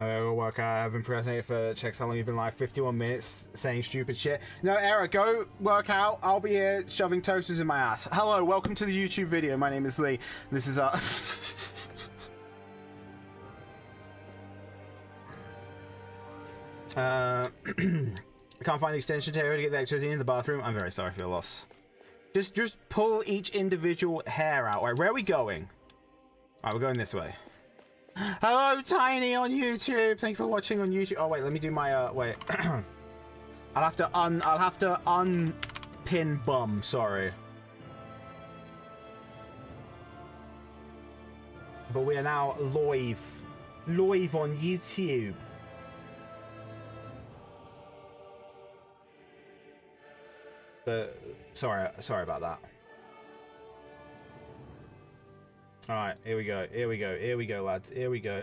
It'll work out. I've been procrastinating for checks how long you've been live. 51 minutes saying stupid shit. No, Eric, go work out. I'll be here shoving toasters in my ass. Hello, welcome to the YouTube video. My name is Lee. This is I can't find the extension tape to get the electricity in the bathroom. I'm very sorry for your loss. Just pull each individual hair out. All right, where are we going? All right, we're going this way. Hello, Tiny on YouTube. Thank you for watching on YouTube. Oh wait, let me do my wait. I'll have to unpin bum. Sorry. But we are now live on YouTube. Sorry about that. Alright, here we go, lads. Here we go.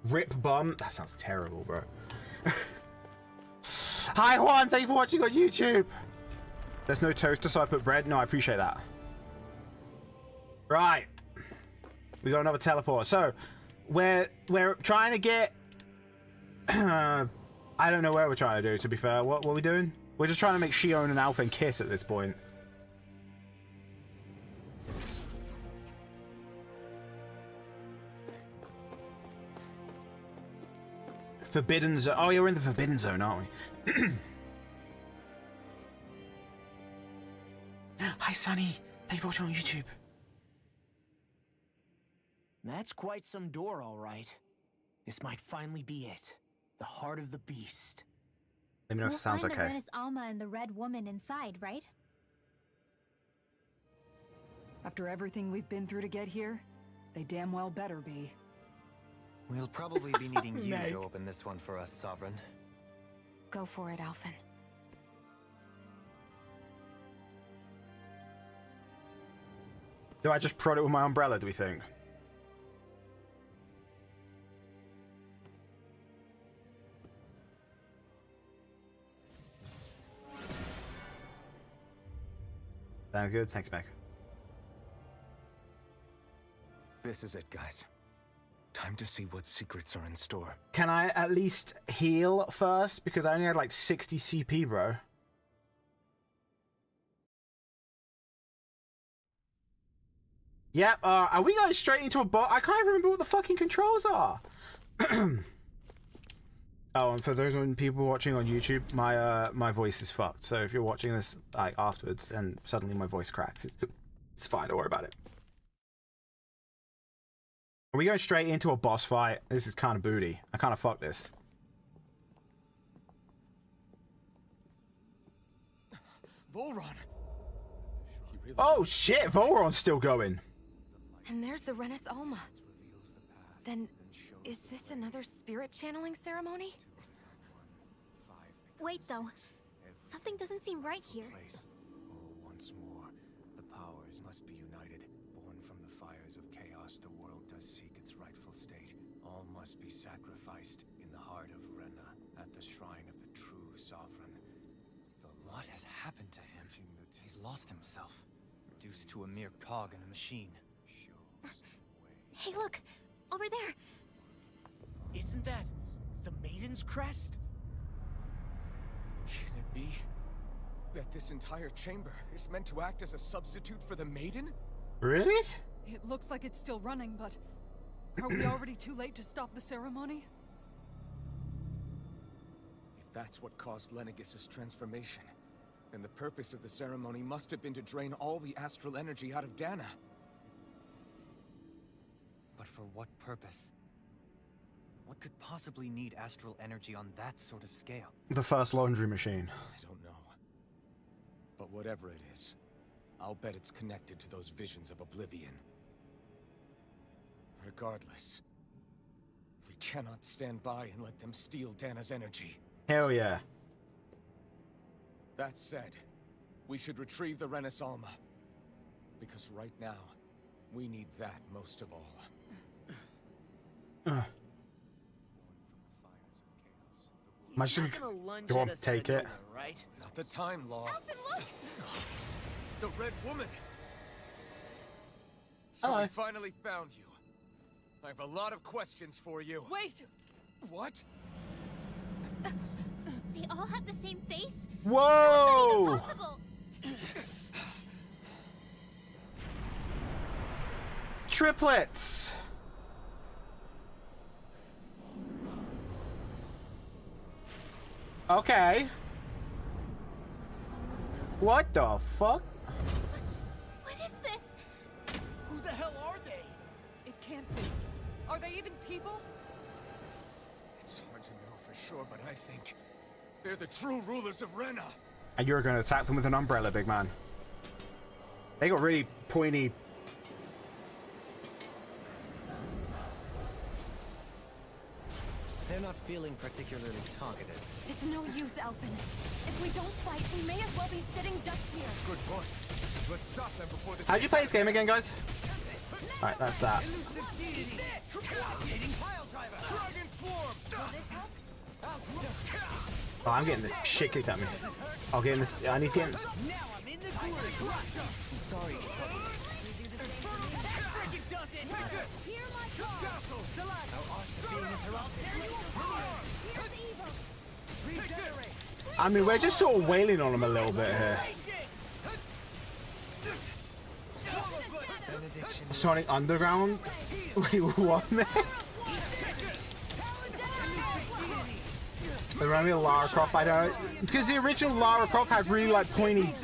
Rip bum. That sounds terrible, bro. Hi, Juan. Thank you for watching on YouTube. There's no toaster, so I put bread. No, I appreciate that. Right. We got another teleport. So, we're trying to get... I don't know where we're trying to do, to be fair. What are we doing? We're just trying to make Shion and Alphen kiss at this point. Forbidden Zone. Oh, yeah, we're in the Forbidden Zone, aren't we? Hi, Sunny. Thank you for watching on YouTube. That's quite some door, all right. This might finally be it. The heart of the beast. Let me know if it sounds okay. We'll find the Renis Alma and the Red Woman inside, right? After everything we've been through to get here, they damn well better be. We'll probably be needing you to open this one for us, Sovereign. Go for it, Alphen. Do I just prod it with my umbrella, do we think? Sounds good. Thanks, Meg. This is it, guys. Time to see what secrets are in store. Can I at least heal first? Because I only had like 60 CP, bro. Yep, are we going straight into a bot? I can't even remember what the fucking controls are. Oh, and for those people watching on YouTube, my voice is fucked. So if you're watching this like afterwards and suddenly my voice cracks, it's fine. Don't worry about it. Are we going straight into a boss fight? This is kind of booty. I kind of fuck this. Volron. Oh shit, Volron's still going. And there's the Renis Alma. Then, is this another spirit channeling ceremony? Wait, though. Something doesn't seem right here. Once more, the powers must be united. Born from the fires of chaos, the world does seek its rightful state. All must be sacrificed in the heart of Rena, at the shrine of the true sovereign. What has happened to him? He's lost himself, reduced to a mere cog in a machine. Hey, look! Over there! Isn't that the Maiden's crest? Can it be that this entire chamber is meant to act as a substitute for the Maiden? Really? It looks like it's still running, but are we already too late to stop the ceremony? If that's what caused Lenegis' transformation, then the purpose of the ceremony must have been to drain all the astral energy out of Dana. But for what purpose? What could possibly need astral energy on that sort of scale? The first laundry machine. I don't know. But whatever it is, I'll bet it's connected to those visions of oblivion. Regardless, we cannot stand by and let them steal Dana's energy. Hell yeah. That said, we should retrieve the Renis Alma. Because right now, we need that most of all. Am I just gonna lunge go on, at us take out of it? nowhere, right? Not the time, Law. Alphen, look! The Red Woman! So Hello. we finally found you. I have a lot of questions for you. Wait! What? They all have the same face? Whoa! Impossible! Triplets! Okay. What the fuck? What is this? Who the hell are they? It can't be. Are they even people? It's hard to know for sure, but I think they're the true rulers of Rena. And you're gonna attack them with an umbrella, big man. They got really pointy. They're not feeling particularly targeted. It's no use, Elfin. If we don't fight, we may as well be sitting ducks here. Good point. Let's stop them before this. How'd you play this game again, guys? Alright, that's that. Dragon form! Oh, I'm getting the shit kicked at me. I'll get in this. I need to get in. Now I'm in the groove. Sorry. Freaking does it! Hear my call! Here's evil! I mean, we're just sort of wailing on them a little bit here. Sonic Underground? Wait, what, man? They remind me of Lara Croft. I don't. Because the original Lara Croft had really like pointy.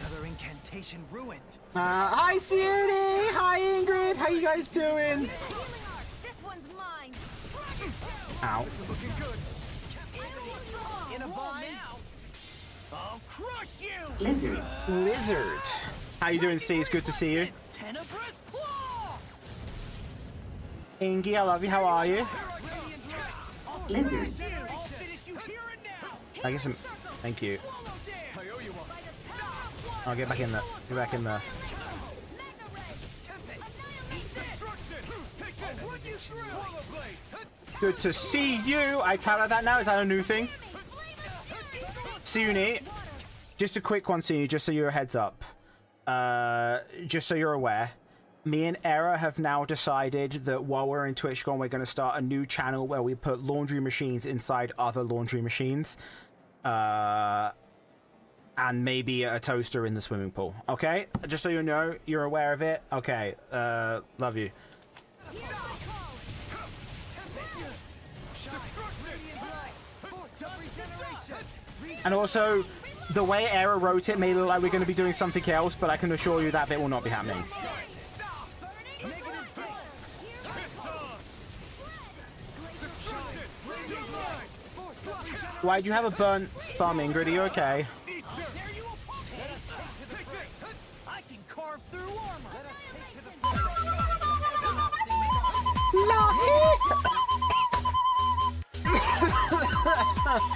Another incantation ruined. Hi, Sione! Hi, Ingrid! How you guys doing? This one's mine! Ow. In a bind. I'll crush you! Lizard. How you doing, C? It's good to see you. Tenebrous claw! Ingy, I love you. How are you? I'll finish you here and now! I guess I'm. Thank you. I owe you one. I'll get back in there. Get back in there. Good to see you. I tell her that now. Is that a new thing? Suni, just a quick one, Suni, just so you're a heads up. Just so you're aware. Me and Era have now decided that while we're in TwitchCon, we're going to start a new channel where we put laundry machines inside other laundry machines. And maybe a toaster in the swimming pool. Okay? Just so you know, you're aware of it. Okay. Love you. And also, the way Era wrote it made it look like we're going to be doing something else, but I can assure you that bit will not be happening. Why'd you have a burnt thumb, Ingrid? Are you okay? I can carve through armor!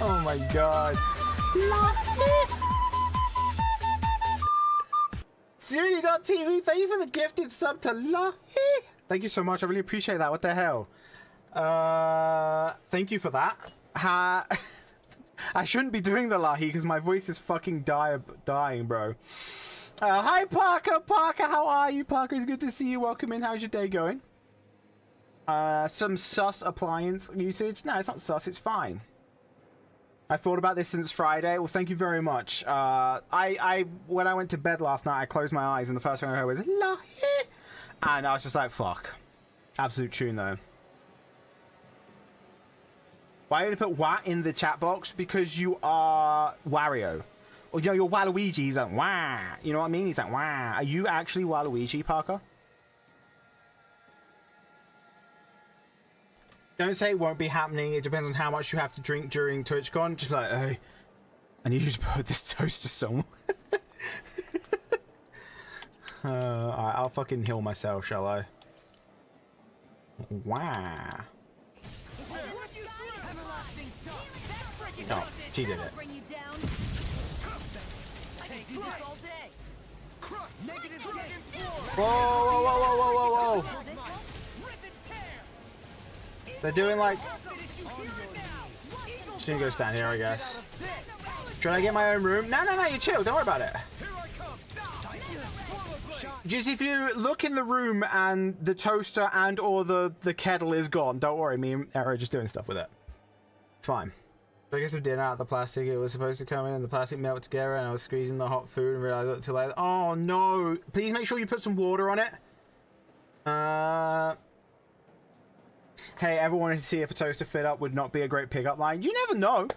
Oh my god. Siri.tv, thank you for the gifted sub to Lahi. Thank you so much. I really appreciate that. What the hell? Thank you for that. I shouldn't be doing the Lahi because my voice is fucking dying, bro. Hi, Parker. Parker, how are you? Parker, it's good to see you. Welcome in. How's your day going? Some sus appliance usage. No, it's not sus. It's fine. I thought about this since Friday. Well, thank you very much. When I went to bed last night, I closed my eyes and the first thing I heard was Lahi, and I was just like, fuck. Absolute tune though. Why did I put Wat in the chat box? Because you are Wario. Or, you know, you're Waluigi. He's like, wah. You know what I mean? He's like, wah. Are you actually Waluigi, Parker? Don't say it won't be happening. It depends on how much you have to drink during TwitchCon. Just like, hey, I need you to put this toaster somewhere. Alright, I'll fucking heal myself, shall I? Wow. Oh, she did it. Whoa, whoa, whoa, whoa, whoa, whoa, whoa. They're doing like... Just gonna go stand here, I guess. Should I get my own room? No, no, no, you chill. Don't worry about it. Just if you look in the room and the toaster and or the kettle is gone, don't worry, me and Era are just doing stuff with it. It's fine. I get some dinner out of the plastic. It was supposed to come in and the plastic melted together and I was squeezing the hot food and realized it was too late. Oh no! Please make sure you put some water on it. Hey, ever wanted to see if a toaster fit up would not be a great pickup line? You never know.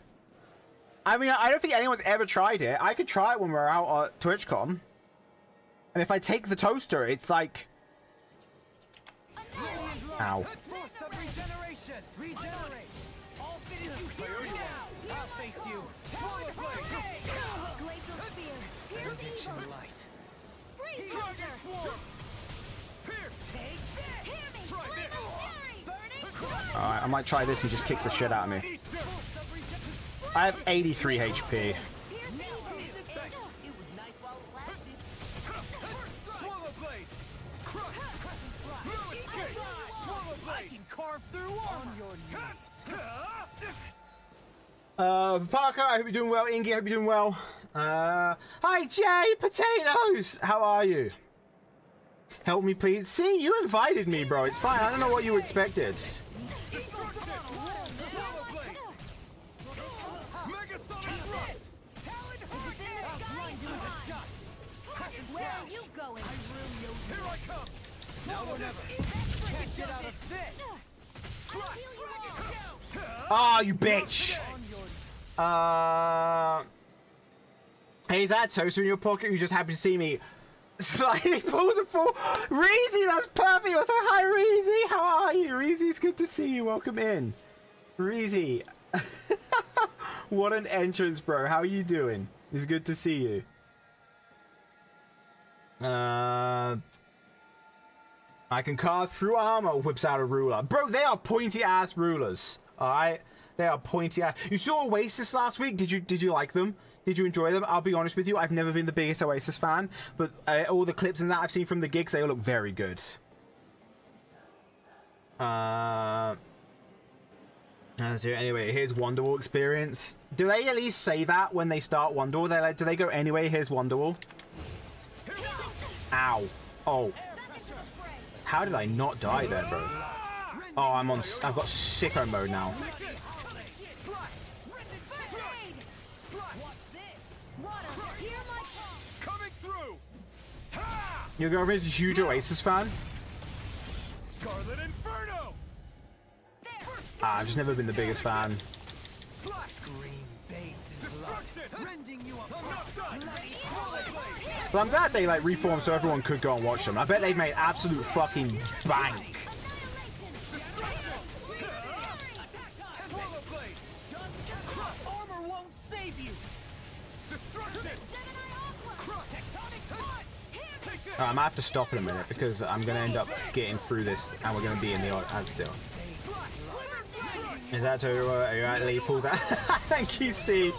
I mean, I don't think anyone's ever tried it. I could try it when we're out at TwitchCon. And if I take the toaster, it's like... Ow. Alright, I might try this and just kicks the shit out of me. I have 83 HP. Parker, I hope you're doing well. Ingy, I hope you're doing well. Hi, Jay Potatoes! How are you? Help me, please. See, you invited me, bro. It's fine. I don't know what you expected. Where are you going? Here I come! Now or never. Can't get out of this! Ah, you bitch! Hey, is that a toaster in your pocket? You just happy to see me? Slightly pulls a full. Reezy, that's perfect. What's up? Hi, Reezy. How are you? Reezy, it's good to see you. Welcome in. Reezy. What an entrance, bro. How are you doing? It's good to see you. I can carve through armor. Whips out a ruler. Bro, they are pointy ass rulers. Alright? They are pointy ass. You saw Oasis last week? Did you like them? Did you enjoy them? I'll be honest with you, I've never been the biggest Oasis fan, but all the clips and that I've seen from the gigs, they all look very good. Anyway, here's Wonderwall experience. Do they at least say that when they start Wonderwall? They like, do they go anyway? Here's Wonderwall. Ow. Oh. How did I not die there, bro? Oh, I've got sicko mode now. Your girlfriend's a huge Oasis fan? Scarlet Inferno! I've just never been the biggest fan. But I'm glad they like reformed so everyone could go and watch them. I bet they've made absolute fucking bank. I might have to stop in a minute because I'm going to end up getting through this and we're going to be in the ad still. Is that totally right? Are you right, Lee? Pull that. Thank you, C.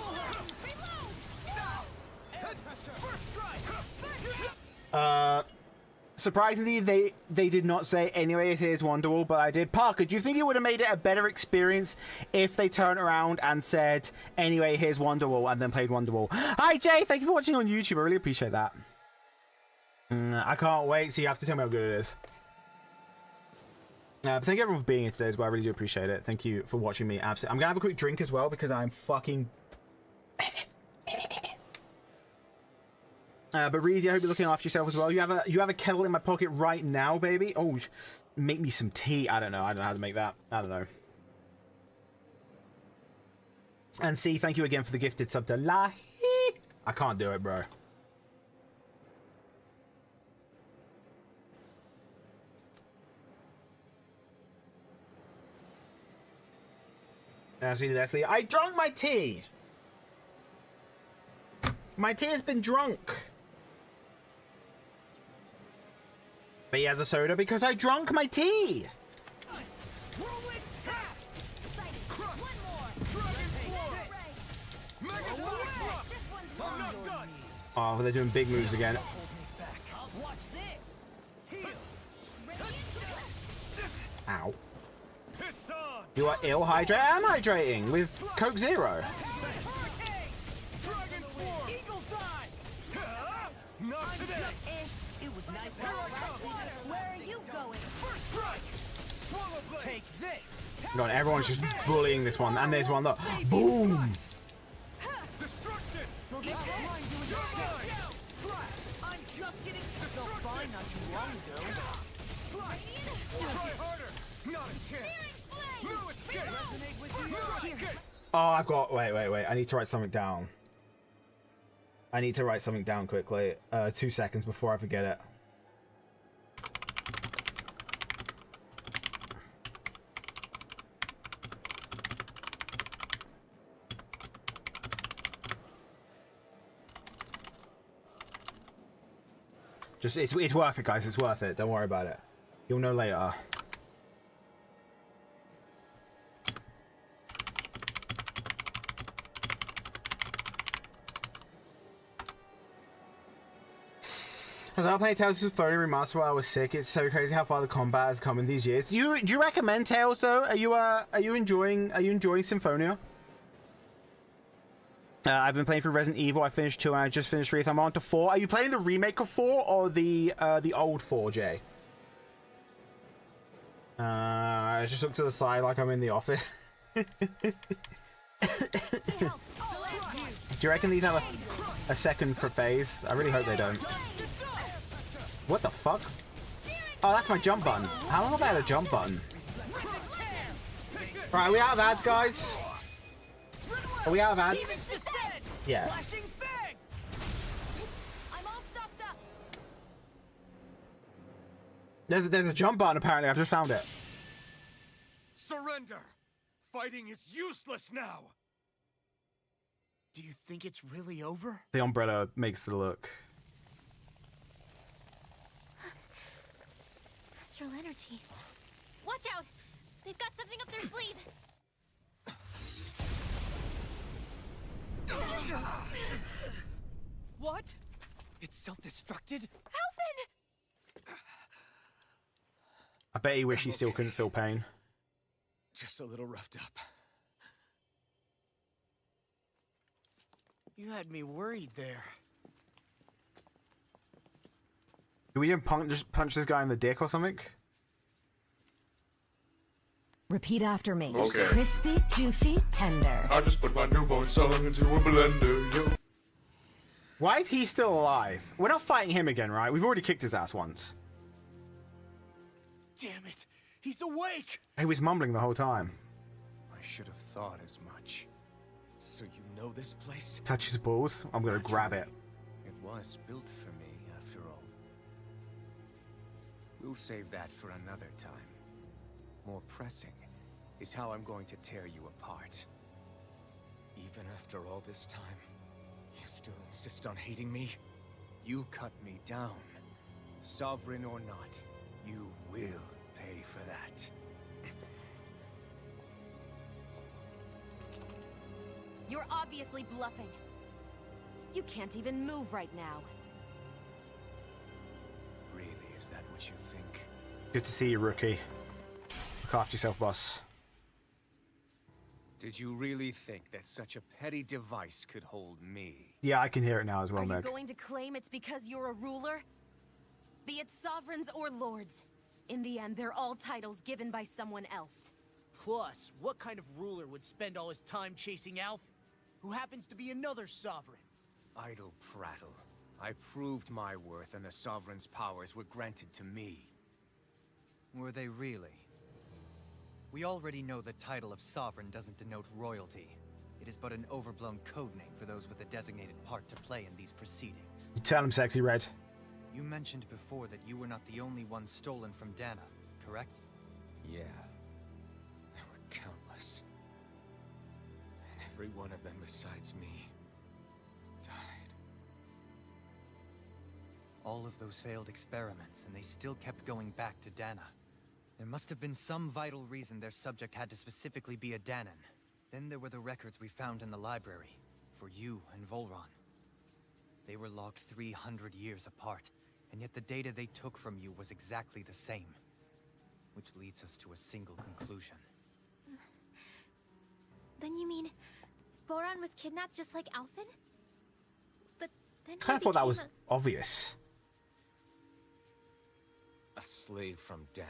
Surprisingly, they did not say anyway here's Wonderwall, but I did. Parker, do you think it would have made it a better experience if they turned around and said anyway here's Wonderwall and then played Wonderwall? Hi, Jay. Thank you for watching on YouTube. I really appreciate that. I can't wait. So you have to tell me how good it is. But thank you everyone for being here today as well. I really do appreciate it. Thank you for watching me. Absolutely. I'm gonna have a quick drink as well because I'm fucking. But Reezy, I hope you're looking after yourself as well. You have a kettle in my pocket right now, baby. Oh, make me some tea. I don't know how to make that. I don't know. And C, thank you again for the gifted sub to Lahi. I can't do it, bro. See, Leslie, I drank my tea. My tea has been drunk. But he has a soda because I drank my tea. Oh, they're doing big moves again. Ow. You are ill hydrated. I'm hydrating with Coke Zero. Come on, everyone's just bullying this one, and there's one that boom. We'll get I'm just getting felt fine not too long ago. Try harder! Not a chance! No escape! Resonate with you. Here. Oh, I've got. Wait. I need to write something down. I need to write something down quickly. 2 seconds before I forget it. Just, it's worth it, guys. It's worth it. Don't worry about it. You'll know later. As I played Tales of Symphonia Remastered while I was sick, it's so crazy how far the combat has come in these years. Do you recommend Tales though? Are you enjoying Symphonia? I've been playing through Resident Evil. I finished 2 and I just finished 3. So I'm on to 4. Are you playing the remake of 4 or the old 4, Jay? I just look to the side like I'm in the office. Do you reckon these have a second for phase? I really hope they don't. What the fuck? Oh, that's my jump button. How long have I had a jump button? Right, are we out of ads, guys? Are we out of ads? Yeah. I'm all stuffed up. There's a jump button apparently. I've just found it. Surrender! Fighting is useless now! Do you think it's really over? The umbrella makes the look. Astral energy. Watch out! They've got something up their sleeve. What? It's self-destructed? Alphen! I bet he wish he still couldn't feel pain. Just a little roughed up. You had me worried there. Do we just punch this guy in the dick or something? Repeat after me. Okay. Crispy, juicy, tender. I just put my newborn son into a blender, yo. Why is he still alive? We're not fighting him again, right? We've already kicked his ass once. Damn it! He's awake! He was mumbling the whole time. I should have thought as much. So you know this place? Touch his balls. I'm gonna grab it. It was built for me, after all. We'll save that for another time. More pressing is how I'm going to tear you apart. Even after all this time, you still insist on hating me? You cut me down. Sovereign or not, you will pay for that. You're obviously bluffing. You can't even move right now. Really, is that what you think? Good to see you, rookie. Look after yourself, boss. Did you really think that such a petty device could hold me? Yeah, I can hear it now as well, Are you Meg. going to claim it's because you're a ruler? Be it sovereigns or lords. In the end, they're all titles given by someone else. Plus, what kind of ruler would spend all his time chasing Alf, who happens to be another sovereign? Idle prattle. I proved my worth and the Sovereign's powers were granted to me. Were they really? We already know the title of Sovereign doesn't denote royalty. It is but an overblown codename for those with a designated part to play in these proceedings. You tell him, Sexy Red. You mentioned before that you were not the only one stolen from Dana, correct? Yeah. There were countless. And every one of them besides me died. All of those failed experiments, and they still kept going back to Dana. There must have been some vital reason their subject had to specifically be a Danan. Then there were the records we found in the library, for you and Volron. They were logged 300 years apart, and yet the data they took from you was exactly the same. Which leads us to a single conclusion. Then you mean Boron was kidnapped just like Alphen? But then I kind of thought that was obvious. A slave from Dana.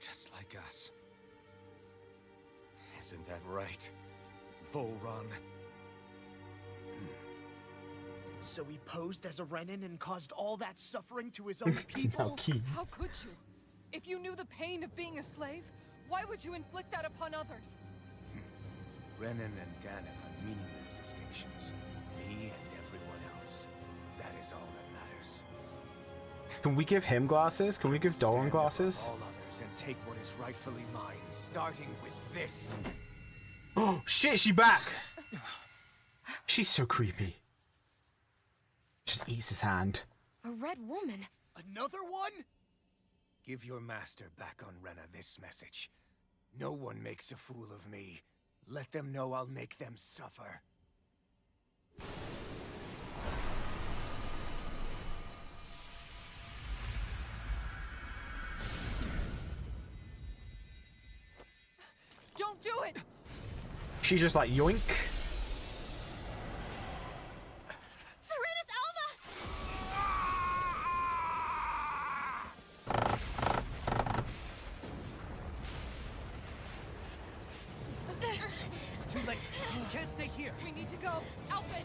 Just like pass. Isn't that right, Volron? So he posed as a Renan and caused all that suffering to his own people? How could you? If you knew the pain of being a slave, why would you inflict that upon others? Renan and Danon are meaningless distinctions. Me and everyone else. That is all that matters. Can we give him glasses? Can we give Dolan Stand glasses? above all others and take what is rightfully mine, starting with this. Oh shit, she back! She's so creepy. Just eats his hand. A red woman? Another one? Give your master back on Rena this message. No one makes a fool of me. Let them know I'll make them suffer. Don't do it! She's just like, yoink. Serenus It's too late. We can't stay here. We need to go. Alphen!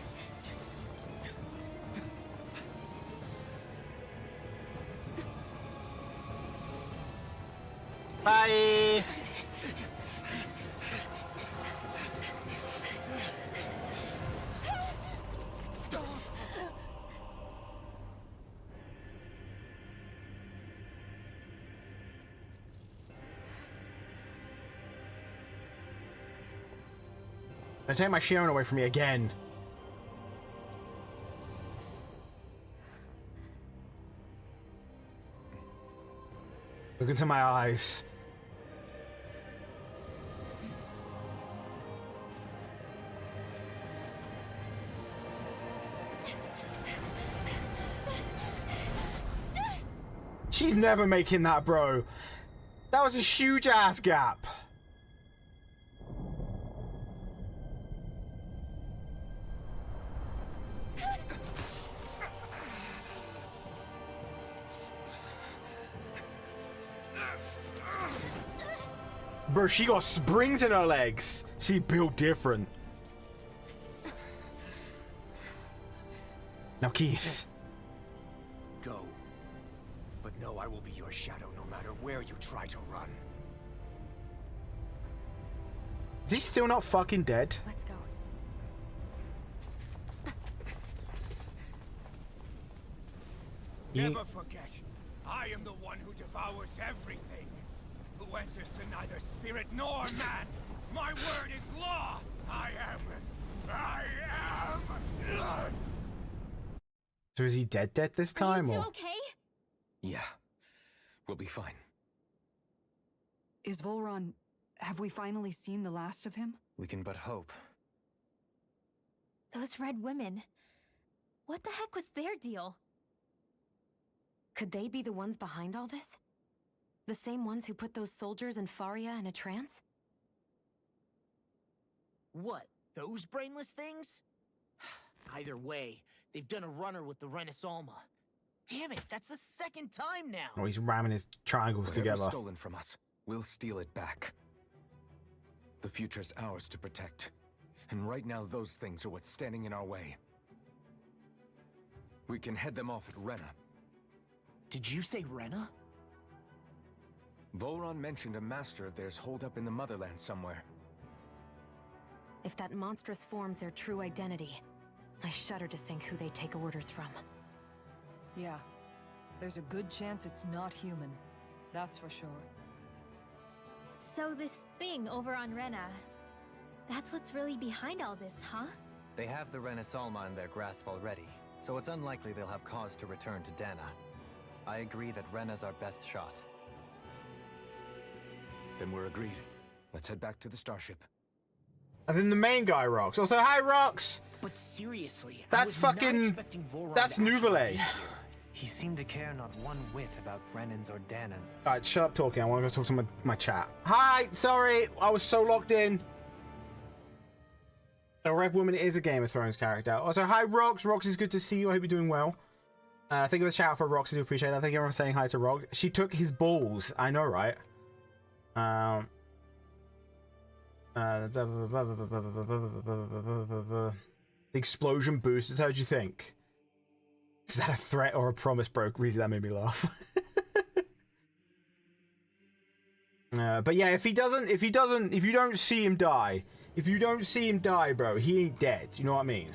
Bye! Don't take my Shion away from me again. Look into my eyes. She's never making that, bro. That was a huge ass gap. Bro, she got springs in her legs. She built different. Now, Keith. Go. But know I will be your shadow no matter where you try to run. Is he still not fucking dead? Let's go. Never forget, I am the one who devours everything. Who answers to neither spirit nor man. My word is law. I am. So is he dead this time, or? okay? Yeah, we'll be fine. Is Volron... Have we finally seen the last of him? We can but hope. Those red women. What the heck was their deal? Could they be the ones behind all this? The same ones who put those soldiers in Faria in a trance? What, those brainless things? Either way, they've done a runner with the Renis Alma. Damn it, that's the second time now! Oh, he's ramming his triangles Whatever's together. stolen from us, we'll steal it back. The future's ours to protect. And right now, those things are what's standing in our way. We can head them off at Rena. Did you say Rena? Volron mentioned a master of theirs holed up in the motherland somewhere. If that monstrous form's their true identity, I shudder to think who they take orders from. Yeah. There's a good chance it's not human. That's for sure. So this thing over on Rena, that's what's really behind all this, huh? They have the Renis Alma in their grasp already, so it's unlikely they'll have cause to return to Dana. I agree that Rena's our best shot. Then we're agreed. Let's head back to the starship. And then the main guy rocks. Also, hi Rox. But seriously, That's fucking. That's Nouvelle. He seemed to care not one whit about Renans or Danon. Alright, shut up talking. I want to go talk to my chat. Hi, sorry, I was so locked in. A red woman is a Game of Thrones character. Also, hi Rox. Rox, is good to see you. I hope you're doing well. Thank you for the shout out for Rox. I do appreciate that. Thank you for saying hi to Rox. She took his balls. I know, right? The explosion boosters. How'd you think? Is that a threat or a promise, bro? Reezy, that made me laugh. But yeah, if you don't see him die, bro, he ain't dead. You know what I mean?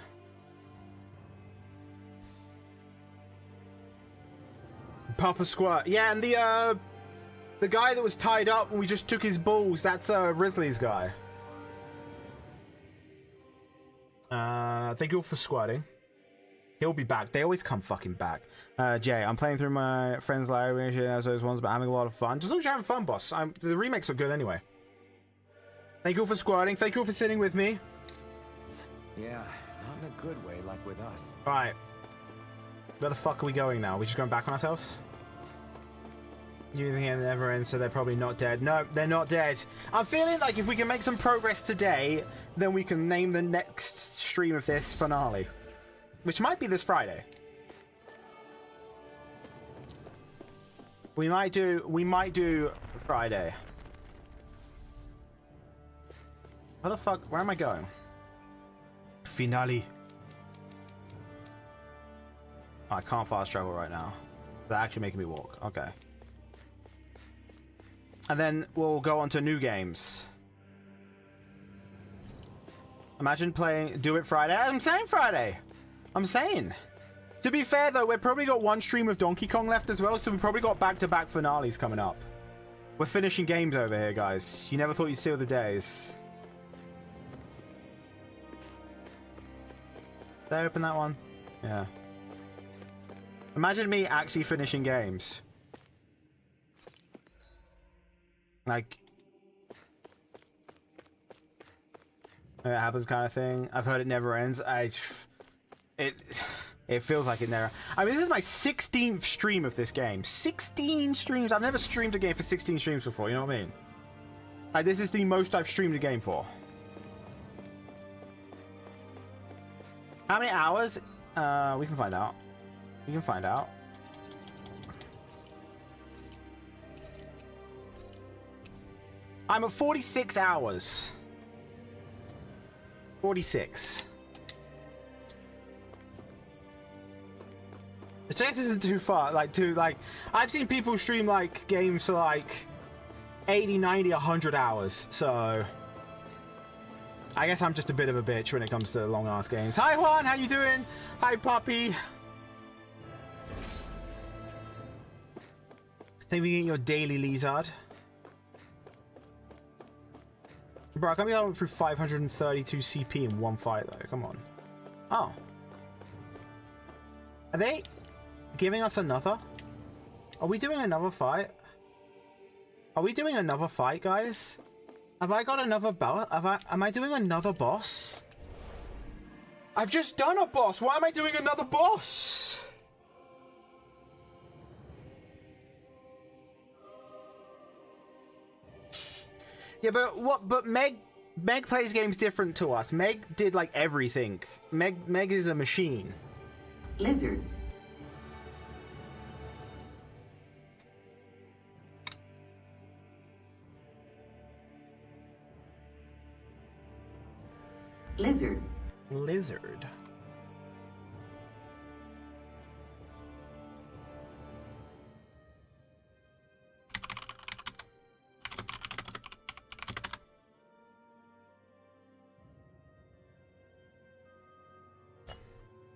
Papa Squirt. Yeah, and the guy that was tied up and we just took his balls, that's Risley's guy. Thank you all for squatting. He'll be back. They always come fucking back. Jay, I'm playing through my friend's library as those ones, but having a lot of fun. Just as long as you're having fun, boss. The remakes are good anyway. Thank you all for squatting. Thank you all for sitting with me. Yeah, not in a good way like with us. Alright. Where the fuck are we going now? Are we just going back on ourselves? You think it never ends, so they're probably not dead. No, they're not dead. I'm feeling like if we can make some progress today, then we can name the next stream of this finale. Which might be this Friday. We might do Friday. Where the fuck? Where am I going? Finale. Oh, I can't fast travel right now. They're actually making me walk. Okay. And then we'll go on to new games. Imagine playing Do It Friday. I'm saying Friday. I'm saying. To be fair though, we've probably got one stream of Donkey Kong left as well, so we've probably got back-to-back finales coming up. We're finishing games over here, guys. You never thought you'd see the days. Did I open that one? Yeah. Imagine me actually finishing games. Like, it happens kind of thing. I've heard it never ends. It feels like it never. I mean, this is my 16th stream of this game. 16 streams. I've never streamed a game for 16 streams before. You know what I mean? Like, this is the most I've streamed a game for. How many hours? We can find out. We can find out. I'm at 46 hours. 46. The chance isn't too far. I've seen people stream like games for like 80, 90, 100 hours. So I guess I'm just a bit of a bitch when it comes to long ass games. Hi Juan, how you doing? Hi Poppy. Think we get your daily Lizard. Bro, I can't be going through 532 CP in one fight though. Come on. Oh. Are they giving us another? Are we doing another fight? Are we doing another fight, guys? Have I got another boss? Am I doing another boss? I've just done a boss. Why am I doing another boss? Yeah, but Meg plays games different to us. Meg did like everything. Meg is a machine. Lizard. Lizard. Lizard.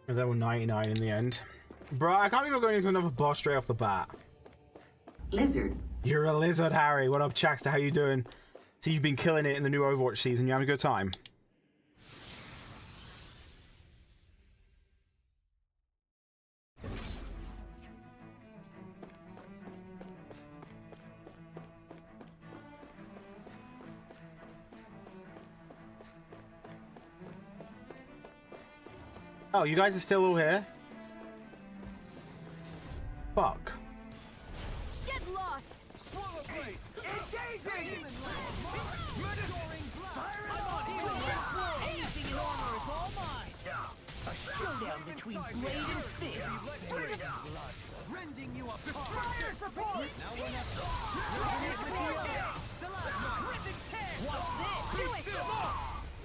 Is that 99 in the end? Bro, I can't even go into another boss straight off the bat. Lizard. You're a lizard, Harry. What up, Chaxter? How you doing? See, you've been killing it in the new Overwatch season. You having a good time? Oh, you guys are still all here? Fuck. Get lost! Swallow blade! Engage! Anything in armor is all mine! A showdown between blade and fist! Rending you apart! Now we're not...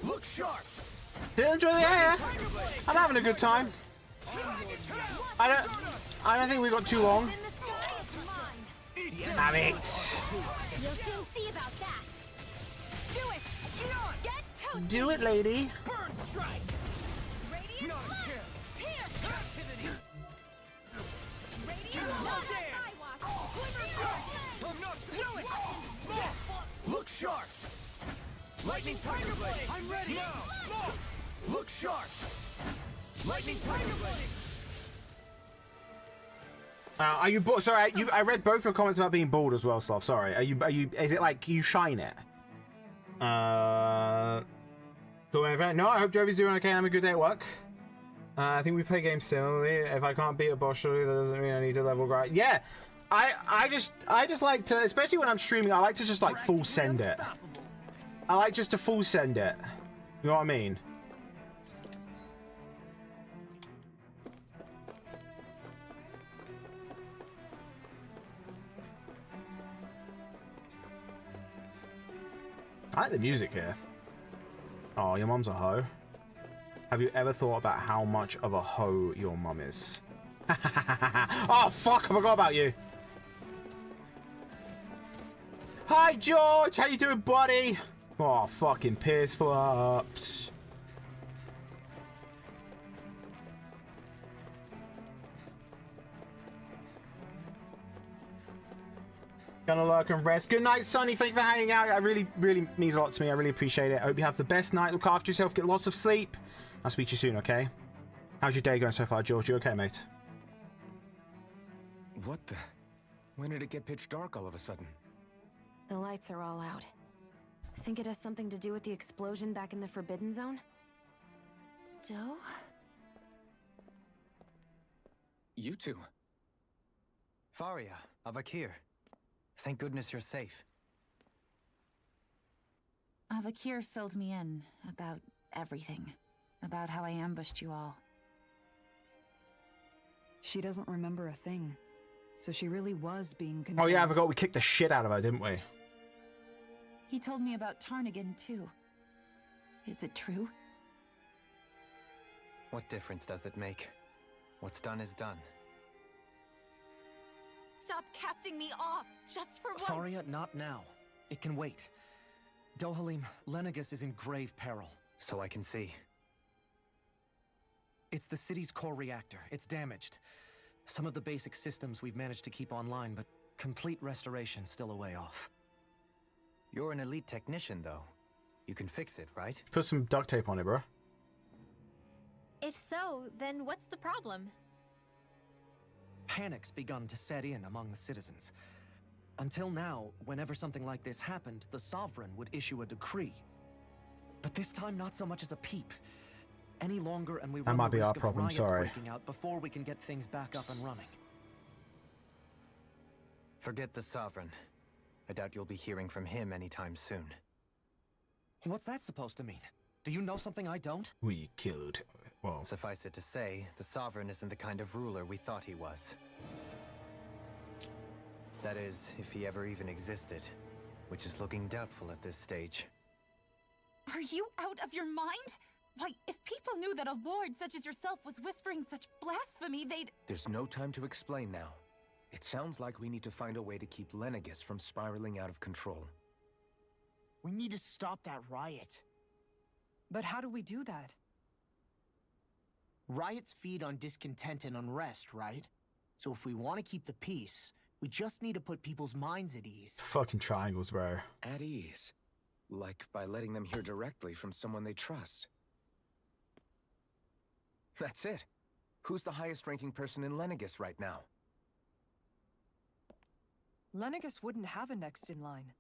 Look sharp. Still enjoy the air. I'm having a good time. I don't think we got too long. Damn it. You'll soon see about that. Do it! Get toasted! Do it, lady. Burn strike. Radiant Not a Fire! chance. Here! Captivity. Radiant Get Fire! out there. I'm not do it. Look sharp. Lightning Tiger Blade. I'm ready. Now. Look sharp. Lightning Tiger Blade. Are you sorry? I read both your comments about being bald as well, Sloth. Sorry. Are you? Is it like you shine it? Cool. No, I hope Jovi's doing okay. Have a good day at work. I think we play games similarly. If I can't beat a boss, surely that doesn't mean I need to level grind. Yeah, I just like to, especially when I'm streaming. I like to just like full send it. I like just to full send it. You know what I mean? I like the music here. Oh, your mom's a hoe. Have you ever thought about how much of a hoe your mom is? Oh, fuck, I forgot about you. Hi, George. How you doing, buddy? Oh, fucking piss flops. Gonna lurk and rest. Good night, Sonny. Thank you for hanging out. It really means a lot to me. I really appreciate it. I hope you have the best night. Look after yourself. Get lots of sleep. I'll speak to you soon, okay? How's your day going so far, George? You okay, mate? What the? When did it get pitch dark all of a sudden? The lights are all out. Think it has something to do with the explosion back in the Forbidden Zone? Doe? You two. Faria, Avakir. Thank goodness you're safe. Avakir filled me in about everything. About how I ambushed you all. She doesn't remember a thing. So she really was being Oh controlled. yeah, I forgot we kicked the shit out of her, didn't we? He told me about Tarnigan too. Is it true? What difference does it make? What's done is done. Stop casting me off, just for once! Faria, not now. It can wait. Dohalim, Lenegis is in grave peril. So I can see. It's the city's core reactor. It's damaged. Some of the basic systems we've managed to keep online, but complete restoration's still a way off. You're an elite technician, though. You can fix it, right? Put some duct tape on it, bro. If so, then what's the problem? Panic's begun to set in among the citizens. Until now, whenever something like this happened, the Sovereign would issue a decree. But this time, not so much as a peep. Any longer, and we run might the be our risk of problem, riots sorry. breaking out before we can get things back up and running. Forget the Sovereign. I doubt you'll be hearing from him anytime soon. What's that supposed to mean? Do you know something I don't? We killed. Well, Suffice it to say, the Sovereign isn't the kind of ruler we thought he was. That is, if he ever even existed, which is looking doubtful at this stage. Are you out of your mind? Why, if people knew that a lord such as yourself was whispering such blasphemy, they'd... There's no time to explain now. It sounds like we need to find a way to keep Lenegis from spiraling out of control. We need to stop that riot. But how do we do that? Riots feed on discontent and unrest, right? So if we want to keep the peace, we just need to put people's minds at ease. fucking triangles, bro. At ease. Like by letting them hear directly from someone they trust. That's it. Who's the highest ranking person in Lenegis right now? Lenegis wouldn't have a next in line.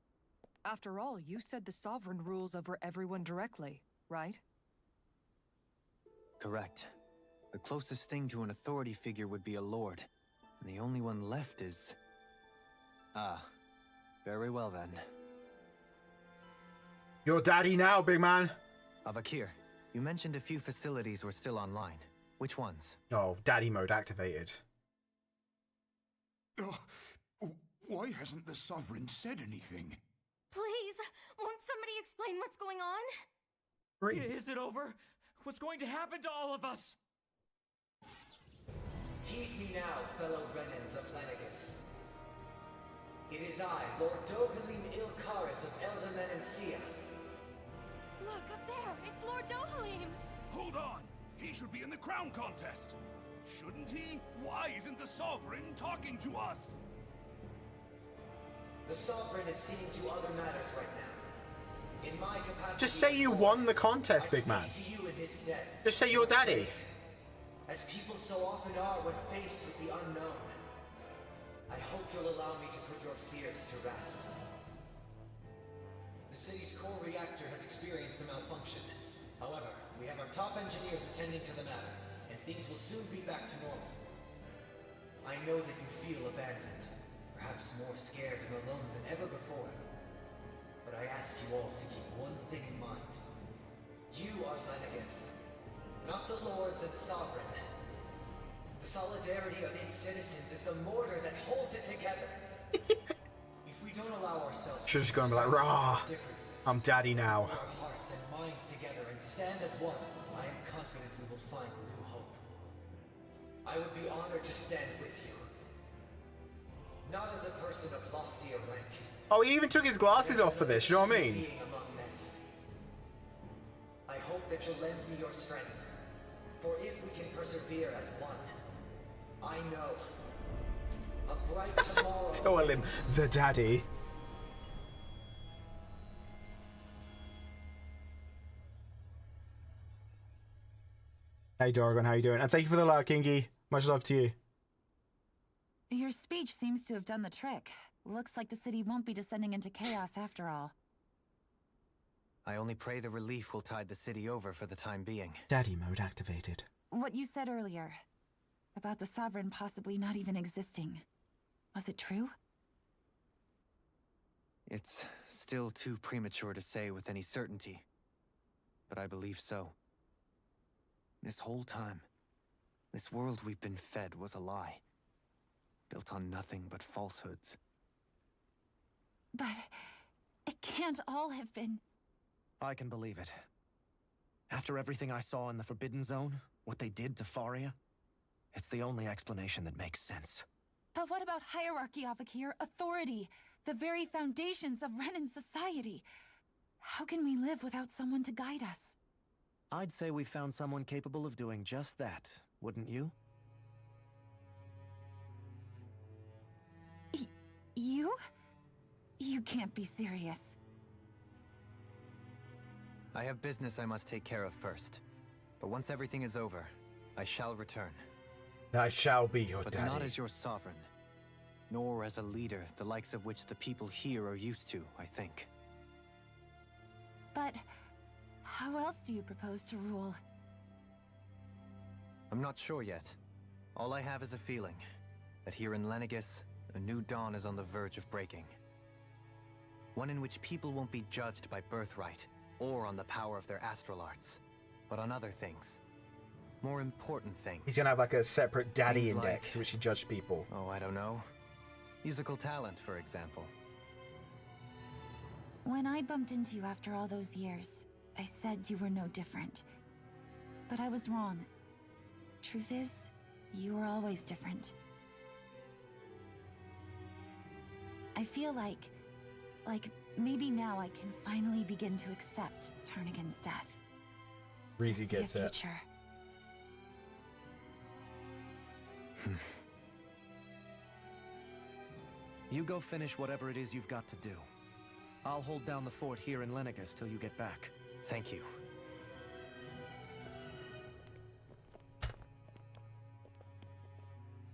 After all, you said the Sovereign rules over everyone directly, right? Correct. The closest thing to an authority figure would be a lord. And the only one left is... Ah. Very well then. Your daddy now, big man. Avakir, you mentioned a few facilities were still online. Which ones? Oh, daddy mode activated. Why hasn't the Sovereign said anything? Please, won't somebody explain what's going on? Is it over? What's going to happen to all of us? Heed me now, fellow Renans of Lenegus. It is I, Lord Dohalim Ilkaris of Elder Menancia. Look, up there! It's Lord Dohalim! Hold on! He should be in the crown contest! Shouldn't he? Why isn't the Sovereign talking to us? The Sovereign is seeing to other matters right now. In my capacity... Just say you won the contest, big man. To you in his stead. Just say you're daddy. As people so often are when faced with the unknown. I hope you'll allow me to put your fears to rest. The city's core reactor has experienced a malfunction. However, we have our top engineers attending to the matter, and things will soon be back to normal. I know that you feel abandoned, perhaps more scared and alone than ever before. But I ask you all to keep one thing in mind. You are Lenegus, not the Lords and Sovereign. The solidarity of its citizens is the mortar that holds it together. If we don't allow ourselves Should just go and be like, rah, I'm daddy now. Put our hearts and minds together and stand as one, I am confident we will find new hope. I would be honored to stand with you. Not as a person of loftier rank. Oh, he even took his glasses off for this, you know what I mean? Being among many. I hope that you'll lend me your strength. For if we can persevere as one, I know a bright tomorrow. Tell him, the daddy. Hey Dorgan, how you doing? And thank you for the like, Kingy. Much love to you. Your speech seems to have done the trick. Looks like the city won't be descending into chaos after all. I only pray the relief will tide the city over for the time being. Daddy mode activated. What you said earlier, about the Sovereign possibly not even existing. Was it true? It's still too premature to say with any certainty, but I believe so. This whole time, this world we've been fed was a lie, built on nothing but falsehoods. But it can't all have been... I can believe it. After everything I saw in the Forbidden Zone, what they did to Faria, it's the only explanation that makes sense. But what about hierarchy, Avakir? Authority? The very foundations of Renan society? How can we live without someone to guide us? I'd say we found someone capable of doing just that, wouldn't you? You? You can't be serious. I have business I must take care of first. But once everything is over, I shall return. I shall be your but daddy. Not as your sovereign, nor as a leader the likes of which the people here are used to, I think. But how else do you propose to rule? I'm not sure yet. All I have is a feeling that here in Lenegus, a new dawn is on the verge of breaking. One in which people won't be judged by birthright or on the power of their astral arts, but on other things. More important things. He's gonna have like a separate daddy Things index like, in which he judged people. Oh, I don't know. Musical talent, for example. When I bumped into you after all those years, I said you were no different. But I was wrong. Truth is, you were always different. I feel like maybe now I can finally begin to accept Turnagain's death. Reezy gets it. Future. You go finish whatever it is you've got to do. I'll hold down the fort here in Lenegus till you get back. Thank you.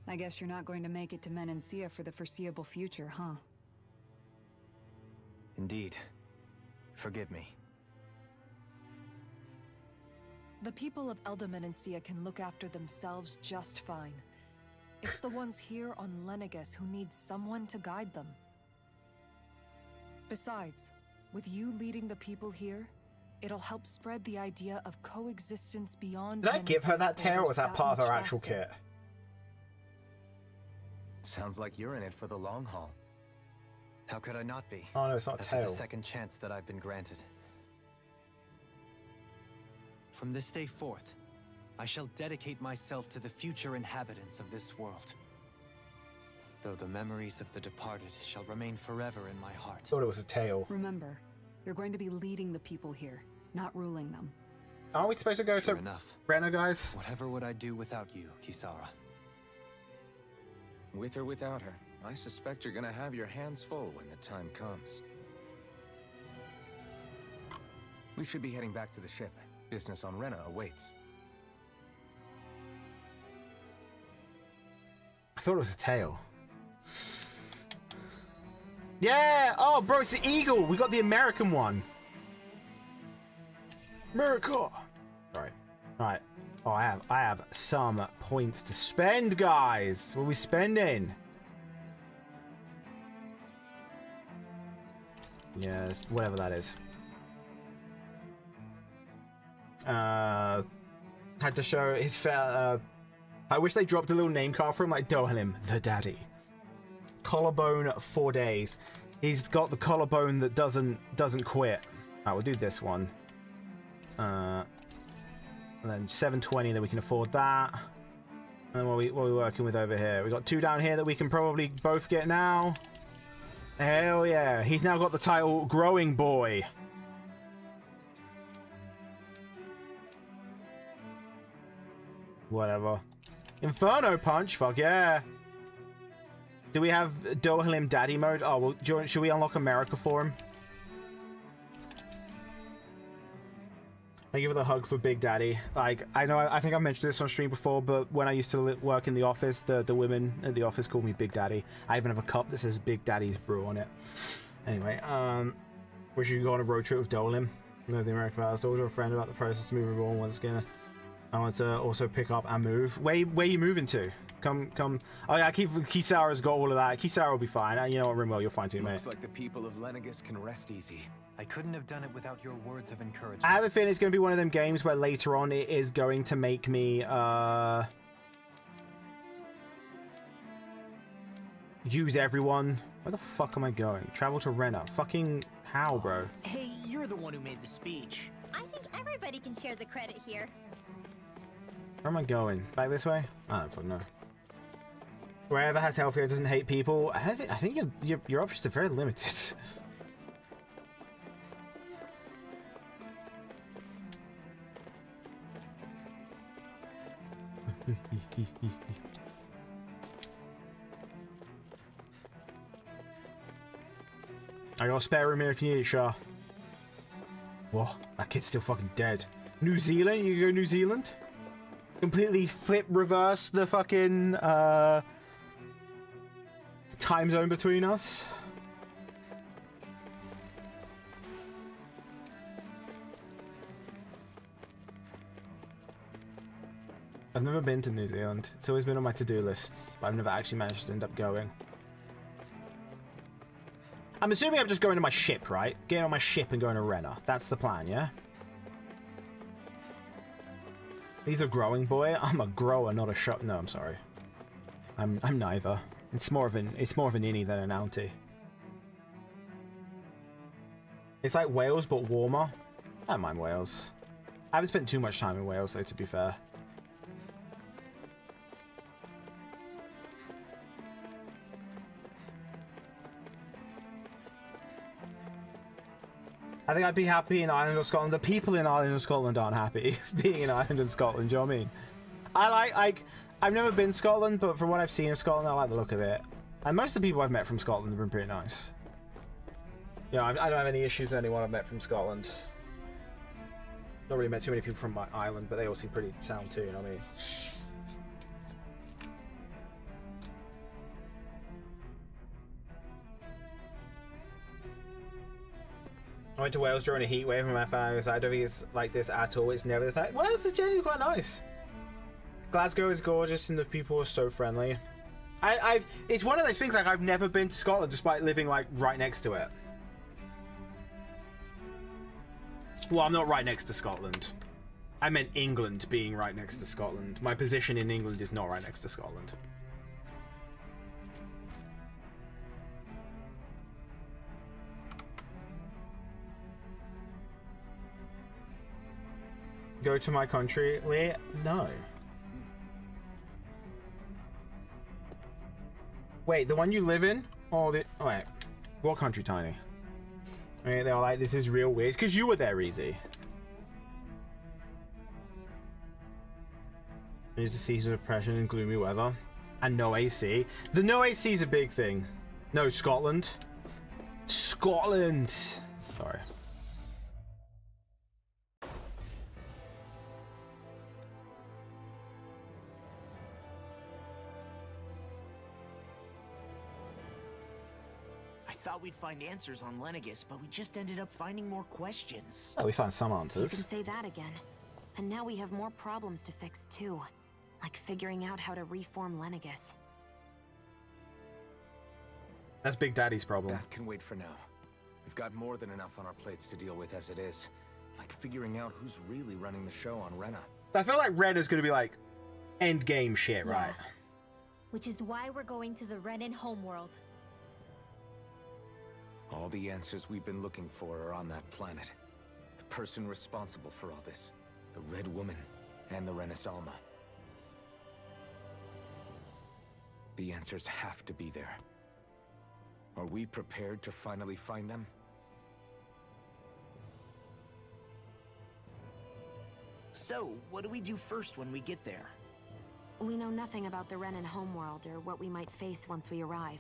I guess you're not going to make it to Menancia for the foreseeable future, huh? Indeed. Forgive me. The people of Elder Menancia can look after themselves just fine. It's the ones here on Lenegus who need someone to guide them. Besides, with you leading the people here, it'll help spread the idea of coexistence beyond. Did I give her that tear, or was that part of her actual kit? Sounds like you're in it for the long haul. How could I not be? Oh no, it's not a After tail. the second chance that I've been granted. From this day forth, I shall dedicate myself to the future inhabitants of this world. Though the memories of the departed shall remain forever in my heart. Thought it was a tail. Remember, you're going to be leading the people here, not ruling them. Aren't we supposed to go True to enough. Rena, guys? Whatever would I do without you, Kisara? With or without her, I suspect you're gonna have your hands full when the time comes. We should be heading back to the ship. Business on Rena awaits. I thought it was a tail. Yeah! Oh, bro, it's the eagle! We got the American one. America! Sorry. Alright. Oh, I have some points to spend, guys. What are we spending? Yeah, whatever that is. Had to show his fair. I wish they dropped a little name card for him, like Dohalim, the daddy. Collarbone 4 days. He's got the collarbone that doesn't quit. Alright, we'll do this one. And then 720, then we can afford that. And then what are we working with over here? We got 2 down here that we can probably both get now. Hell yeah. He's now got the title Growing Boy. Whatever. Inferno Punch, fuck yeah. Do we have Dohalim Daddy mode? Oh, well, should we unlock America for him? Thank you for the hug for Big Daddy. Like, I think I mentioned this on stream before, but when I used to work in the office, the women at the office called me Big Daddy. I even have a cup that says Big Daddy's Brew on it. Anyway, we should go on a road trip with Dohalim. No, the American Palace. Talk to a friend about the process to move abroad once again. I want to also pick up and move. Where you moving to? Come. Oh yeah, Kisara's got all of that. Kisara will be fine. You know what, Rimwell, you're fine too, mate. Looks like the people of Lenegis can rest easy. I couldn't have done it without your words of encouragement. I have a feeling it's going to be one of them games where later on it is going to make me use everyone. Where the fuck am I going? Travel to Rena. Fucking how, bro? Hey, you're the one who made the speech. I think everybody can share the credit here. Where am I going? Back this way? I don't fucking know. Wherever has healthcare doesn't hate people. I think your options are very limited. I got a spare room here if you need it, Shah. Whoa, that kid's still fucking dead. New Zealand? You go New Zealand? Completely flip reverse the fucking time zone between us. I've never been to New Zealand. It's always been on my to-do lists, but I've never actually managed to end up going. I'm assuming I'm just going to my ship, right? Getting on my ship and going to Rena. That's the plan, yeah? He's a growing boy. I'm a grower, not a shop. No, I'm sorry. I'm neither. It's more of an innie than an outie. It's like Wales, but warmer. I don't mind Wales. I haven't spent too much time in Wales, though, to be fair. I think I'd be happy in Ireland or Scotland. The people in Ireland or Scotland aren't happy being in Ireland and Scotland, do you know what I mean? I like I've never been to Scotland, but from what I've seen of Scotland, I like the look of it. And most of the people I've met from Scotland have been pretty nice. Yeah, I don't have any issues with anyone I've met from Scotland. Not really met too many people from my island, but they all seem pretty sound too, you know what I mean? I went to Wales during a heat wave and my family was like, I don't think it's like this at all. It's never this like Wales is genuinely quite nice. Glasgow is gorgeous and the people are so friendly. It's one of those things like I've never been to Scotland despite living like right next to it. Well, I'm not right next to Scotland. I meant England being right next to Scotland. My position in England is not right next to Scotland. Go to my country? Where? No. Wait, the one you live in? Or the... Oh, wait. What country, Tiny? I mean, they were like, this is real weird. It's because you were there, Easy. Needs to cease depression in gloomy weather. And no AC. The no AC is a big thing. No, Scotland. Scotland! Sorry. I thought we'd find answers on Lenegis, but we just ended up finding more questions. Oh, we found some You answers. can say that again. And now we have more problems to fix too. Like figuring out how to reform Lenegis. That's Big Daddy's problem. That can wait for now. We've got more than enough on our plates to deal with as it is. Like figuring out who's really running the show on Rena. I feel like Red is going to be like end game shit, right? Which is why we're going to the Renan homeworld. All the answers we've been looking for are on that planet. The person responsible for all this. The Red Woman and the Renaissalma. The answers have to be there. Are we prepared to finally find them? So, what do we do first when we get there? We know nothing about the Renan homeworld or what we might face once we arrive.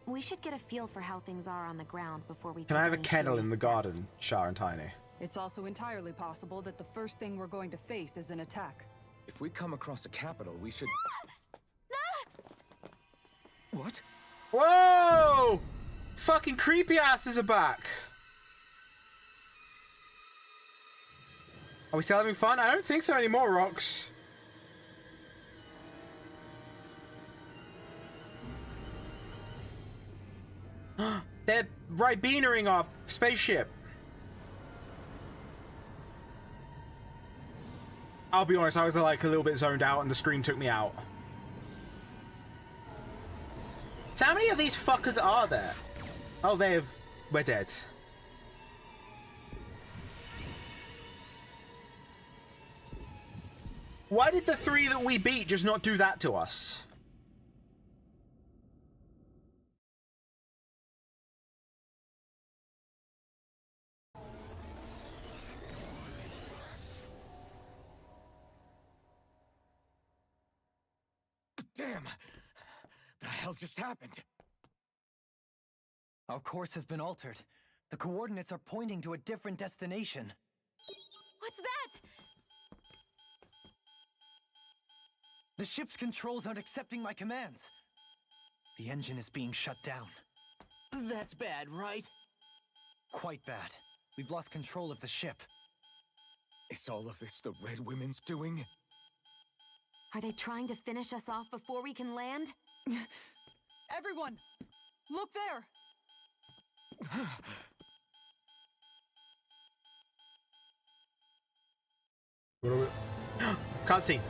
We should get a feel for how things are on the ground before we Can I have a take any kettle in serious the steps. garden, Shar and Tiny? It's also entirely possible that the first thing we're going to face is an attack. If we come across a capital, we should... What? Whoa! Fucking creepy asses are back. Are we still having fun? I don't think so anymore, Rox. They're Ribena-ing our spaceship. I'll be honest, I was like a little bit zoned out and the screen took me out. So how many of these fuckers are there? Oh, we're dead. Why did the 3 that we beat just not do that to us? Damn! The hell just happened? Our course has been altered. The coordinates are pointing to a different destination. What's that? The ship's controls aren't accepting my commands. The engine is being shut down. That's bad, right? Quite bad. We've lost control of the ship. Is all of this the Red Women's doing? Are they trying to finish us off before we can land? Everyone! Look there! Cutscene.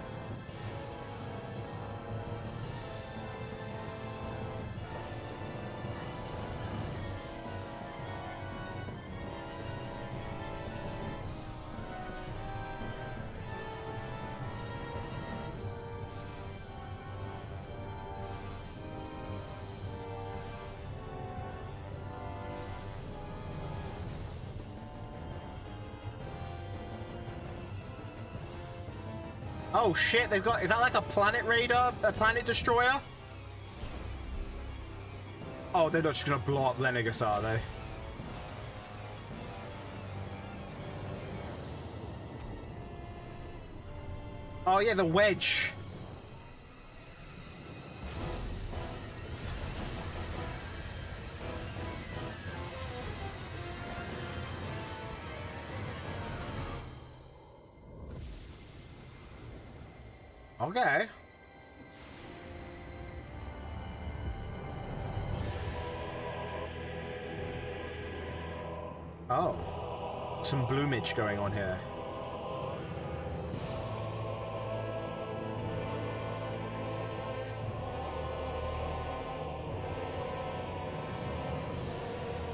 Oh shit, they've got... Is that like a planet raider? A planet destroyer? Oh, they're not just gonna blow up Lenegis, are they? Oh yeah, the wedge. Okay. Oh. Some bloomage going on here.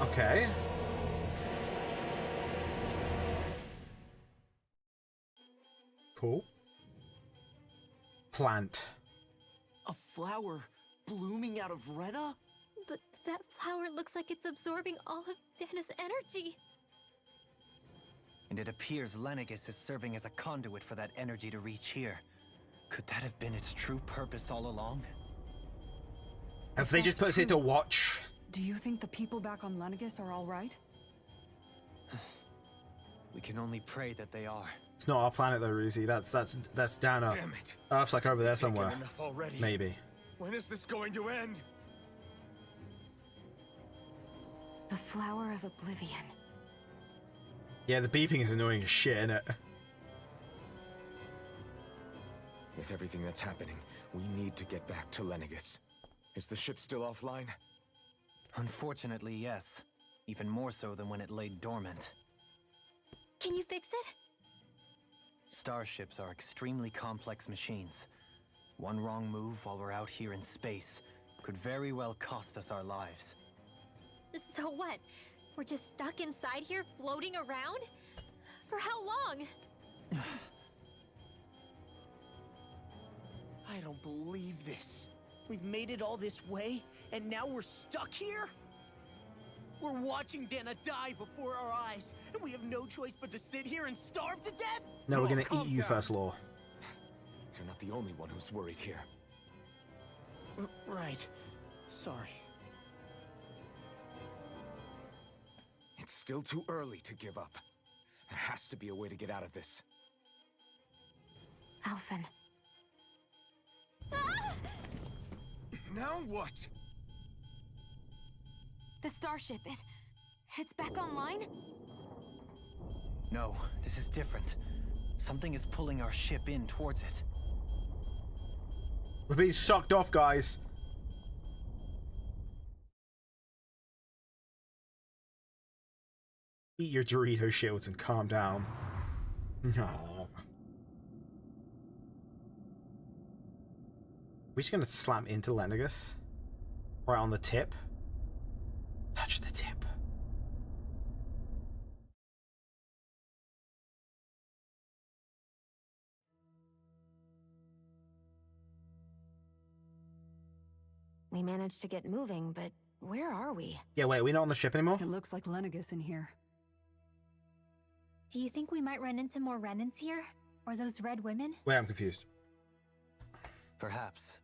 Okay. Cool. Plant. A flower blooming out of Rena? But that flower looks like it's absorbing all of Dana's energy. And it appears Lenegis is serving as a conduit for that energy to reach here. Could that have been its true purpose all along? If they just put it to watch. Do you think the people back on Lenegis are all right? We can only pray that they are. It's not our planet though, Ruzi. That's down up. Damn it. Earth's like over there somewhere. Enough already. Maybe. When is this going to end? The Flower of Oblivion. Yeah, the beeping is annoying as shit, isn't it? With everything that's happening, we need to get back to Lenegis. Is the ship still offline? Unfortunately, yes. Even more so than when it laid dormant. Can you fix it? Starships are extremely complex machines. One wrong move while we're out here in space could very well cost us our lives. So what? We're just stuck inside here, floating around? For how long? I don't believe this. We've made it all this way, and now we're stuck here? We're watching Dana die before our eyes, and we have no choice but to sit here and starve to death? No, we're gonna calm eat you down. first, Law. You're not the only one who's worried here. Right. Sorry. It's still too early to give up. There has to be a way to get out of this. Alphen. Now what? The starship, it's back online? No, this is different. Something is pulling our ship in towards it. We're being sucked off, guys. Eat your Dorito shields and calm down. No. We're just gonna slam into Lenegis. Right on the tip. Touch the tip. We managed to get moving, but where are we? Yeah, wait, we're not on the ship anymore? It looks like Lenegis in here. Do you think we might run into more Renans here? Or those red women? Wait, I'm confused. Perhaps.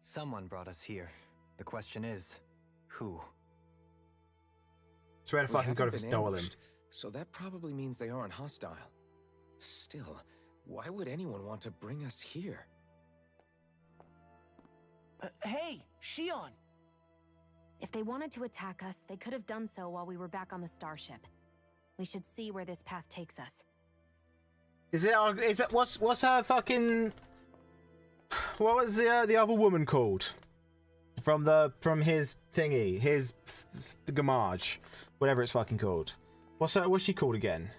Someone brought us here. The question is, who? Swear to fucking God if it's Dolan. So that probably means they aren't hostile. Still, why would anyone want to bring us here? Hey, Shion! If they wanted to attack us, they could have done so while we were back on the starship. We should see where this path takes us. Is it what's her fucking, what was the other woman called? From his thingy, his the Gamage, whatever it's fucking called. What's she called again?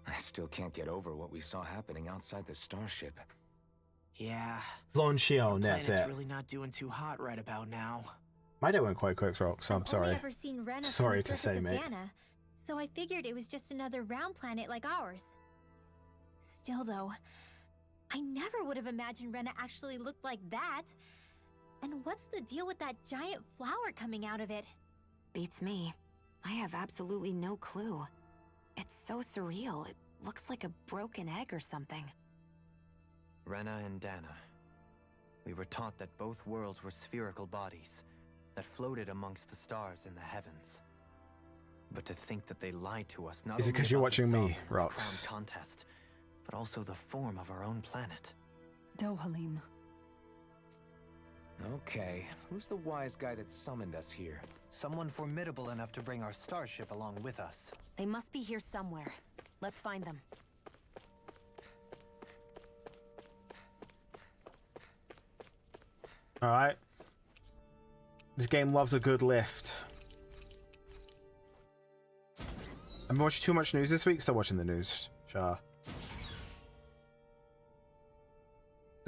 I still can't get over what we saw happening outside the starship. Yeah. Blonde Shion, Planet's that's it. really not doing too hot right about now. My day went quite quick, Rock, so I'm I've sorry. only ever seen Rena Sorry from the to surface say, of mate. Dana, so I figured it was just another round planet like ours. Still though, I never would have imagined Rena actually looked like that. And what's the deal with that giant flower coming out of it? Beats me. I have absolutely no clue. It's so surreal. It looks like a broken egg or something. Rena and Dana. We were taught that both worlds were spherical bodies that floated amongst the stars in the heavens. But to think that they lied to us not Is it only 'cause you're about watching the me, sovereign Rox? crown contest, but also the form of our own planet. Dohalim. Okay, who's the wise guy that summoned us here? Someone formidable enough to bring our starship along with us. They must be here somewhere. Let's find them. Alright. This game loves a good lift. I've been watching too much news this week. Stop watching the news. Sure.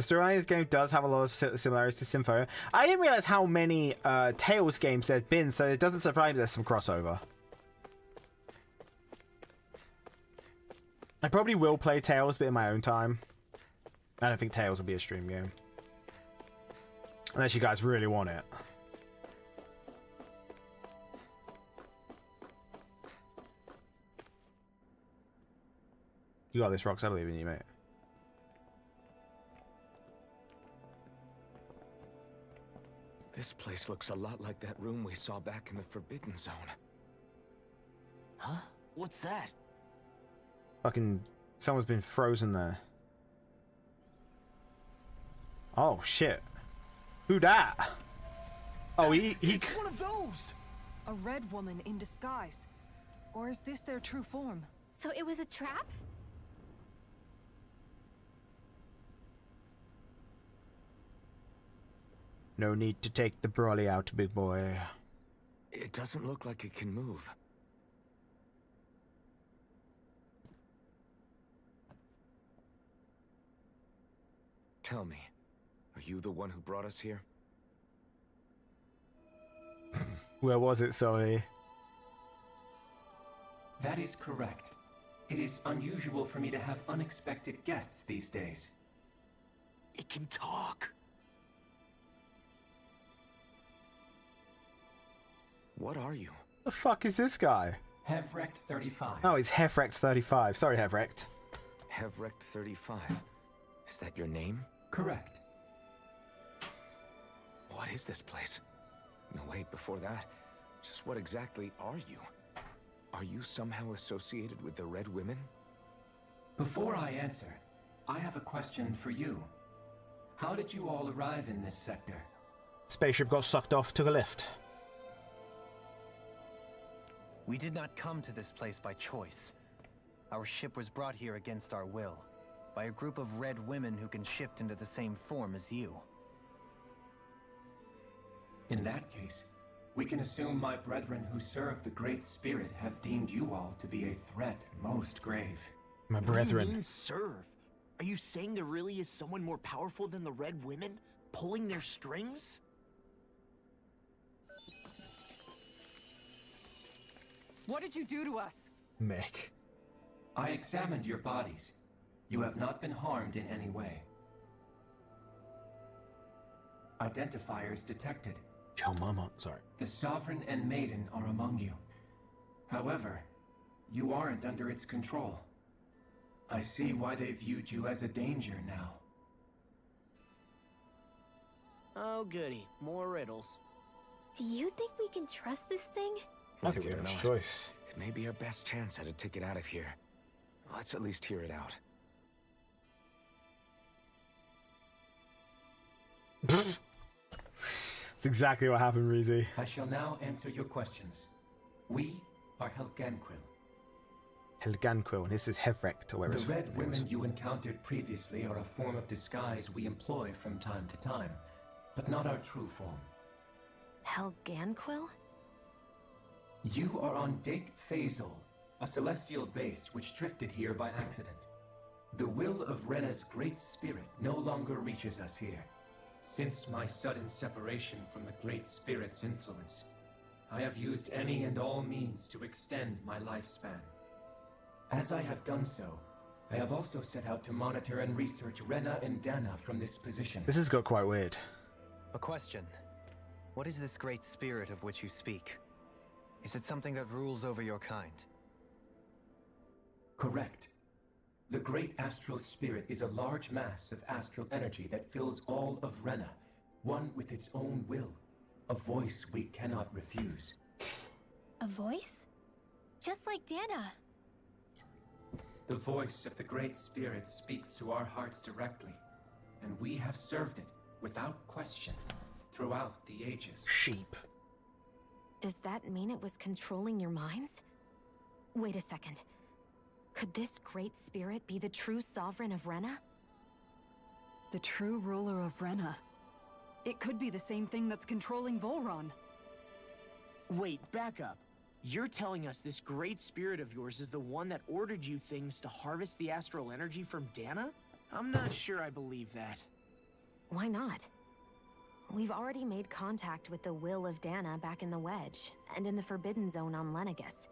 storyline of this game does have a lot of similarities to Symphonia. I didn't realize how many Tales games there'd been, so it doesn't surprise me there's some crossover. I probably will play Tales, but in my own time. I don't think Tales will be a stream game. Unless you guys really want it. You got this, Rox. I believe in you, mate. This place looks a lot like that room we saw back in the Forbidden Zone. Huh? What's that? Fucking... someone's been frozen there. Oh, shit. Who that? Oh, he... One of those! A red woman in disguise. Or is this their true form? So it was a trap? No need to take the brolly out, big boy. It doesn't look like it can move. Tell me, are you the one who brought us here? Where was it, sorry? That is correct. It is unusual for me to have unexpected guests these days. It can talk. What are you? The fuck is this guy? Hevrecht 35. Oh, it's Hevrecht 35. Sorry, Hevrecht. Hevrecht 35. Is that your name? Correct. What is this place? No, wait, before that, just what exactly are you? Are you somehow associated with the Red Women? Before I answer, I have a question for you. How did you all arrive in this sector? Spaceship got sucked off, took a lift. We did not come to this place by choice. Our ship was brought here against our will, by a group of red women who can shift into the same form as you. In that case, we can assume my brethren who serve the Great Spirit have deemed you all to be a threat most grave. My What do brethren. you mean, serve? Are you saying there really is someone more powerful than the Red Women, pulling their strings? What did you do to us? Mick. I examined your bodies. You have not been harmed in any way. Identifiers detected. Joe Mama, sorry. The Sovereign and Maiden are among you. However, you aren't under its control. I see why they viewed you as a danger now. Oh, goody. More riddles. Do you think we can trust this thing? I think we have a choice. It may be our best chance at a ticket out of here. Let's at least hear it out. That's exactly what happened, Reezy. I shall now answer your questions. We are Helganquil. Helganquil, and this is Hevrecht, or whatever The his red name was. women you encountered previously are a form of disguise we employ from time to time, but not our true form. Helganquil? You are on Dake Phasol, a celestial base which drifted here by accident. The will of Rena's great spirit no longer reaches us here. Since my sudden separation from the Great Spirit's influence, I have used any and all means to extend my lifespan. As I have done so, I have also set out to monitor and research Rena and Dana from this position. This has got quite weird. A question. What is this great spirit of which you speak? Is it something that rules over your kind? Correct. The Great Astral Spirit is a large mass of astral energy that fills all of Rena, one with its own will, a voice we cannot refuse. A voice? Just like Dana. The voice of the Great Spirit speaks to our hearts directly, and we have served it without question throughout the ages. Sheep. Does that mean it was controlling your minds? Wait a second. Could this great spirit be the true sovereign of Rena? The true ruler of Rena. It could be the same thing that's controlling Volron. Wait, back up. You're telling us this great spirit of yours is the one that ordered you things to harvest the astral energy from Dana? I'm not sure I believe that. Why not? We've already made contact with the will of Dana back in the Wedge, and in the Forbidden Zone on Lenegus.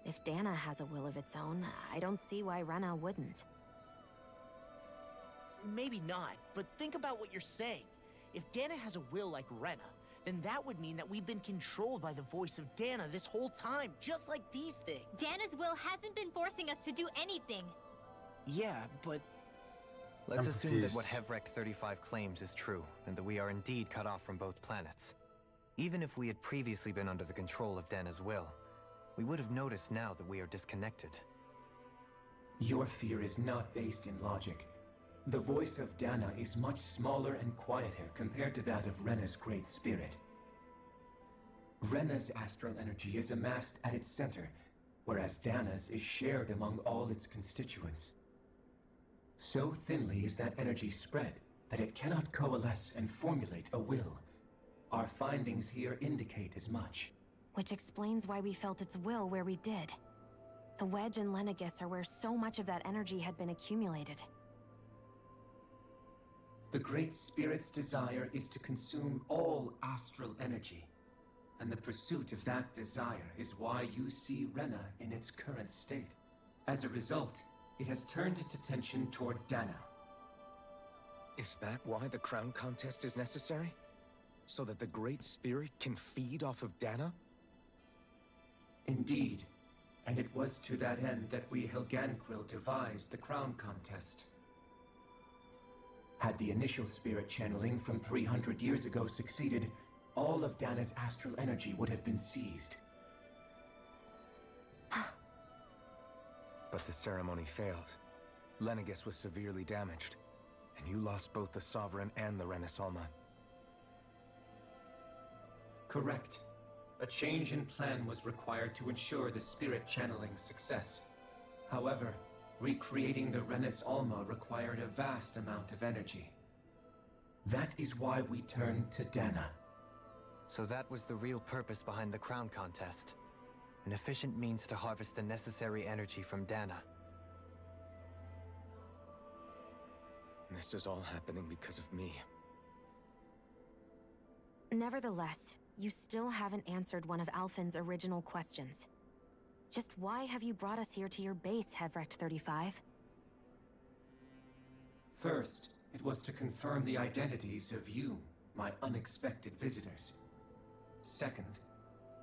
If Dana has a will of its own, I don't see why Rena wouldn't. Maybe not, but think about what you're saying. If Dana has a will like Rena, then that would mean that we've been controlled by the voice of Dana this whole time, just like these things. Dana's will hasn't been forcing us to do anything. Yeah, but... Let's I'm assume that confused. what Hevrecht 35 claims is true, and that we are indeed cut off from both planets. Even if we had previously been under the control of Dana's will, we would have noticed now that we are disconnected. Your fear is not based in logic. The voice of Dana is much smaller and quieter compared to that of Rena's great spirit. Rena's astral energy is amassed at its center, whereas Dana's is shared among all its constituents. So thinly is that energy spread that it cannot coalesce and formulate a will. Our findings here indicate as much. Which explains why we felt its will where we did. The Wedge and Lenegus are where so much of that energy had been accumulated. The Great Spirit's desire is to consume all astral energy, and the pursuit of that desire is why you see Rena in its current state. As a result, it has turned its attention toward Dana. Is that why the crown contest is necessary? So that the Great Spirit can feed off of Dana? Indeed, and it was to that end that we Helganquil devised the crown contest. Had the initial spirit channeling from 300 years ago succeeded, all of Dana's astral energy would have been seized. But the ceremony failed. Lenegus was severely damaged, and you lost both the Sovereign and the Renasalma. Correct. A change in plan was required to ensure the spirit channeling's success. However, recreating the Renis Alma required a vast amount of energy. That is why we turned to Dana. So that was the real purpose behind the crown contest. An efficient means to harvest the necessary energy from Dana. This is all happening because of me. Nevertheless, you still haven't answered one of Alphen's original questions. Just why have you brought us here to your base, Hevrecht 35? First, it was to confirm the identities of you, my unexpected visitors. Second,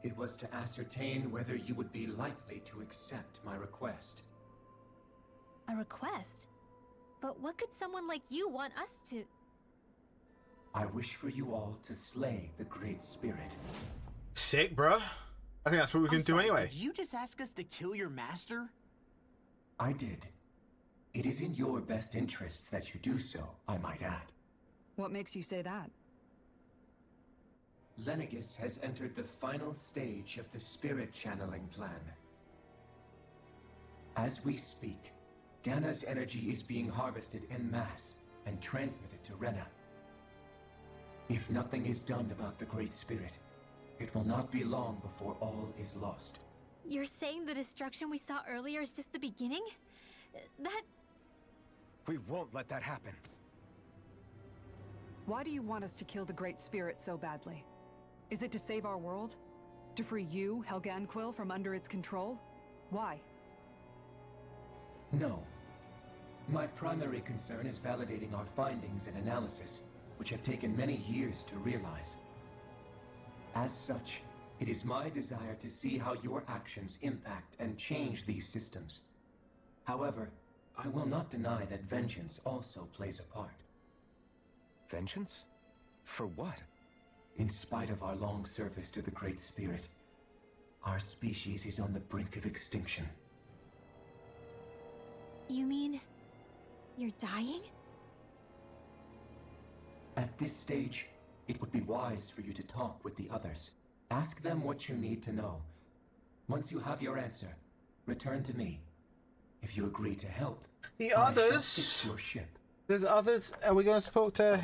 it was to ascertain whether you would be likely to accept my request. A request? But what could someone like you want us to... I wish for you all to slay the Great Spirit. Sick, bruh. I think that's what we can do anyway. Did you just ask us to kill your master? I did. It is in your best interest that you do so, I might add. What makes you say that? Lenegus has entered the final stage of the spirit channeling plan. As we speak, Dana's energy is being harvested en masse and transmitted to Rena. If nothing is done about the Great Spirit, it will not be long before all is lost. You're saying the destruction we saw earlier is just the beginning? That... We won't let that happen. Why do you want us to kill the Great Spirit so badly? Is it to save our world? To free you, Helganquil, from under its control? Why? No. My primary concern is validating our findings and analysis, which have taken many years to realize. As such, it is my desire to see how your actions impact and change these systems. However, I will not deny that vengeance also plays a part. Vengeance? For what? In spite of our long service to the Great Spirit, our species is on the brink of extinction. You mean... you're dying? At this stage, it would be wise for you to talk with the others. Ask them what you need to know. Once you have your answer, return to me. If you agree to help, The I shall others. fix your ship. There's others. Are we going to talk to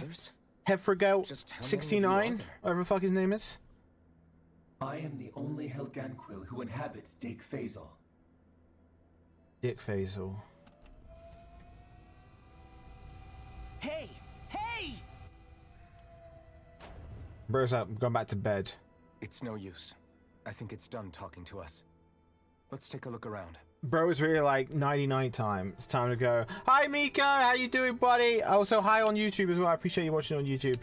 Hefregout 69? Whatever the fuck his name is. I am the only Helganquil who inhabits Dake Faisal. Dick Faisal. Hey! Hey! Bro's up. I'm going back to bed. It's no use. I think it's done talking to us. Let's take a look around. Bro, it's really like 99 time. It's time to go. Hi, Miko. How you doing, buddy? Also, hi on YouTube as well. I appreciate you watching on YouTube.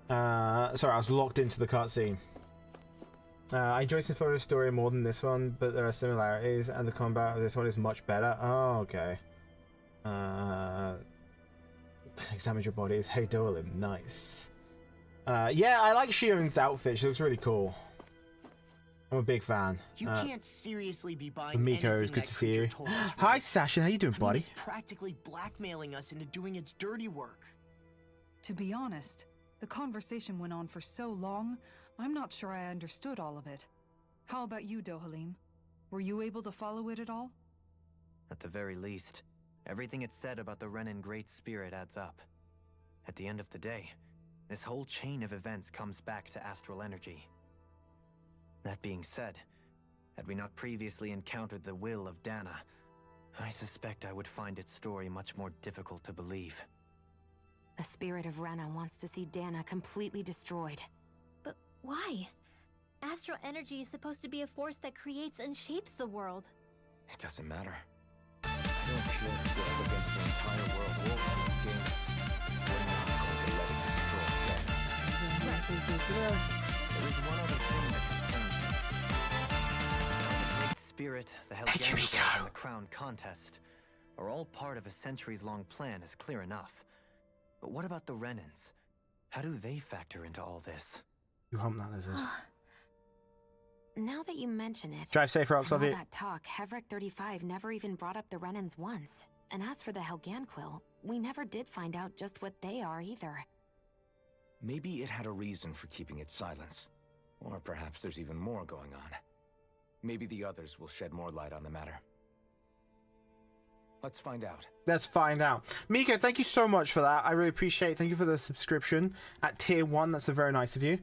Sorry, I was locked into the cutscene. I enjoy Symphona's story more than this one, but there are similarities, and the combat of this one is much better. Oh, okay. Examine your bodies. Hey, Dolim. Nice. Yeah, I like Shion's outfit. She looks really cool. I'm a big fan. You can't seriously be buying Miko, it's good to see you. Hi, Sasha. How you doing, buddy? It's practically blackmailing us into doing its dirty work. To be honest, the conversation went on for so long, I'm not sure I understood all of it. How about you, Dohalim? Were you able to follow it at all? At the very least, everything it said about the Renan Great Spirit adds up. At the end of the day, this whole chain of events comes back to astral energy. That being said, had we not previously encountered the will of Dana, I suspect I would find its story much more difficult to believe. The spirit of Rena wants to see Dana completely destroyed. But why? Astral energy is supposed to be a force that creates and shapes the world. It doesn't matter. I don't care if we're up against the entire world or all its games. We're not going to let it destroy Dana. There is one other thing that concerns me. Now, the Great Spirit, the Helgenians, and the Crown Contest are all part of a centuries-long plan is clear enough. But what about the Renans? How do they factor into all this? You hump that lizard. Now that you mention it, Drive safe, Rox. all Love you. that talk, Hevric 35 never even brought up the Renans once. And as for the Helganquil, we never did find out just what they are either. Maybe it had a reason for keeping its silence. Or perhaps there's even more going on. Maybe the others will shed more light on the matter. Let's find out. Let's find out. Miko, thank you so much for that. I really appreciate it. Thank you for the subscription at tier 1. That's very nice of you.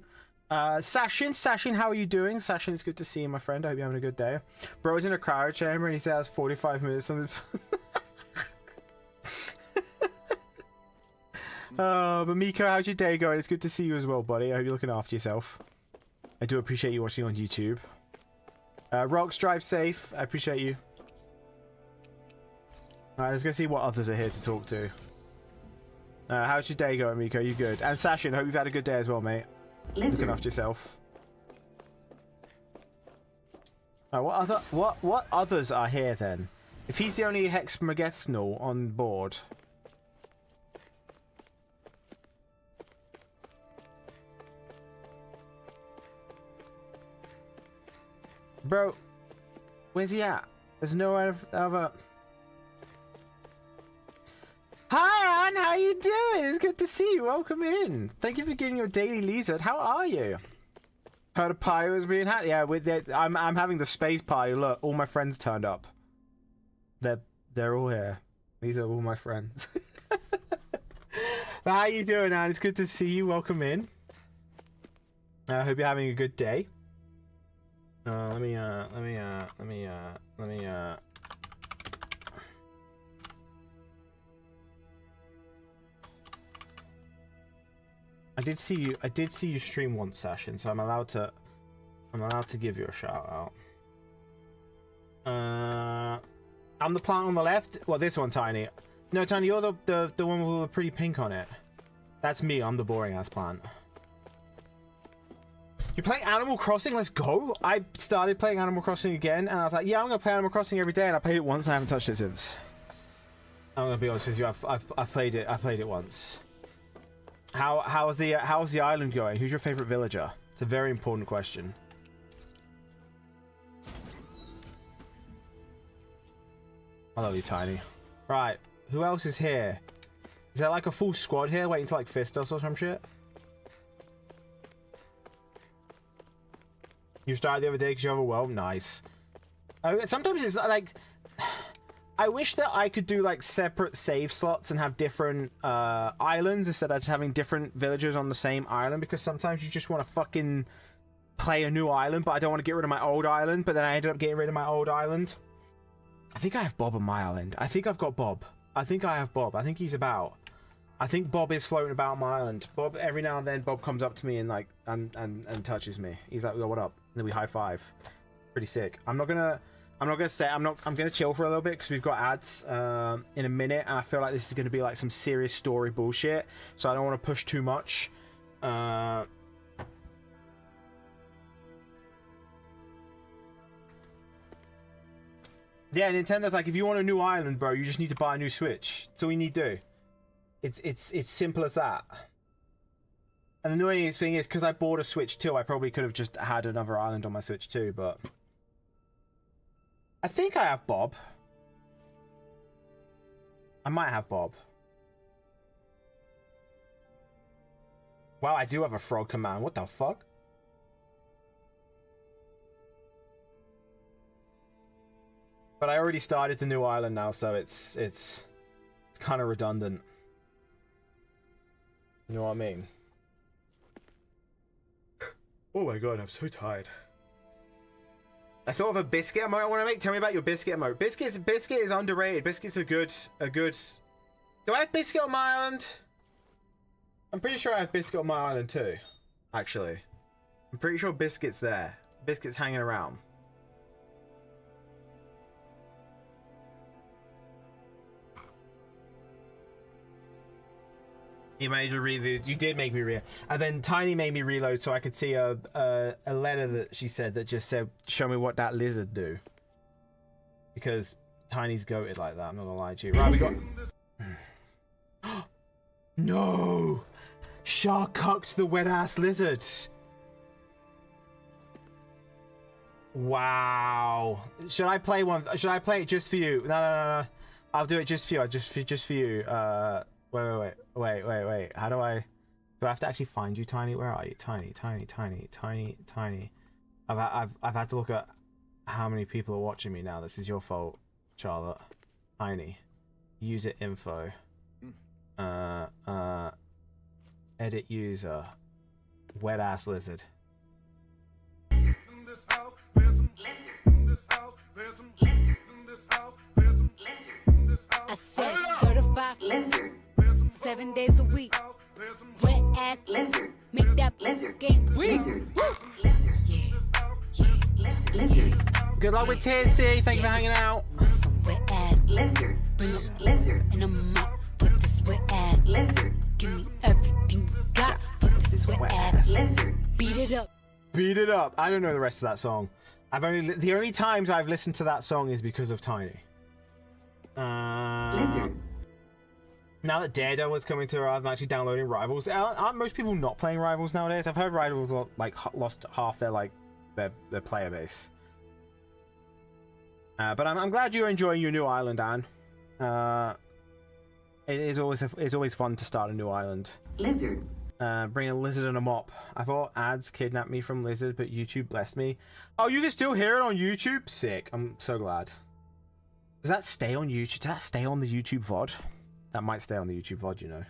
Sashin, how are you doing? Sashin, it's good to see you, my friend. I hope you're having a good day. Bro's in a cryo chamber and he says 45 minutes on this. But Miko, how's your day going? It's good to see you as well, buddy. I hope you're looking after yourself. I do appreciate you watching on YouTube. Rox, drive safe. I appreciate you. Alright, let's go see what others are here to talk to. How's your day going, Miko? You good? And Sashin, hope you've had a good day as well, mate. Looking after yourself. What others are here then? If he's the only Hex Megethnal on board. Bro, where's he at? There's no other. Hi, Anne. How you doing? It's good to see you. Welcome in. Thank you for getting your daily lizard. How are you? Heard a party was being had. Yeah, I'm having the space party. Look, all my friends turned up. They're all here. These are all my friends. But how you doing, Anne? It's good to see you. Welcome in. I hope you're having a good day. Let me I did see you stream once, Sashin, so I'm allowed to give you a shout out. I'm the plant on the left. Well, this one, Tiny. No, Tiny, you're the one with the pretty pink on it. That's me. I'm the boring ass plant. You playing Animal Crossing? Let's go. I started playing Animal Crossing again, and I was like, yeah, I'm gonna play Animal Crossing every day, and I played it once, and I haven't touched it since. I'm gonna be honest with you. I've played it. I played it once. How's the island going? Who's your favorite villager? It's a very important question. I love you, Tiny. Right, who else is here? Is there like a full squad here waiting to like fist us or some shit? You started the other day because you're overwhelmed. Nice. Sometimes it's like, I wish that I could do like separate save slots and have different islands instead of just having different villagers on the same island, because sometimes you just want to fucking play a new island, but I don't want to get rid of my old island, but then I ended up getting rid of my old island. I think I have Bob on my island. I think I've got Bob. I think I have Bob. I think he's about. I think Bob is floating about my island. Bob, every now and then, Bob comes up to me and like and touches me. He's like, "Yo, what up?" And then we high five. Pretty sick. I'm gonna chill for a little bit because we've got ads in a minute, and I feel like this is gonna be like some serious story bullshit. So I don't want to push too much. Yeah, Nintendo's like, if you want a new island, bro, you just need to buy a new Switch. That's all you need to do. It's simple as that. And the annoying thing is, because I bought a Switch 2, I probably could have just had another island on my Switch 2, but I think I have Bob. I might have Bob. Wow, I do have a frog command. What the fuck? But I already started the new island now, so it's kind of redundant. You know what I mean? Oh my god, I'm so tired. I thought of a biscuit emote I want to make. Tell me about your biscuit emote. Biscuit is underrated. Biscuit's a good. Do I have biscuit on my island? I'm pretty sure I have biscuit on my island too. Actually, I'm pretty sure biscuit's there. Biscuit's hanging around. You made me reload. You did make me reload. And then Tiny made me reload so I could see a letter that she said that just said, "Show me what that lizard do." Because Tiny's goated like that. I'm not gonna lie to you. Right, we got. No, Shark cucked the wet ass lizard. Wow. Should I play one? Should I play it just for you? No. I'll do it just for you. Just for you. Wait. How do I have to actually find you, Tiny? Where are you? Tiny. I've had to look at how many people are watching me now. This is your fault, Charlotte. Tiny. User info. Edit user. Wet ass lizard. I said certified lizard. 7 days a week. Wet ass lizard. Make that lizard game weak. Good luck with TSC. Thank you for hanging out. Some wet ass lizard. Bring up lizard. And I'm up for this wet ass lizard. Give me everything you got for this wet ass lizard. Beat it up. Beat it up. I don't know the rest of that song. The only times I've listened to that song is because of Tiny. Lizard. Now that Daredevil is coming to Earth, I'm actually downloading Rivals. Aren't most people not playing Rivals nowadays? I've heard Rivals like lost half their player base. But I'm glad you're enjoying your new island, Anne. It's always fun to start a new island. Lizard. Bring a lizard and a mop. I thought ads kidnapped me from Lizard, but YouTube blessed me. Oh, you can still hear it on YouTube? Sick. I'm so glad. Does that stay on YouTube? Does that stay on the YouTube VOD? That might stay on the YouTube VOD, you know.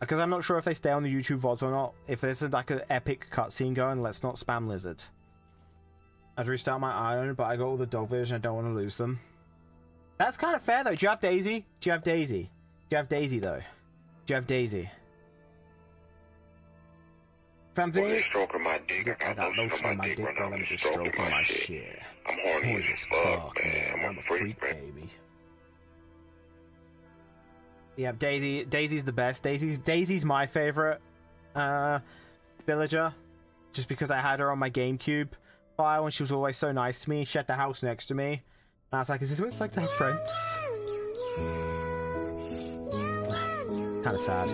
Because I'm not sure if they stay on the YouTube VODs or not. If there's like an epic cutscene going, let's not spam Lizard. I'd restart my island, but I got all the dog vision. I don't want to lose them. That's kind of fair, though. Do you have Daisy? Do you have Daisy? Do you have Daisy, though? Do you have Daisy? Something. Stroking my dick. I got lotion on my dick, bro. Let me just stroke on my shit. I'm horny as fuck, man. I'm a freak, baby. Yeah, Daisy. Daisy's the best. Daisy's my favorite villager, just because I had her on my GameCube file and she was always so nice to me. She had the house next to me, and I was like, "Is this what it's like to have friends?" Kind of sad.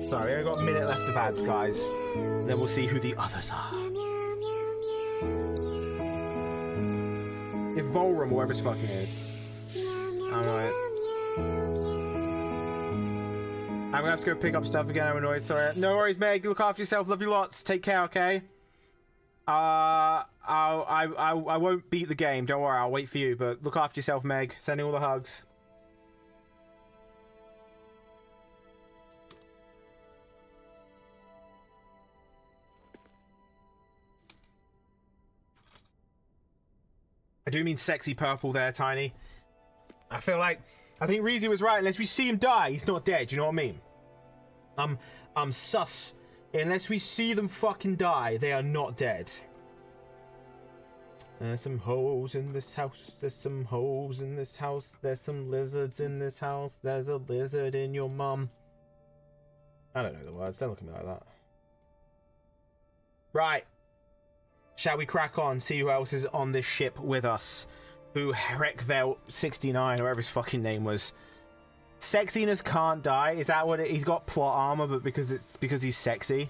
Sorry, I got a minute left of ads, guys. Then we'll see who the others are. If Volrum, whoever's fucking it. Alright. I'm gonna have to go pick up stuff again. I'm annoyed. Sorry. No worries, Meg. Look after yourself. Love you lots. Take care, okay? I won't beat the game. Don't worry. I'll wait for you. But look after yourself, Meg. Sending all the hugs. I do mean sexy purple there, Tiny. I think Reezy was right. Unless we see him die, he's not dead. You know what I mean? I'm sus. Unless we see them fucking die, they are not dead. There's some holes in this house. There's some holes in this house. There's some lizards in this house. There's a lizard in your mum. I don't know the words. Don't look at me like that. Right. Shall we crack on? See who else is on this ship with us? Who Hrekvel 69 or whatever his fucking name was. Sexiness can't die. Is that what he's got plot armor, but because he's sexy?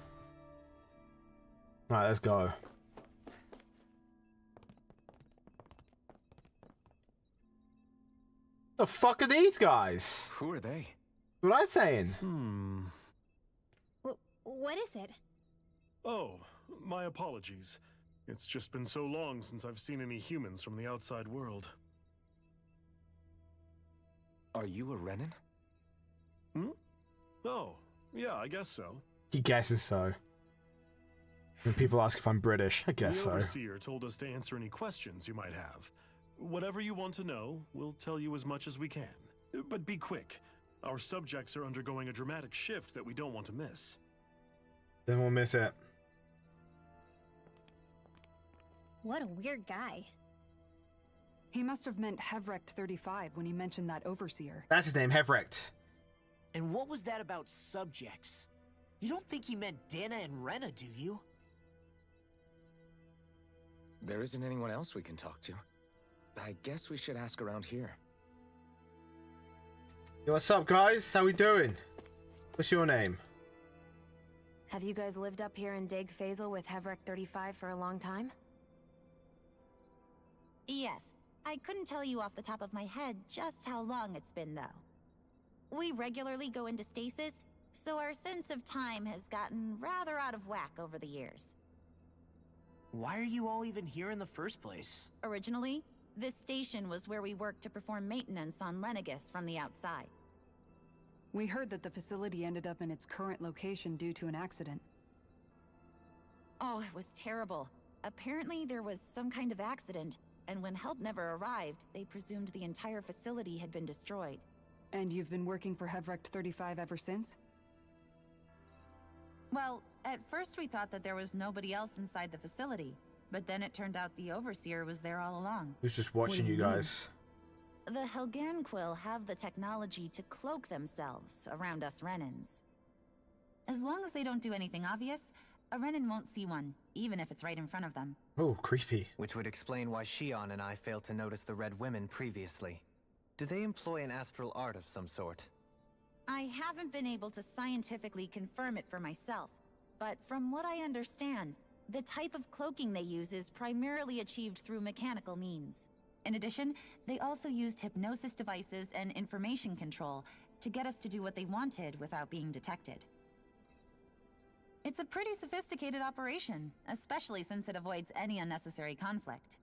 Alright, let's go. The fuck are these guys? Who are they? What am I saying? What is it? Oh, my apologies. It's just been so long since I've seen any humans from the outside world. Are you a Renan? Oh, yeah, I guess so. He guesses so. When people ask if I'm British, I guess so. The Overseer told us to answer any questions you might have. Whatever you want to know, we'll tell you as much as we can. But be quick. Our subjects are undergoing a dramatic shift that we don't want to miss. Then we'll miss it. What a weird guy. He must have meant Hevrekt 35 when he mentioned that Overseer. That's his name, Hevrekt. And what was that about subjects? You don't think he meant Dana and Rena, do you? There isn't anyone else we can talk to. I guess we should ask around here. Yo, what's up, guys? How we doing? What's your name? Have you guys lived up here in Dig Faisal with Hevrekt 35 for a long time? Yes. I couldn't tell you off the top of my head just how long it's been, though. We regularly go into stasis, so our sense of time has gotten rather out of whack over the years. Why are you all even here in the first place? Originally, this station was where we worked to perform maintenance on Lenegis from the outside. We heard that the facility ended up in its current location due to an accident. Oh, it was terrible. Apparently there was some kind of accident, and when help never arrived, they presumed the entire facility had been destroyed. And you've been working for Hevrekt 35 ever since? Well, at first we thought that there was nobody else inside the facility, but then it turned out the Overseer was there all along. Who's just watching you guys? The Helganquil have the technology to cloak themselves around us Renans. As long as they don't do anything obvious, a Renan won't see one, even if it's right in front of them. Oh, creepy. Which would explain why Shion and I failed to notice the Red Women previously. Do they employ an astral art of some sort? I haven't been able to scientifically confirm it for myself, but from what I understand, the type of cloaking they use is primarily achieved through mechanical means. In addition, they also used hypnosis devices and information control to get us to do what they wanted without being detected. It's a pretty sophisticated operation, especially since it avoids any unnecessary conflict.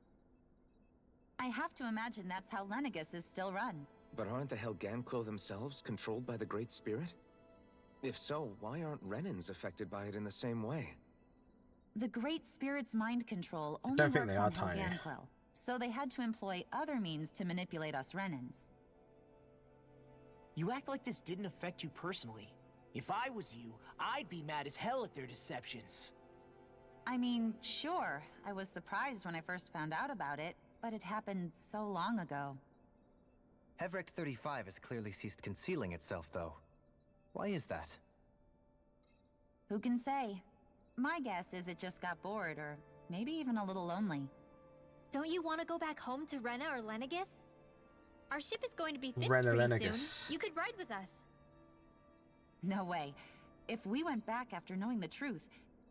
I have to imagine that's how Lenegis is still run. But aren't the Helganquil themselves controlled by the Great Spirit? If so, why aren't Renans affected by it in the same way? The Great Spirit's mind control only don't think works they are on tiny. Helganquil, so they had to employ other means to manipulate us Renans. You act like this didn't affect you personally. If I was you, I'd be mad as hell at their deceptions. I mean, sure, I was surprised when I first found out about it, but it happened so long ago. Hevrekt 35 has clearly ceased concealing itself, though. Why is that? Who can say? My guess is it just got bored, or maybe even a little lonely. Don't you want to go back home to Rena or Lenegis? Our ship is going to be fixed Rena pretty Lenegis. soon. You could ride with us. No way. If we went back after knowing the truth,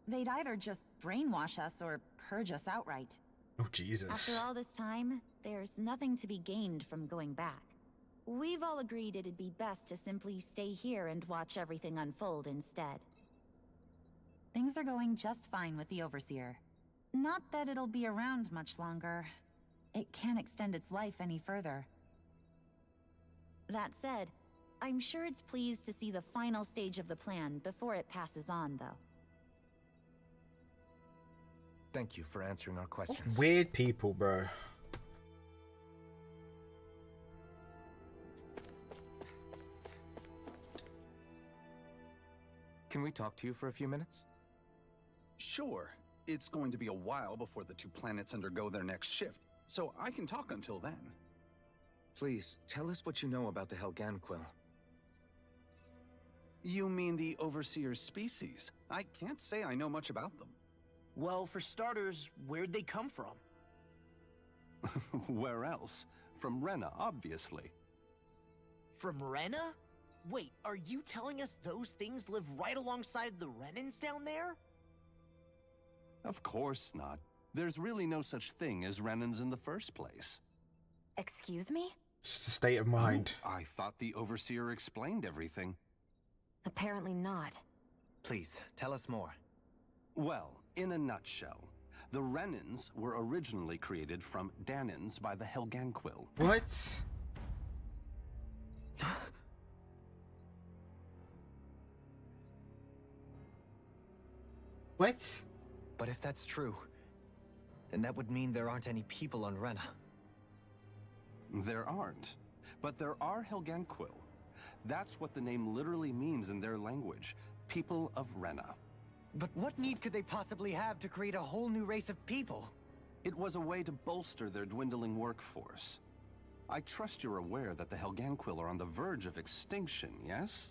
they'd either just brainwash us or purge us outright. Oh, Jesus. After all this time, there's nothing to be gained from going back. We've all agreed it'd be best to simply stay here and watch everything unfold instead. Things are going just fine with the Overseer. Not that it'll be around much longer. It can't extend its life any further. That said, I'm sure it's pleased to see the final stage of the plan before it passes on, though. Thank you for answering our questions. Weird people, bro. Can we talk to you for a few minutes? Sure. It's going to be a while before the two planets undergo their next shift, so I can talk until then. Please, tell us what you know about the Helganquil. You mean the Overseer's species? I can't say I know much about them. Well, for starters, where'd they come from? Where else? From Rena, obviously. From Rena? Wait, are you telling us those things live right alongside the Renans down there? Of course not. There's really no such thing as Renans in the first place. Excuse me? It's just a state of mind. Oh, I thought the Overseer explained everything. Apparently not. Please, tell us more. Well, in a nutshell, the Renans were originally created from Danans by the Helganquil. What? What? But if that's true, then that would mean there aren't any people on Rena. There aren't, but there are Helganquil. That's what the name literally means in their language, people of Rena. But what need could they possibly have to create a whole new race of people? It was a way to bolster their dwindling workforce. I trust you're aware that the Helganquil are on the verge of extinction, yes?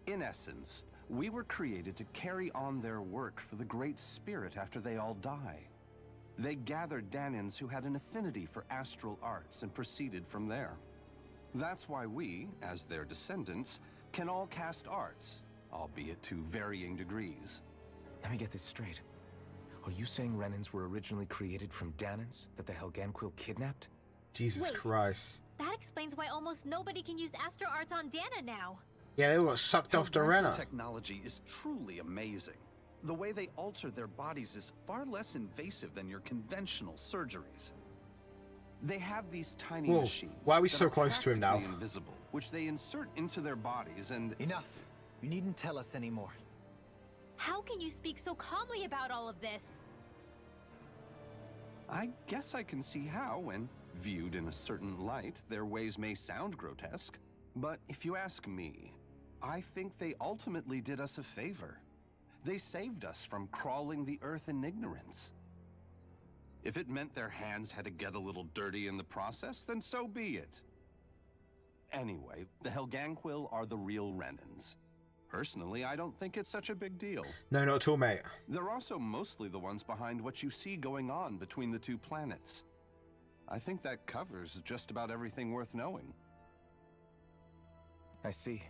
In essence, we were created to carry on their work for the Great Spirit after they all die. They gathered Danans who had an affinity for astral arts and proceeded from there. That's why we, as their descendants, can all cast arts, albeit to varying degrees. Let me get this straight. Are you saying Renans were originally created from Danans that the Helganquil kidnapped? Jesus Wait. Christ. That explains why almost nobody can use Astro Arts on Dana now. Yeah, they all got sucked off to Rena. Technology is truly amazing. The way they alter their bodies is far less invasive than your conventional surgeries. They have these tiny Whoa, machines. why are we that so close to him now? practically invisible, which they insert into their bodies and... Enough. You needn't tell us anymore. How can you speak so calmly about all of this? I guess I can see how, when viewed in a certain light, their ways may sound grotesque. But if you ask me, I think they ultimately did us a favor. They saved us from crawling the earth in ignorance. If it meant their hands had to get a little dirty in the process, then so be it. Anyway, the Helganquil are the real Renans. Personally, I don't think it's such a big deal. No, not at all, mate. They're also mostly the ones behind what you see going on between the two planets. I think that covers just about everything worth knowing. I see.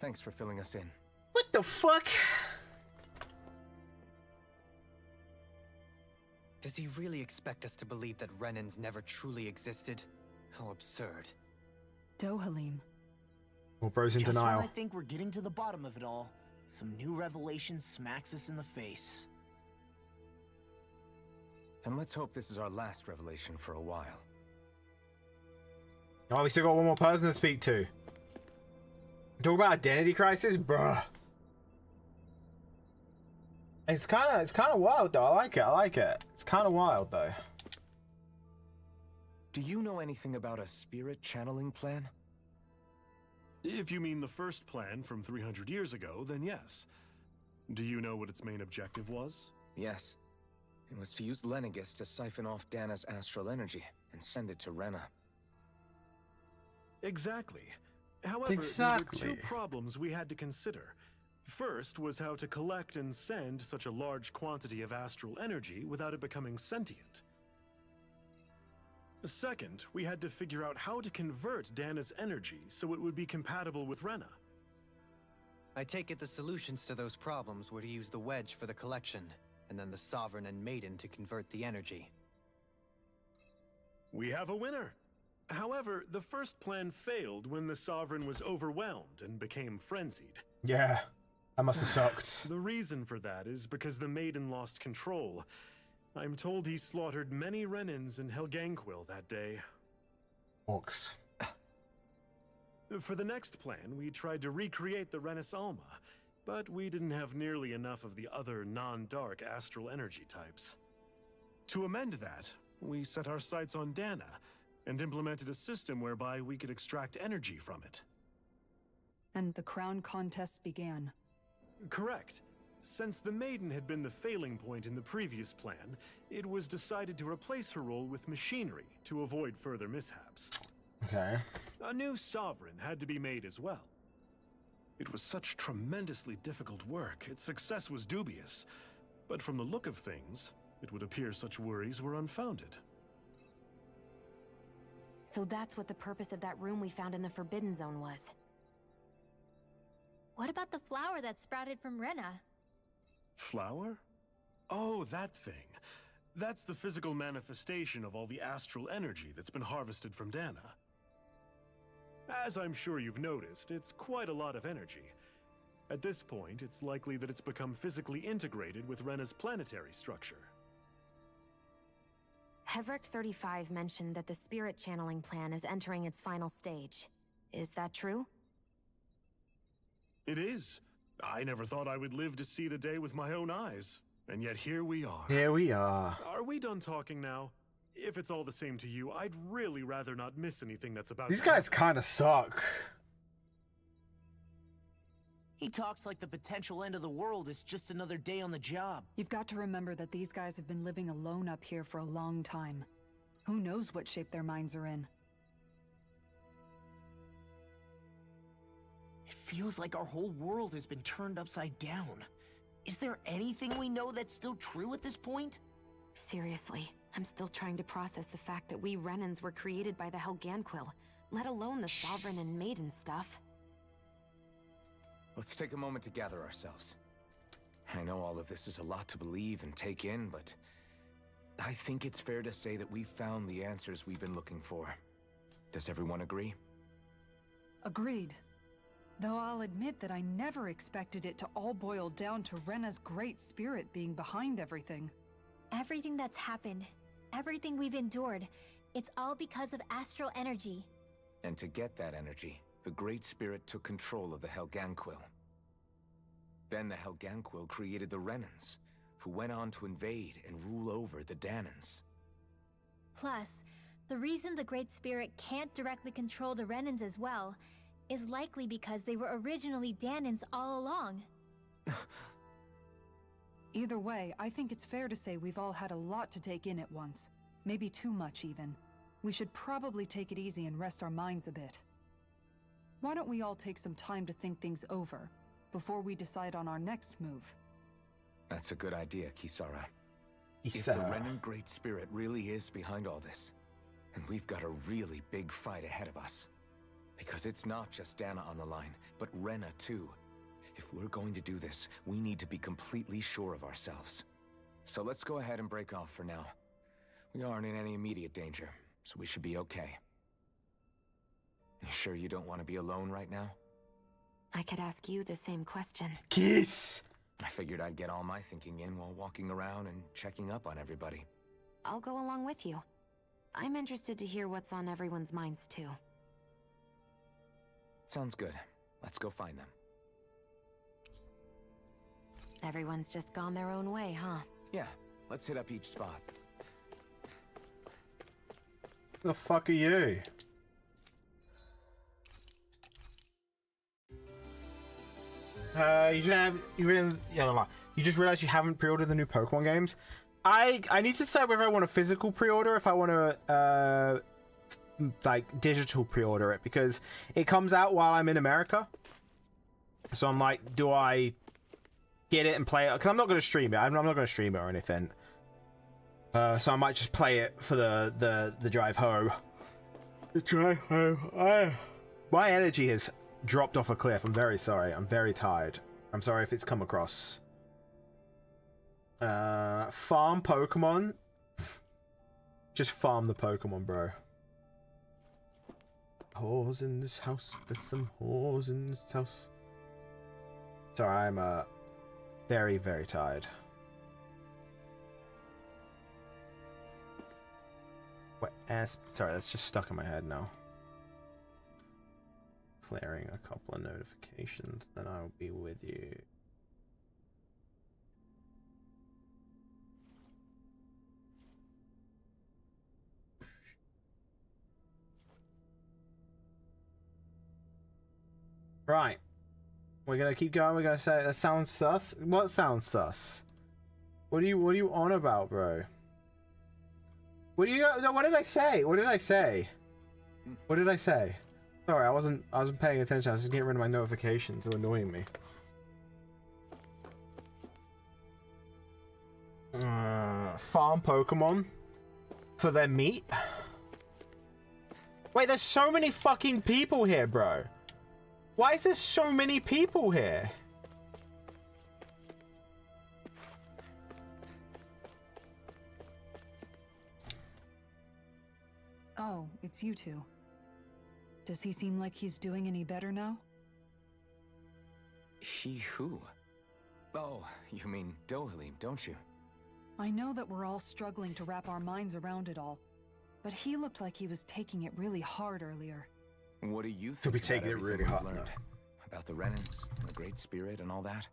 Thanks for filling us in. What the fuck? Does he really expect us to believe that Renans never truly existed? How absurd. Dohalim. Well, bro's in Just denial. when I think we're getting to the bottom of it all, some new revelation smacks us in the face. Then let's hope this is our last revelation for a while. Oh, we still got one more person to speak to. Talk about identity crisis, bruh. It's kind of wild though. I like it. It's kind of wild though. Do you know anything about a spirit channeling plan? If you mean the first plan from 300 years ago, then yes. Do you know what its main objective was? Yes. It was to use Lenegis to siphon off Dana's astral energy and send it to Rena. Exactly. However, there were two problems we had to consider. First was how to collect and send such a large quantity of astral energy without it becoming sentient. Second, we had to figure out how to convert Dana's energy so it would be compatible with Rena. I take it the solutions to those problems were to use the wedge for the collection, and then the Sovereign and Maiden to convert the energy. We have a winner! However, the first plan failed when the Sovereign was overwhelmed and became frenzied. Yeah, that must have sucked. The reason for that is because the Maiden lost control. I'm told he slaughtered many Renans and Helganquil that day. Orcs. For the next plan, we tried to recreate the Renis Alma, but we didn't have nearly enough of the other non-dark astral energy types. To amend that, we set our sights on Dana, and implemented a system whereby we could extract energy from it. And the crown contest began. Correct. Since the Maiden had been the failing point in the previous plan, it was decided to replace her role with machinery to avoid further mishaps. Okay. A new Sovereign had to be made as well. It was such tremendously difficult work, its success was dubious. But from the look of things, it would appear such worries were unfounded. So that's what the purpose of that room we found in the Forbidden Zone was. What about the flower that sprouted from Rena? Flower? Oh, that thing. That's the physical manifestation of all the astral energy that's been harvested from Dana. As I'm sure you've noticed, it's quite a lot of energy. At this point, it's likely that it's become physically integrated with Rena's planetary structure. Hevric 35 mentioned that the spirit channeling plan is entering its final stage. Is that true? It is. I never thought I would live to see the day with my own eyes. And yet here we are. Here we are. Are we done talking now? If it's all the same to you, I'd really rather not miss anything that's about These to guys happen. kind of suck. He talks like the potential end of the world is just another day on the job. You've got to remember that these guys have been living alone up here for a long time. Who knows what shape their minds are in? It feels like our whole world has been turned upside down. Is there anything we know that's still true at this point? Seriously, I'm still trying to process the fact that we Renans were created by the Helganquil, let alone the Sovereign and Maiden stuff. Let's take a moment to gather ourselves. I know all of this is a lot to believe and take in, but I think it's fair to say that we've found the answers we've been looking for. Does everyone agree? Agreed. Though I'll admit that I never expected it to all boil down to Rena's great spirit being behind everything. Everything that's happened, everything we've endured, it's all because of astral energy. And to get that energy, the Great Spirit took control of the Helganquil. Then the Helganquil created the Renans, who went on to invade and rule over the Danans. Plus, the reason the Great Spirit can't directly control the Renans as well is likely because they were originally Danans all along. Either way, I think it's fair to say we've all had a lot to take in at once. Maybe too much, even. We should probably take it easy and rest our minds a bit. Why don't we all take some time to think things over, before we decide on our next move? That's a good idea, Kisara. If Kisara. the Renan Great Spirit really is behind all this, then we've got a really big fight ahead of us. Because it's not just Dana on the line, but Rena too. If we're going to do this, we need to be completely sure of ourselves. So let's go ahead and break off for now. We aren't in any immediate danger, so we should be okay. You sure you don't want to be alone right now? I could ask you the same question. Kiss! I figured I'd get all my thinking in while walking around and checking up on everybody. I'll go along with you. I'm interested to hear what's on everyone's minds too. Sounds good. Let's go find them. Everyone's just gone their own way, huh? Yeah, let's hit up each spot. The fuck are you? You just realized you haven't pre-ordered the new Pokemon games. I need to decide whether I want a physical pre-order, if I want to like digital pre-order it, because it comes out while I'm in America. So I'm like, do I get it and play it? Because I'm not going to stream it. I'm not going to stream it or anything. So I might just play it for the drive home. The drive home. My energy has dropped off a cliff. I'm very sorry. I'm very tired. I'm sorry if it's come across. Farm Pokemon. Just farm the Pokemon, bro. Whores in this house. There's some whores in this house. Sorry, I'm very, very tired. Wet ass. Sorry, that's just stuck in my head now. Clearing a couple of notifications, then I'll be with you. Right. We're gonna keep going. We're gonna say that sounds sus. What sounds sus? What are you on about, bro? What do you? No, what did I say? What did I say? What did I say? Sorry, I wasn't paying attention. I was just getting rid of my notifications. They're annoying me. Farm Pokemon for their meat. Wait, there's so many fucking people here, bro. Why is there so many people here? Oh, it's you two. Does he seem like he's doing any better now? He who? Oh, you mean Dohalim, don't you? I know that we're all struggling to wrap our minds around it all, but he looked like he was taking it really hard earlier. What do you think? He'll be about taking it everything really we've hard, learned? About the Renans and the Great Spirit and all that?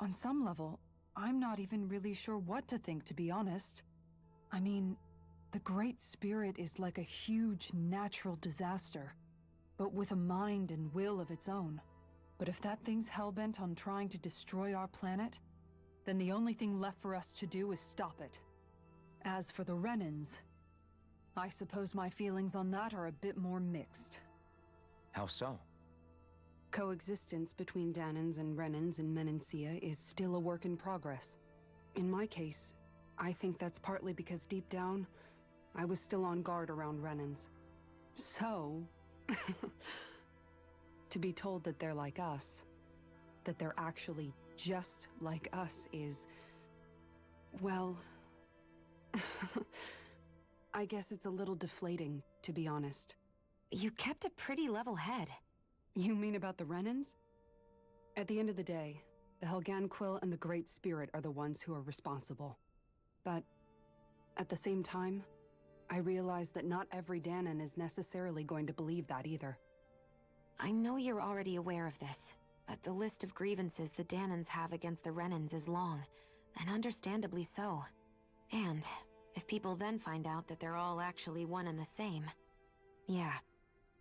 On some level, I'm not even really sure what to think, to be honest. I mean, the Great Spirit is like a huge natural disaster, but with a mind and will of its own. But if that thing's hellbent on trying to destroy our planet, then the only thing left for us to do is stop it. As for the Renans, I suppose my feelings on that are a bit more mixed. How so? Coexistence between Danans and Renans in Menancia is still a work in progress. In my case, I think that's partly because deep down, I was still on guard around Renans. So, to be told that they're like us, that they're actually just like us is, well, I guess it's a little deflating, to be honest. You kept a pretty level head. You mean about the Renans? At the end of the day, the Helganquil and the Great Spirit are the ones who are responsible. But at the same time, I realize that not every Danan is necessarily going to believe that either. I know you're already aware of this, but the list of grievances the Danans have against the Renans is long, and understandably so. And if people then find out that they're all actually one and the same, yeah,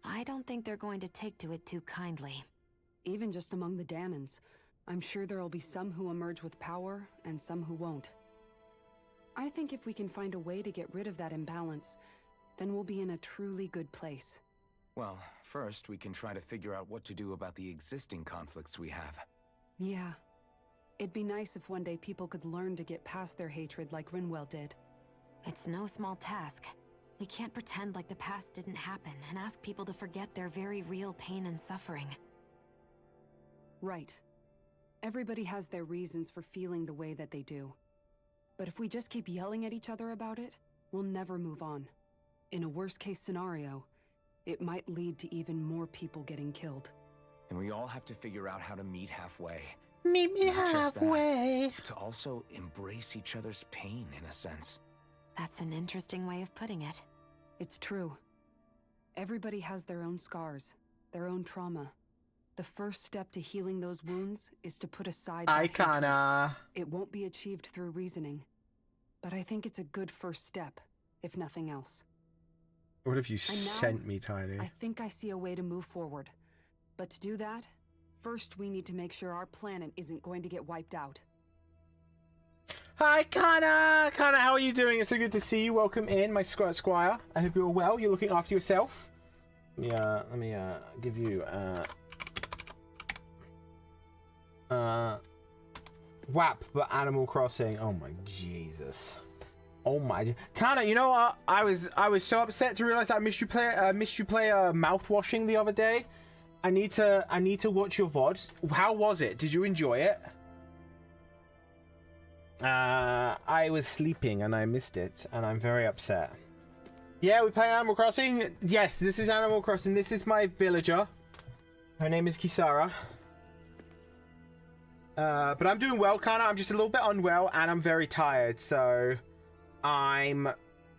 I don't think they're going to take to it too kindly. Even just among the Danans, I'm sure there'll be some who emerge with power and some who won't. I think if we can find a way to get rid of that imbalance, then we'll be in a truly good place. Well, first we can try to figure out what to do about the existing conflicts we have. Yeah. It'd be nice if one day people could learn to get past their hatred like Rinwell did. It's no small task. We can't pretend like the past didn't happen and ask people to forget their very real pain and suffering. Right. Everybody has their reasons for feeling the way that they do. But if we just keep yelling at each other about it, we'll never move on. In a worst-case scenario, it might lead to even more people getting killed. And we all have to figure out how to meet halfway. Meet me Not just that, halfway. to also embrace each other's pain, in a sense. That's an interesting way of putting it. It's true. Everybody has their own scars, their own trauma. The first step to healing those wounds is to put aside that hatred. It won't be achieved through reasoning, but I think it's a good first step, if nothing else. What have you sent me, Tiny? I think I see a way to move forward. But to do that, first we need to make sure our planet isn't going to get wiped out. Hi, Kana! Kana, how are you doing? It's so good to see you. Welcome in, my squire. I hope you're well. You're looking after yourself. Let me give you WAP, but Animal Crossing. Oh my Jesus. Oh my, Kana, you know what? I was so upset to realize I missed you play mouthwashing the other day. I need to watch your VOD. How was it? Did you enjoy it? I was sleeping and I missed it, and I'm very upset. Yeah, we play Animal Crossing. Yes, this is Animal Crossing. This is my villager. Her name is Kisara. But I'm doing well, Kana. I'm just a little bit unwell and I'm very tired, so I'm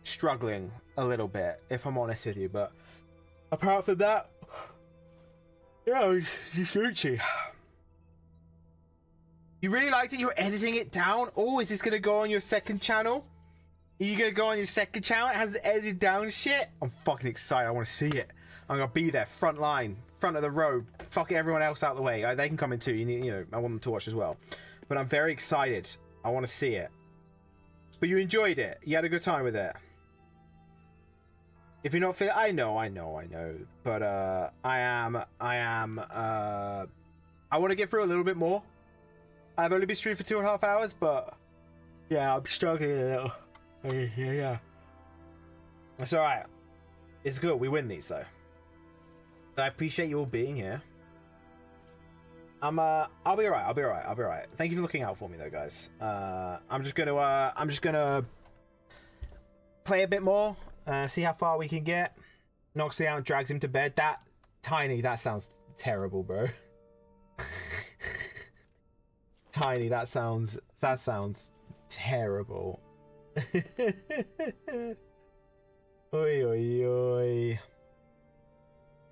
struggling a little bit, if I'm honest with you. But apart from that, yeah, it's Gucci. You really liked it? You're editing it down? Oh, is this gonna go on your second channel? Are you gonna go on your second channel? It has edited down shit? I'm fucking excited. I want to see it. I'm gonna be there, front line, front of the road, fuck everyone else out the way. They can come in too. You know, I want them to watch as well. But I'm very excited. I want to see it. But you enjoyed it. You had a good time with it. If you're not I know. But I want to get through a little bit more. I've only been streaming for 2.5 hours, but yeah, I'm struggling a little. Yeah. It's alright. It's good. We win these though. I appreciate you all being here. I'll be alright. Thank you for looking out for me though, guys. I'm just gonna play a bit more, see how far we can get. Knocks it out and drags him to bed. That sounds terrible, bro. Tiny, that sounds terrible. Oi, oi, oi.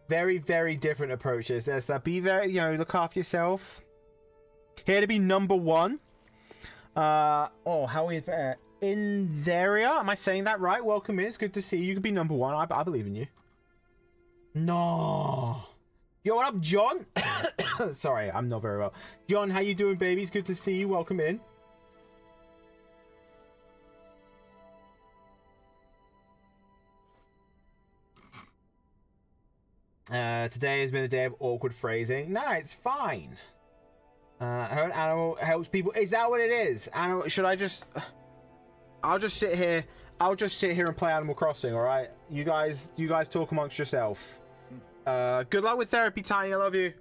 Very, very different approaches. There's that. Be very, look after yourself. Here to be number one. How is Intheria? Am I saying that right? Welcome in. It's good to see you. You could be number one. I believe in you. No. Yo, what up, John? Sorry, I'm not very well. John, how you doing, baby? It's good to see you. Welcome in. Today has been a day of awkward phrasing. No, it's fine. Hurt animal helps people. Is that what it is? Animal? Should I just? I'll just sit here. I'll just sit here and play Animal Crossing. All right. You guys talk amongst yourself. Good luck with therapy, Tiny. I love you.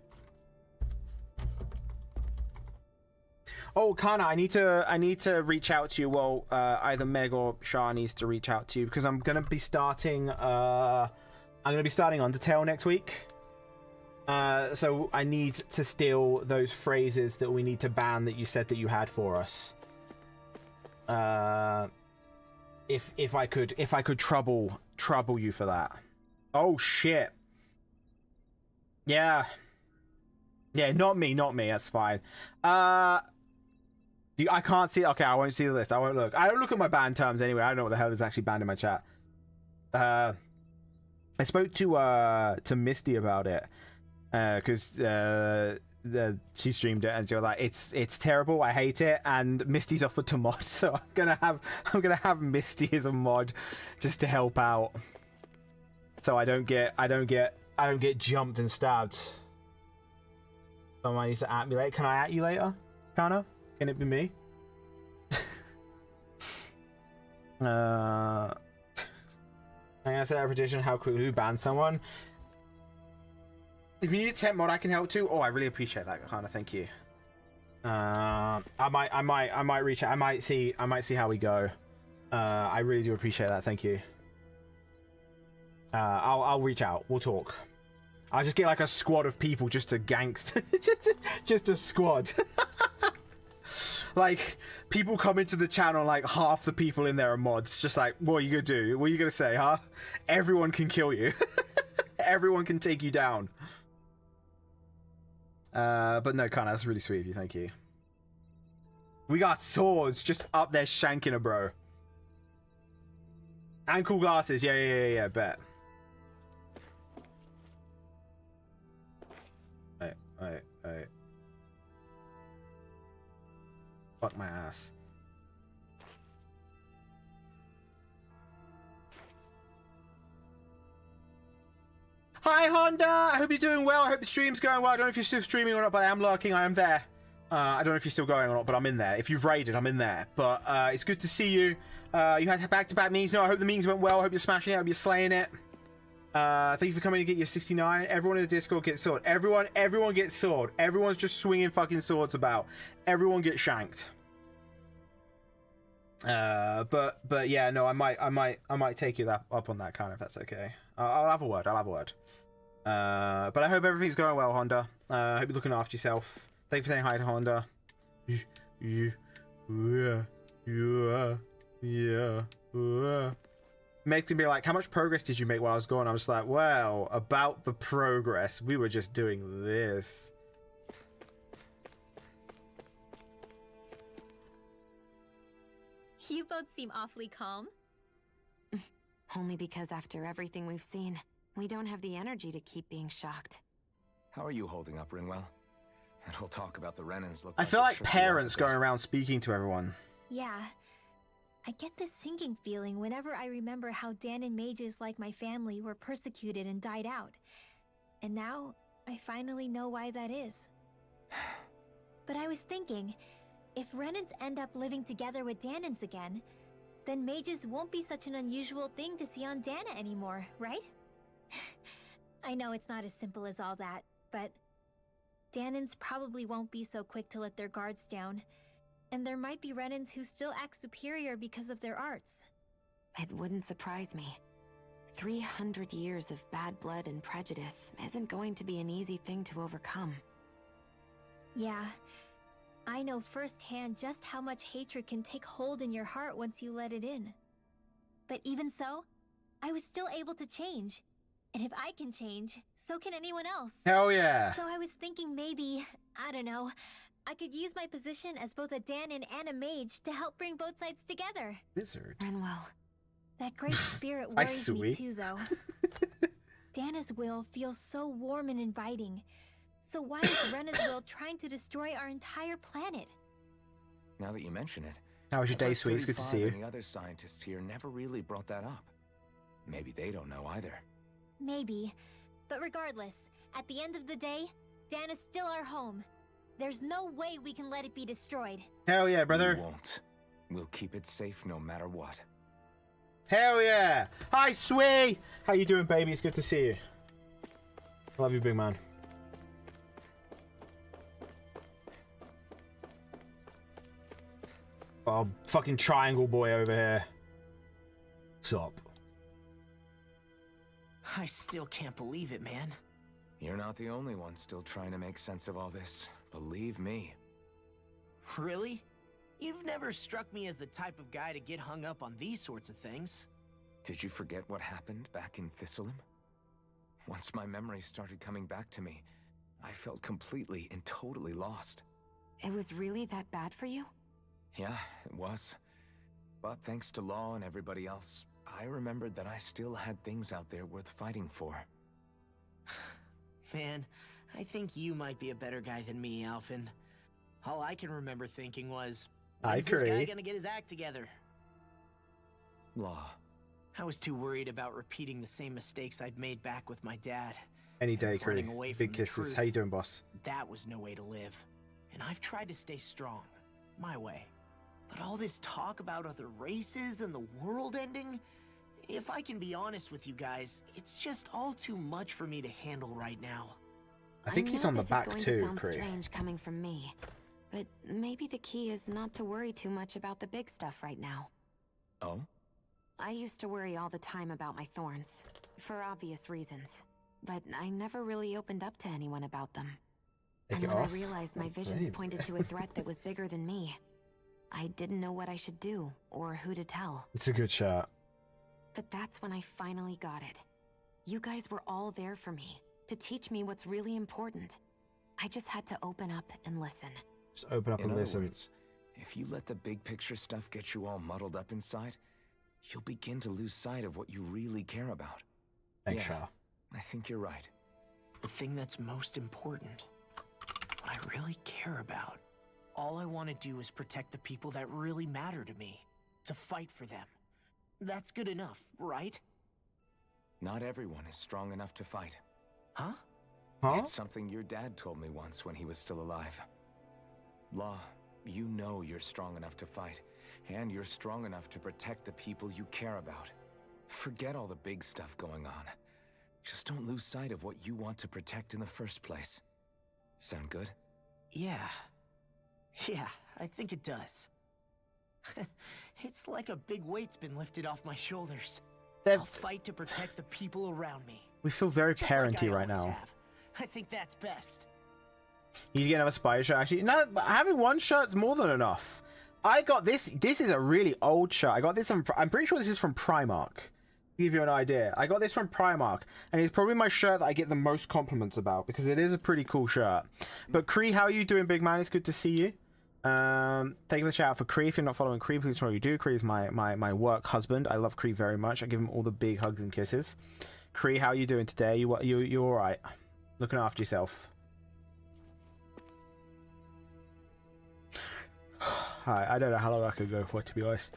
Oh, Kana, I need to reach out to you. Well, either Meg or Shah needs to reach out to you because I'm gonna be starting. I'm gonna be starting Undertale next week. So I need to steal those phrases that we need to ban that you said that you had for us. If I could trouble you for that. Oh shit. Yeah, not me. That's fine. I can't see. Okay, I won't see the list. I won't look. I don't look at my ban terms anyway. I don't know what the hell is actually banned in my chat. I spoke to Misty about it because she streamed it and she was like, "It's terrible. I hate it." And Misty's offered to mod, so I'm gonna have Misty as a mod just to help out, so I don't get jumped and stabbed. Someone needs to at me later. Can I at you later, Kana? Can it be me? I'm gonna set a prediction how quickly we ban someone. If you need a temp mod, I can help too. Oh, I really appreciate that, Kana. Thank you. I might reach out. I might see how we go. I really do appreciate that. Thank you. I'll reach out. We'll talk. I'll just get like a squad of people just to gangster. just a squad. Like, people come into the channel, like, half the people in there are mods. Just like, what are you gonna do? What are you gonna say, huh? Everyone can kill you. Everyone can take you down. But no, Kana, that's really sweet of you. Thank you. We got swords just up there shanking a bro. And cool glasses. Yeah, bet. Hey. Fuck my ass. Hi Honda! I hope you're doing well. I hope the stream's going well. I don't know if you're still streaming or not, but I am lurking. I am there. I don't know if you're still going or not, but I'm in there. If you've raided, I'm in there. But it's good to see you. You had back-to-back meetings. No, I hope the meetings went well. I hope you're smashing it. I hope you're slaying it. Thank you for coming to get your 69. Everyone in the Discord gets sword. Everyone gets sword. Everyone's just swinging fucking swords about. Everyone gets shanked. But yeah, no, I might take you up on that, kind of, if that's okay. I'll have a word. But I hope everything's going well, Honda. I hope you're looking after yourself. Thank you for saying hi to Honda. Yeah. Makes me be like, how much progress did you make while I was gone? I was like, well, about the progress. We were just doing this. You both seem awfully calm. Only because after everything we've seen, We don't have the energy to keep being shocked. How are you holding up, Rinwell? That whole talk about the Renans look I feel it like shook you up parents a bit. going around speaking to everyone. Yeah. I get this sinking feeling whenever I remember how Danon mages like my family were persecuted and died out. And now, I finally know why that is. But I was thinking, if Renans end up living together with Danons again, then mages won't be such an unusual thing to see on Dana anymore, right? I know it's not as simple as all that, but Danons probably won't be so quick to let their guards down. And there might be Renans who still act superior because of their arts. It wouldn't surprise me. 300 years of bad blood and prejudice isn't going to be an easy thing to overcome. Yeah, I know firsthand just how much hatred can take hold in your heart once you let it in. But even so, I was still able to change. And if I can change, so can anyone else. Hell yeah. So I was thinking maybe, I don't know, I could use my position as both a Danon and a mage to help bring both sides together. Lizard. Rinwell. That great spirit Hi, worries me sweet. too, though. Dana's will feels so warm and inviting. So why is Rena's will trying to destroy our entire planet? Now that you mention it, How was your day, Earth sweet? It's good to 35 see you. and the other scientists here never really brought that up. Maybe they don't know either. Maybe. But regardless, at the end of the day, Dana's still our home. There's no way we can let it be destroyed. Hell yeah, brother. We won't. We'll keep it safe no matter what. Hell yeah. Hi, Swee. How you doing, baby? It's good to see you. Love you, big man. Oh, fucking triangle boy over here. What's up? I still can't believe it, man. You're not the only one still trying to make sense of all this. Believe me. Really? You've never struck me as the type of guy to get hung up on these sorts of things. Did you forget what happened back in Thistleum? Once my memories started coming back to me, I felt completely and totally lost. It was really that bad for you? Yeah, it was. But thanks to Law and everybody else, I remembered that I still had things out there worth fighting for. Man, I think you might be a better guy than me, Alphen. All I can remember thinking was, when's this guy gonna get his act together? Law. I was too worried about repeating the same mistakes I'd made back with my dad. Any day, Running crew. away Big from the kisses. truth. How you doing, boss? That was no way to live. And I've tried to stay strong, my way. But all this talk about other races and the world ending, if I can be honest with you guys, it's just all too much for me to handle right now. I think he's on the back This is too, going to sound crew. strange coming from me, but maybe the key is not to worry too much about the big stuff right now. Oh? I used to worry all the time about my thorns, for obvious reasons, but I never really opened up to anyone about them. Take And it when I off. realized my visions Brilliant. pointed to a threat that was bigger than me, I didn't know what I should do or who to tell. It's a good shot. But that's when I finally got it. You guys were all there for me, to teach me what's really important. I just had to open up and listen. Just open up In and other listen. words, if you let the big picture stuff get you all muddled up inside, you'll begin to lose sight of what you really care about. Thanks, Yeah, Shah. I think you're right. The thing that's most important, what I really care about, all I want to do is protect the people that really matter to me, to fight for them. That's good enough, right? Not everyone is strong enough to fight. Huh? It's something your dad told me once when he was still alive. Law, you know you're strong enough to fight, and you're strong enough to protect the people you care about. Forget all the big stuff going on. Just don't lose sight of what you want to protect in the first place. Sound good? Yeah. Yeah, I think it does. It's like a big weight's been lifted off my shoulders. I'll fight to protect the people around me. We feel very Just like parenty I right always now. have. I think that's best. You get another spider shirt, actually. No, but having one shirt's more than enough. I got this. This is a really old shirt. I got this from, I'm pretty sure this is from Primark. To give you an idea. I got this from Primark, and it's probably my shirt that I get the most compliments about, because it is a pretty cool shirt. But Kree, how are you doing, big man? It's good to see you. Thank you for the shout out for Kree. If you're not following Kree, please know what you do. Kree is my work husband. I love Kree very much. I give him all the big hugs and kisses. Kree, how you doing today? You all right? Looking after yourself. Hi, I don't know how long I can go for, to be honest.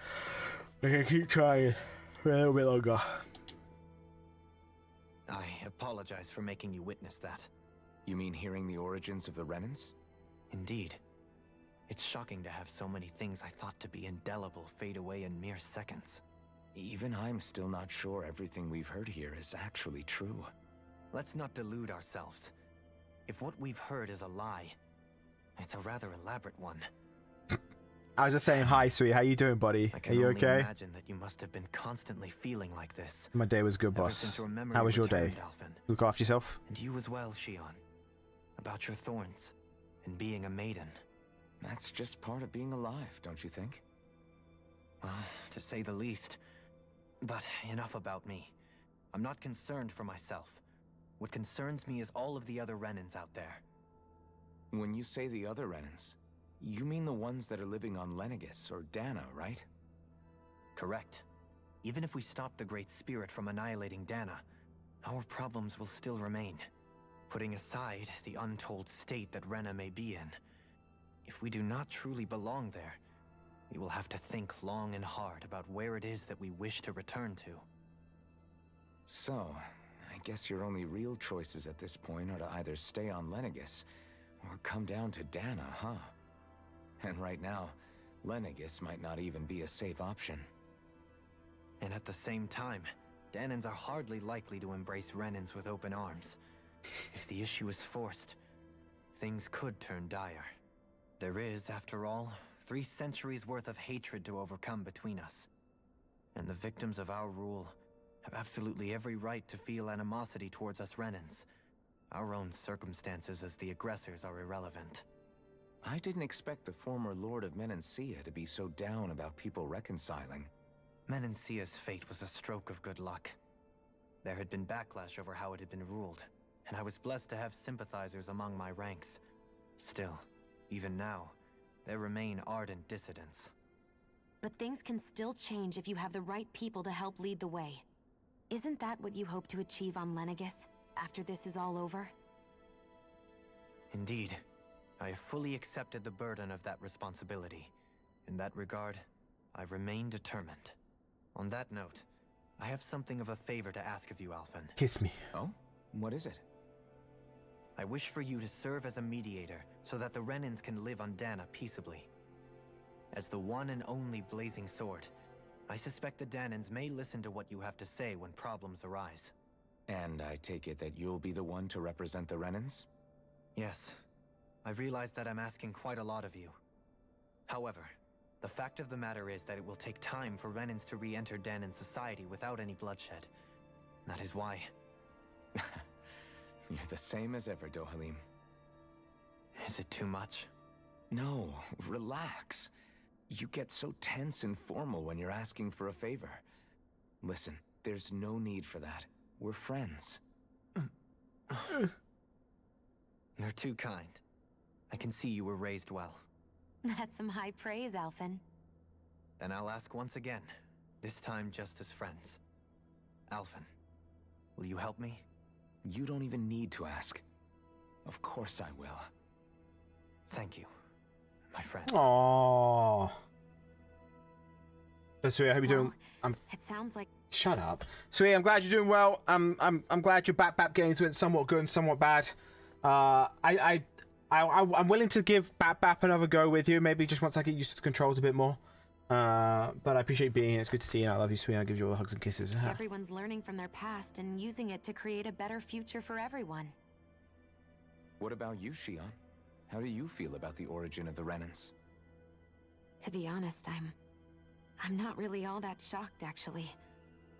I can keep trying for a little bit longer. I apologize for making you witness that. You mean hearing the origins of the Renans? Indeed. It's shocking to have so many things I thought to be indelible fade away in mere seconds. Even I'm still not sure everything we've heard here is actually true. Let's not delude ourselves. If what we've heard is a lie, it's a rather elaborate one. I was just saying hi, sweet. How you doing, buddy? I can Are you only okay? imagine that you must have been constantly feeling like this. My day was good, Ever boss. since your memory How was your day? returned, Alphen. Look after yourself. And you as well, Shion. About your thorns and being a maiden. That's just part of being alive, don't you think? Well, to say the least. But enough about me. I'm not concerned for myself. What concerns me is all of the other Renans out there. When you say the other Renans, you mean the ones that are living on Lenegis or Dana, right? Correct. Even if we stop the Great Spirit from annihilating Dana, our problems will still remain. Putting aside the untold state that Rena may be in, if we do not truly belong there, we will have to think long and hard about where it is that we wish to return to. So, I guess your only real choices at this point are to either stay on Lenegis or come down to Dana, huh? And right now, Lenegis might not even be a safe option. And at the same time, Danans are hardly likely to embrace Renans with open arms. If the issue is forced, things could turn dire. There is, after all, 3 centuries worth of hatred to overcome between us. And the victims of our rule have absolutely every right to feel animosity towards us Renans. Our own circumstances as the aggressors are irrelevant. I didn't expect the former Lord of Menancia to be so down about people reconciling. Menancia's fate was a stroke of good luck. There had been backlash over how it had been ruled, and I was blessed to have sympathizers among my ranks. Still, even now, there remain ardent dissidents. But things can still change if you have the right people to help lead the way. Isn't that what you hope to achieve on Lenegis, after this is all over? Indeed. I have fully accepted the burden of that responsibility. In that regard, I remain determined. On that note, I have something of a favor to ask of you, Alphen. Kiss me. Oh? What is it? I wish for you to serve as a mediator so that the Renans can live on Dana peaceably. As the one and only Blazing Sword, I suspect the Danans may listen to what you have to say when problems arise. And I take it that you'll be the one to represent the Renans? Yes. I realize that I'm asking quite a lot of you. However, the fact of the matter is that it will take time for Renans to re-enter Danan society without any bloodshed. That is why... You're the same as ever, Dohalim. Is it too much? No, relax. You get so tense and formal when you're asking for a favor. Listen, there's no need for that. We're friends. You're too kind. I can see you were raised well. That's some high praise, Alphen. Then I'll ask once again, this time just as friends. Alphen, will you help me? You don't even need to ask. Of course I will. Thank you, my friend. Aww. Sweet, I hope you're doing. It sounds like. Shut up, Sweet. I'm glad you're doing well. I'm glad your Bap games went somewhat good and somewhat bad. I'm willing to give Bap another go with you. Maybe just once I get used to the controls a bit more. But I appreciate being here. It's good to see you. And I love you, Sweet. I'll give you all the hugs and kisses. Everyone's learning from their past and using it to create a better future for everyone. What about you, Shion? How do you feel about the origin of the Renans? To be honest, I'm not really all that shocked, actually.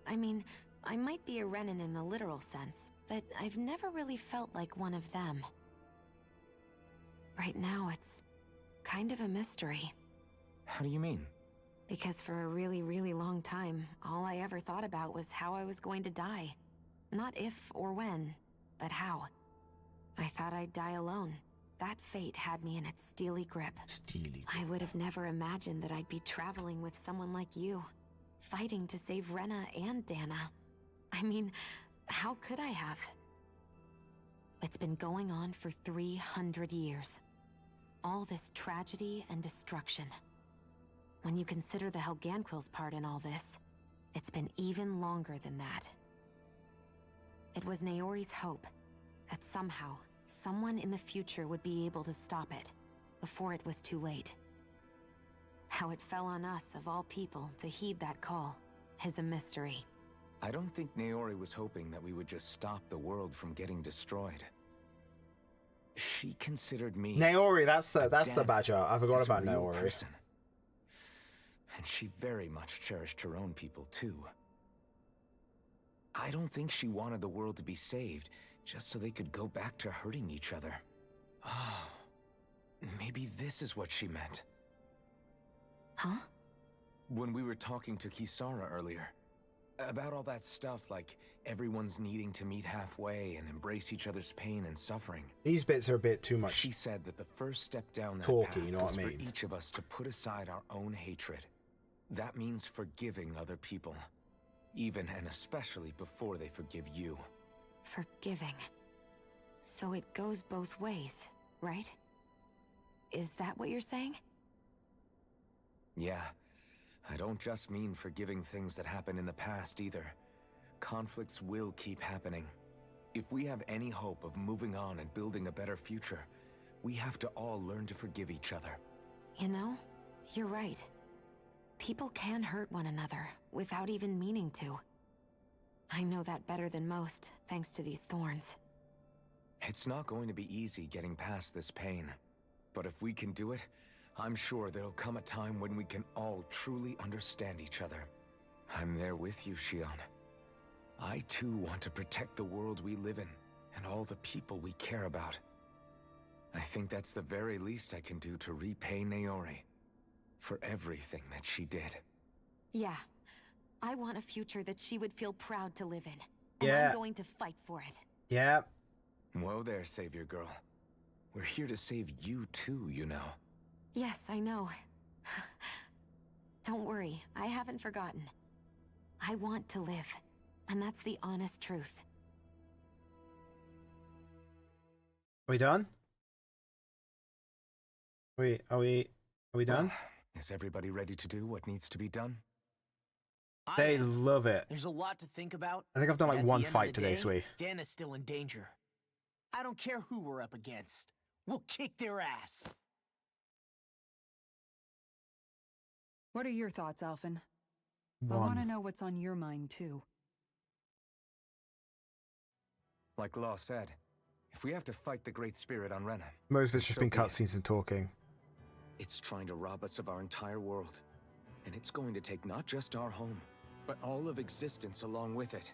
I mean, I might be a Renan in the literal sense, but I've never really felt like one of them. Right now, it's kind of a mystery. How do you mean? Because for a really, really long time, all I ever thought about was how I was going to die. Not if or when, but how. I thought I'd die alone. That fate had me in its steely grip. I would have never imagined that I'd be traveling with someone like you, fighting to save Rena and Dana. I mean, How could I have? It's been going on for 300 years. All this tragedy and destruction. When you consider the Helganquil's part in all this, it's been even longer than that. It was Naori's hope that somehow, someone in the future would be able to stop it before it was too late. How it fell on us, of all people, to heed that call is a mystery. I don't think Naori was hoping that we would just stop the world from getting destroyed. She considered me... Naori, that's the badger. I forgot as a about real Naori. person. And she very much cherished her own people, too. I don't think she wanted the world to be saved, just so they could go back to hurting each other. Oh, maybe this is what she meant. Huh? When we were talking to Kisara earlier, about all that stuff like everyone's needing to meet halfway and embrace each other's pain and suffering. These bits are a bit too much. She said that the first step down that talky, path you know what was I for mean? each of us to put aside our own hatred. That means forgiving other people, even and especially before they forgive you. Forgiving. So it goes both ways, right? Is that what you're saying? Yeah, I don't just mean forgiving things that happened in the past either. Conflicts will keep happening. If we have any hope of moving on and building a better future, we have to all learn to forgive each other. You know, you're right. People can hurt one another without even meaning to. I know that better than most, thanks to these thorns. It's not going to be easy getting past this pain. But if we can do it, I'm sure there'll come a time when we can all truly understand each other. I'm there with you, Shion. I too want to protect the world we live in, and all the people we care about. I think that's the very least I can do to repay Naori for everything that she did. Yeah. I want a future that she would feel proud to live in. And Yeah. I'm going to fight for it. Yeah. Whoa there, Savior Girl. We're here to save you too, you know. Yes, I know. Don't worry, I haven't forgotten. I want to live, and that's the honest truth. Are we done? Are we done? Is everybody ready to do what needs to be done? They love it. There's a lot to think about. I think I've done like At one the end of fight the today, day, Sui. Dana's still in danger. I don't care who we're up against. We'll kick their ass. What are your thoughts, Alphen? I want to know what's on your mind, too. Like Law said, if we have to fight the Great Spirit on Rena... Most of it's just so been be it. cutscenes and talking. It's trying to rob us of our entire world. And it's going to take not just our home, but all of existence along with it.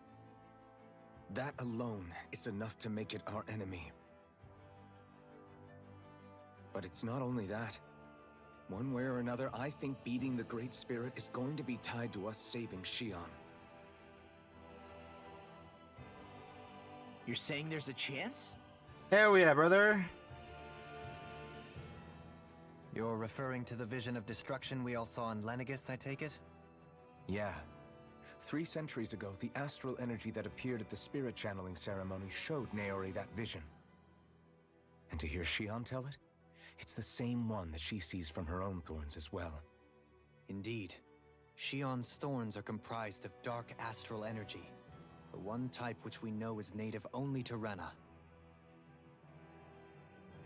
That alone is enough to make it our enemy. But it's not only that. One way or another, I think beating the Great Spirit is going to be tied to us saving Shion. You're saying there's a chance? Hell yeah, brother. You're referring to the vision of destruction we all saw in Lenegis, I take it? Yeah. 3 centuries ago, the astral energy that appeared at the spirit channeling ceremony showed Naori that vision. And to hear Shion tell it, it's the same one that she sees from her own thorns as well. Indeed. Shion's thorns are comprised of dark astral energy, the one type which we know is native only to Rena.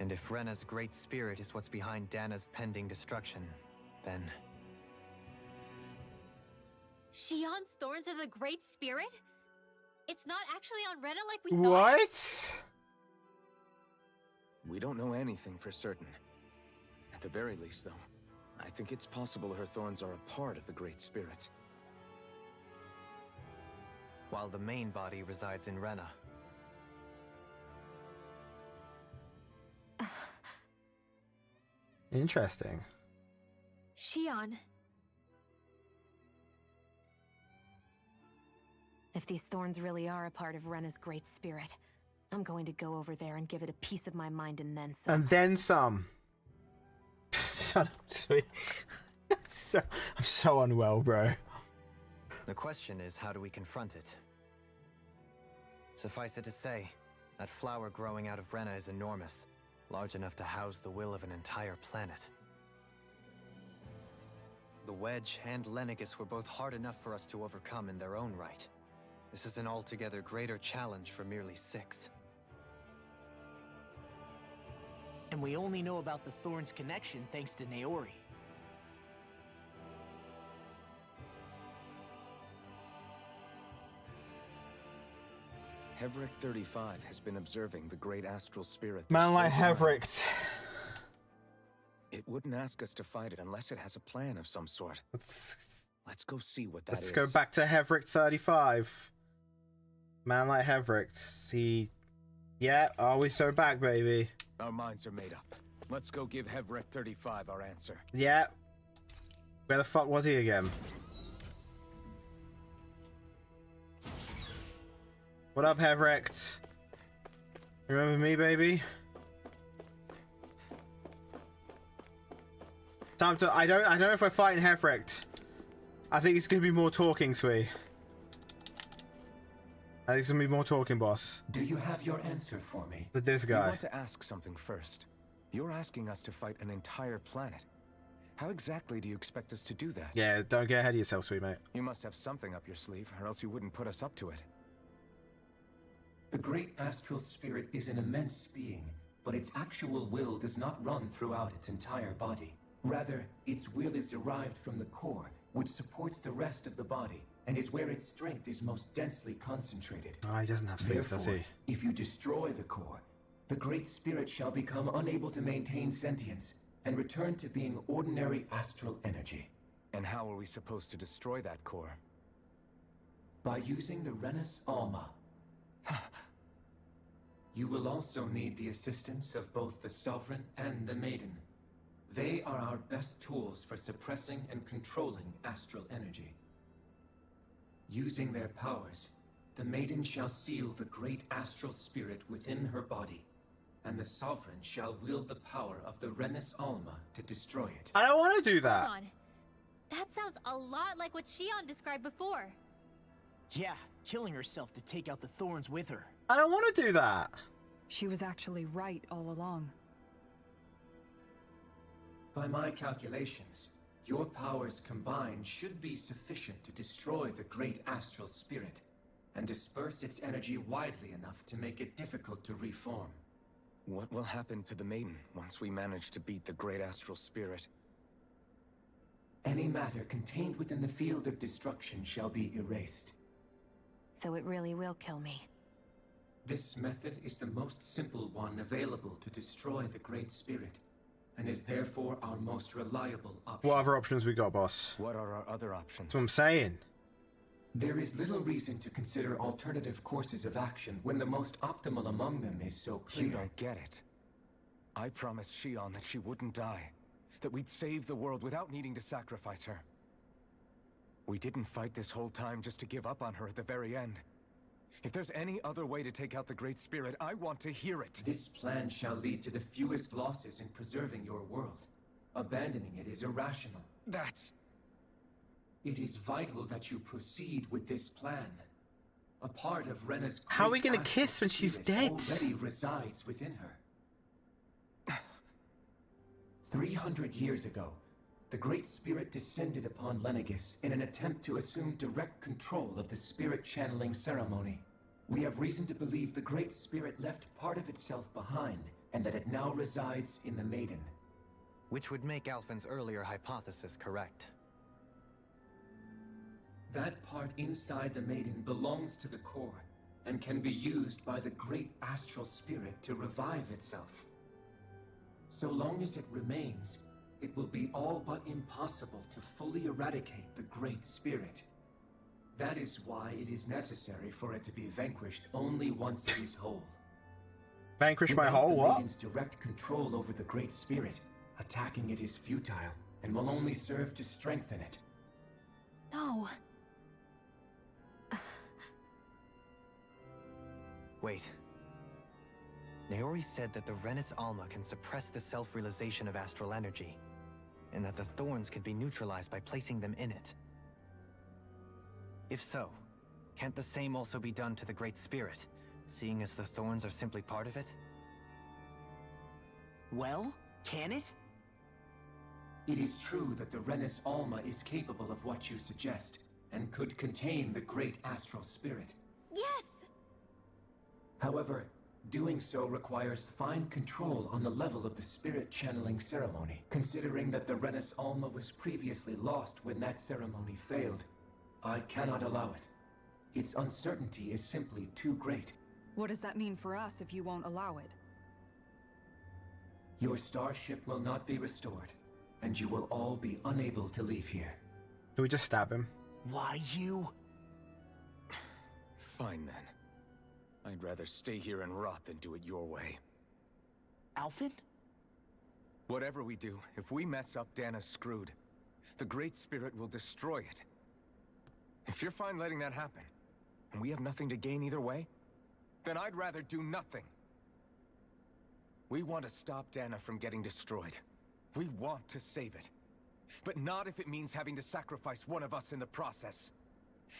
And if Rena's great spirit is what's behind Dana's pending destruction, then... Shion's thorns are the Great Spirit? It's not actually on Rena like we thought? What? We don't know anything for certain. At the very least, though, I think it's possible her thorns are a part of the Great Spirit. While the main body resides in Rena. Interesting. Shion. If these thorns really are a part of Rena's great spirit, I'm going to go over there and give it a piece of my mind and then some. And then some. Shut up, Sui. I'm so unwell, bro. The question is, how do we confront it? Suffice it to say, that flower growing out of Rena is enormous, large enough to house the will of an entire planet. The Wedge and Lenegis were both hard enough for us to overcome in their own right. This is an altogether greater challenge for merely 6. And we only know about the Thorns' connection thanks to Naori. Hevric 35 has been observing the great astral spirit. Man like Hevric. It wouldn't ask us to fight it unless it has a plan of some sort. Let's go see what that is. Let's go back to Hevric 35. Man like Hevric. He... Yeah, always so back, baby. Our minds are made up. Let's go give Hevric 35 our answer. Yeah. Where the fuck was he again? What up, Hevric? Remember me, baby? Time to... I don't know if we're fighting Hevric. I think it's gonna be more talking, Sui. I think it's gonna be more talking, boss. Do you have your answer for me? With this I guy. want to ask something first. You're asking us to fight an entire planet. How exactly do you expect us to do that? Yeah, don't get ahead of yourself, sweet mate. You must have something up your sleeve, or else you wouldn't put us up to it. The great astral spirit is an immense being, but its actual will does not run throughout its entire body. Rather, its will is derived from the core, which supports the rest of the body, and is where its strength is most densely concentrated. Oh, he doesn't have sleeves, does he? If you destroy the core, the great spirit shall become unable to maintain sentience, and return to being ordinary astral energy. And how are we supposed to destroy that core? By using the Renis Alma. You will also need the assistance of both the Sovereign and the Maiden. They are our best tools for suppressing and controlling astral energy. Using their powers, the Maiden shall seal the great astral spirit within her body, and the Sovereign shall wield the power of the Renis Alma to destroy it. I don't want to do that. Hold on. That sounds a lot like what Shion described before. Yeah, killing herself to take out the Thorns with her. I don't want to do that. She was actually right all along. By my calculations, your powers combined should be sufficient to destroy the great astral spirit, and disperse its energy widely enough to make it difficult to reform. What will happen to the Maiden once we manage to beat the great astral spirit? Any matter contained within the field of destruction shall be erased. So it really will kill me. This method is the most simple one available to destroy the great spirit, and is therefore our most reliable option. What other options we got, boss? What are our other options? That's what I'm saying. There is little reason to consider alternative courses of action when the most optimal among them is so clear. You don't get it. I promised Shion that she wouldn't die, that we'd save the world without needing to sacrifice her. We didn't fight this whole time just to give up on her at the very end. If there's any other way to take out the Great Spirit, I want to hear it. This plan shall lead to the fewest losses in preserving your world. Abandoning it is irrational. It is vital that you proceed with this plan. A part of Rena's How are we great gonna kiss when she's astral dead? spirit already resides within her. 300 years ago, the Great Spirit descended upon Lenegis in an attempt to assume direct control of the spirit channeling ceremony. We have reason to believe the Great Spirit left part of itself behind, and that it now resides in the Maiden. Which would make Alphen's earlier hypothesis correct. That part inside the Maiden belongs to the core, and can be used by the great astral spirit to revive itself. So long as it remains, it will be all but impossible to fully eradicate the Great Spirit. That is why it is necessary for it to be vanquished only once it is whole. Vanquish my Without whole the what? Maiden's direct control over the Great Spirit, attacking it is futile, and will only serve to strengthen it. No. Wait. Naori said that the Renis Alma can suppress the self-realization of astral energy, and that the Thorns can be neutralized by placing them in it. If so, can't the same also be done to the Great Spirit, seeing as the thorns are simply part of it? Well, can it? It is true that the Renis Alma is capable of what you suggest, and could contain the great astral spirit. Yes! However, doing so requires fine control on the level of the spirit channeling ceremony. Considering that the Renis Alma was previously lost when that ceremony failed, I cannot allow it. Its uncertainty is simply too great. What does that mean for us if you won't allow it? Your starship will not be restored, and you will all be unable to leave here. Can we just stab him? Why you? Fine then. I'd rather stay here and rot than do it your way. Alphen? Whatever we do, if we mess up, Dana's screwed. The Great Spirit will destroy it. If you're fine letting that happen, and we have nothing to gain either way, then I'd rather do nothing. We want to stop Dana from getting destroyed. We want to save it. But not if it means having to sacrifice one of us in the process.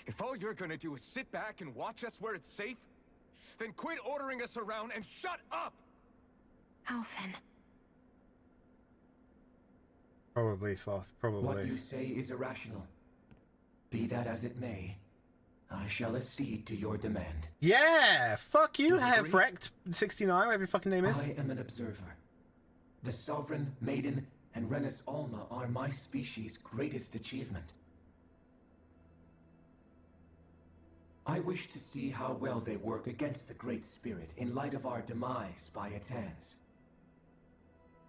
If all you're gonna do is sit back and watch us where it's safe, then quit ordering us around and shut up! Alphen. Probably, Sloth. Probably. What you say is irrational. Be that as it may, I shall accede to your demand. Yeah! Fuck you, Hevrect 69, whatever your fucking name is. I am an observer. The Sovereign, Maiden, and Renis Alma are my species' greatest achievement. I wish to see how well they work against the Great Spirit in light of our demise by its hands.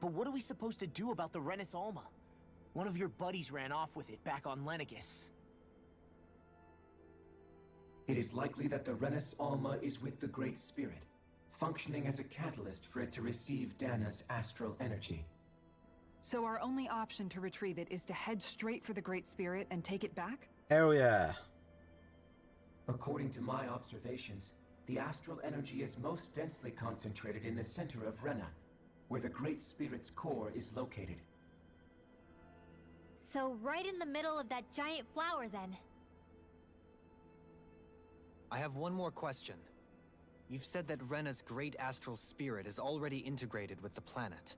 But what are we supposed to do about the Renis Alma? One of your buddies ran off with it back on Lenegis. It is likely that the Renis Alma is with the Great Spirit, functioning as a catalyst for it to receive Dana's astral energy. So our only option to retrieve it is to head straight for the Great Spirit and take it back? Hell yeah. According to my observations, the astral energy is most densely concentrated in the center of Rena, where the Great Spirit's core is located. So right in the middle of that giant flower, then. I have one more question. You've said that Rena's great astral spirit is already integrated with the planet.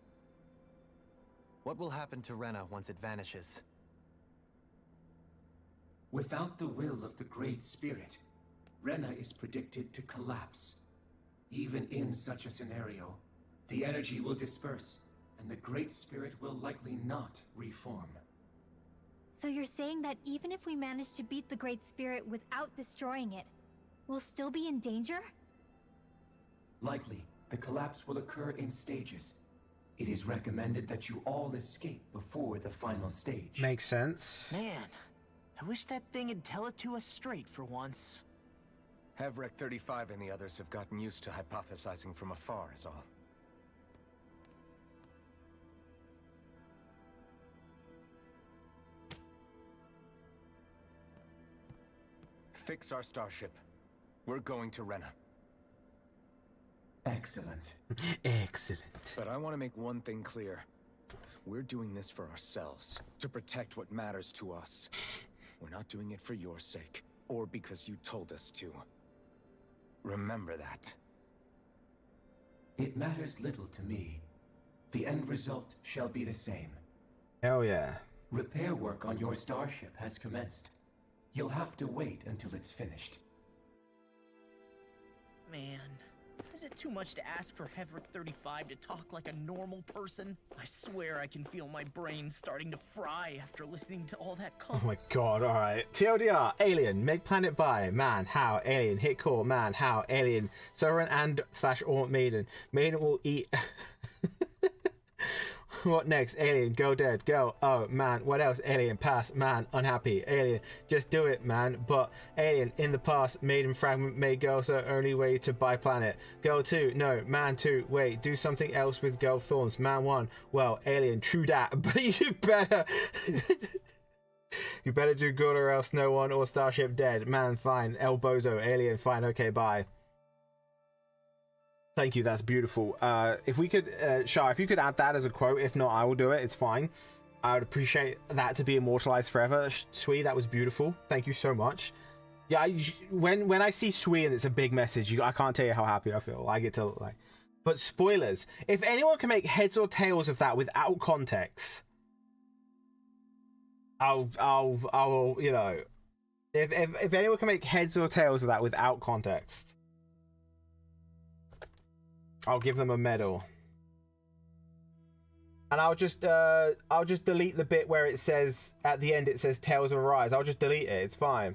What will happen to Rena once it vanishes? Without the will of the Great Spirit, Rena is predicted to collapse. Even in such a scenario, the energy will disperse, and the Great Spirit will likely not reform. So you're saying that even if we manage to beat the Great Spirit without destroying it, we'll still be in danger? Likely, the collapse will occur in stages. It is recommended that you all escape before the final stage. Makes sense. Man, I wish that thing would tell it to us straight for once. Hevrek 35 and the others have gotten used to hypothesizing from afar, is all. Fix our starship. We're going to Rena. Excellent. Excellent. But I want to make one thing clear. We're doing this for ourselves, to protect what matters to us. We're not doing it for your sake, or because you told us to. Remember that. It matters little to me. The end result shall be the same. Hell yeah. Repair work on your starship has commenced. You'll have to wait until it's finished. Man, is it too much to ask for Hevrek 35 to talk like a normal person? I swear I can feel my brain starting to fry after listening to all that Oh my god, alright. TLDR, alien, make planet by, man, how, alien, hit core, man, how, alien, sovereign and / or maiden. Maiden will eat. What next? Alien, go dead, go. Oh man, what else? Alien, pass, man, unhappy. Alien, just do it, man. But alien, in the past, maiden fragment made girl so only way to buy planet. Girl 2, no, man 2, wait, do something else with girl thorns. Man 1, well, alien, true that, but you better. You better do good or else no one or starship dead. Man, fine. El Bozo, alien, fine, okay, bye. Thank you, that's beautiful. If we could, Shah, if you could add that as a quote, if not, I will do it, it's fine. I would appreciate that to be immortalized forever. Sui, that was beautiful. Thank you so much. Yeah, when I see Sui and it's a big message, I can't tell you how happy I feel. I get to like, but spoilers. If anyone can make heads or tails of that without context, I'll you know, if anyone can make heads or tails of that without context, I'll give them a medal. And I'll just delete the bit where it says at the end it says Tales of Arise. I'll just delete it. It's fine.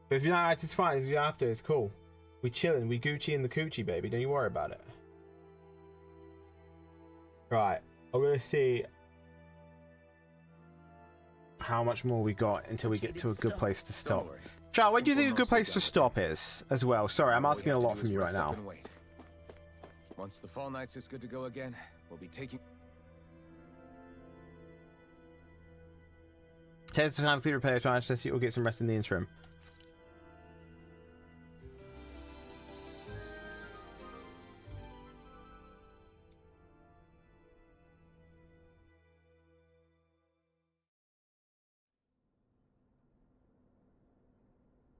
But if you're not, it's fine. If you don't have to, it's cool. We chilling. We Gucci in the coochie, baby. Don't you worry about it. Right. I'm gonna see how much more we got until we get to a good place to stop. Charles, where do you think a good place to stop is as well? Sorry, I'm asking a lot from you right now. Once the Fall Knights is good to go again, we'll be taking... Take the time to repair to so you'll get some rest in the interim.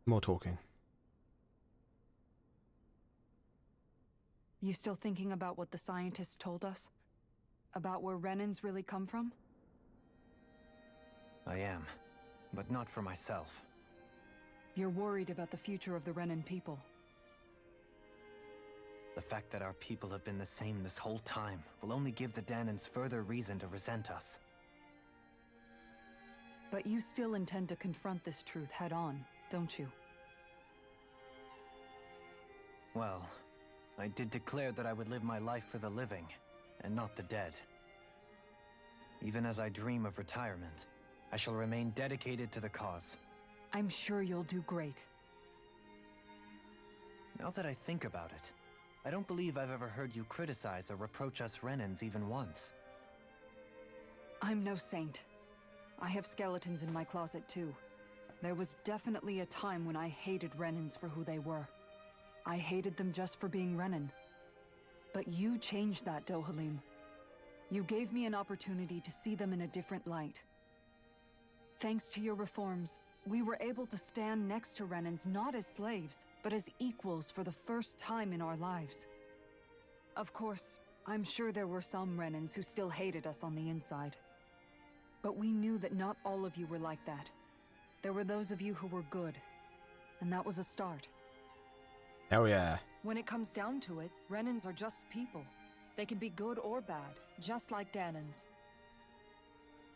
More talking. You still thinking about what the scientists told us? About where Renans really come from? I am, but not for myself. You're worried about the future of the Renan people. The fact that our people have been the same this whole time will only give the Danans further reason to resent us. But you still intend to confront this truth head on, don't you? Well, I did declare that I would live my life for the living, and not the dead. Even as I dream of retirement, I shall remain dedicated to the cause. I'm sure you'll do great. Now that I think about it, I don't believe I've ever heard you criticize or reproach us Renans even once. I'm no saint. I have skeletons in my closet too. There was definitely a time when I hated Renans for who they were. I hated them just for being Renan. But you changed that, Dohalim. You gave me an opportunity to see them in a different light. Thanks to your reforms, we were able to stand next to Renans not as slaves, but as equals for the first time in our lives. Of course, I'm sure there were some Renans who still hated us on the inside. But we knew that not all of you were like that. There were those of you who were good, and that was a start. Oh yeah. When it comes down to it, Renans are just people. They can be good or bad, just like Danans.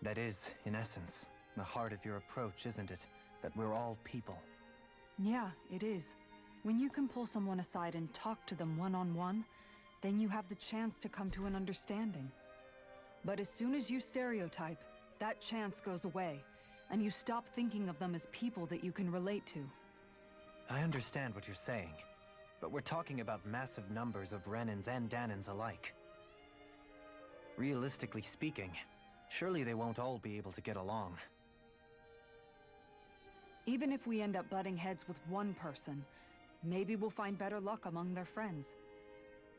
That is, in essence, the heart of your approach, isn't it? That we're all people. Yeah, it is. When you can pull someone aside and talk to them one-on-one, then you have the chance to come to an understanding. But as soon as you stereotype, that chance goes away, and you stop thinking of them as people that you can relate to. I understand what you're saying, but we're talking about massive numbers of Renans and Danans alike. Realistically speaking, surely they won't all be able to get along. Even if we end up butting heads with one person, maybe we'll find better luck among their friends.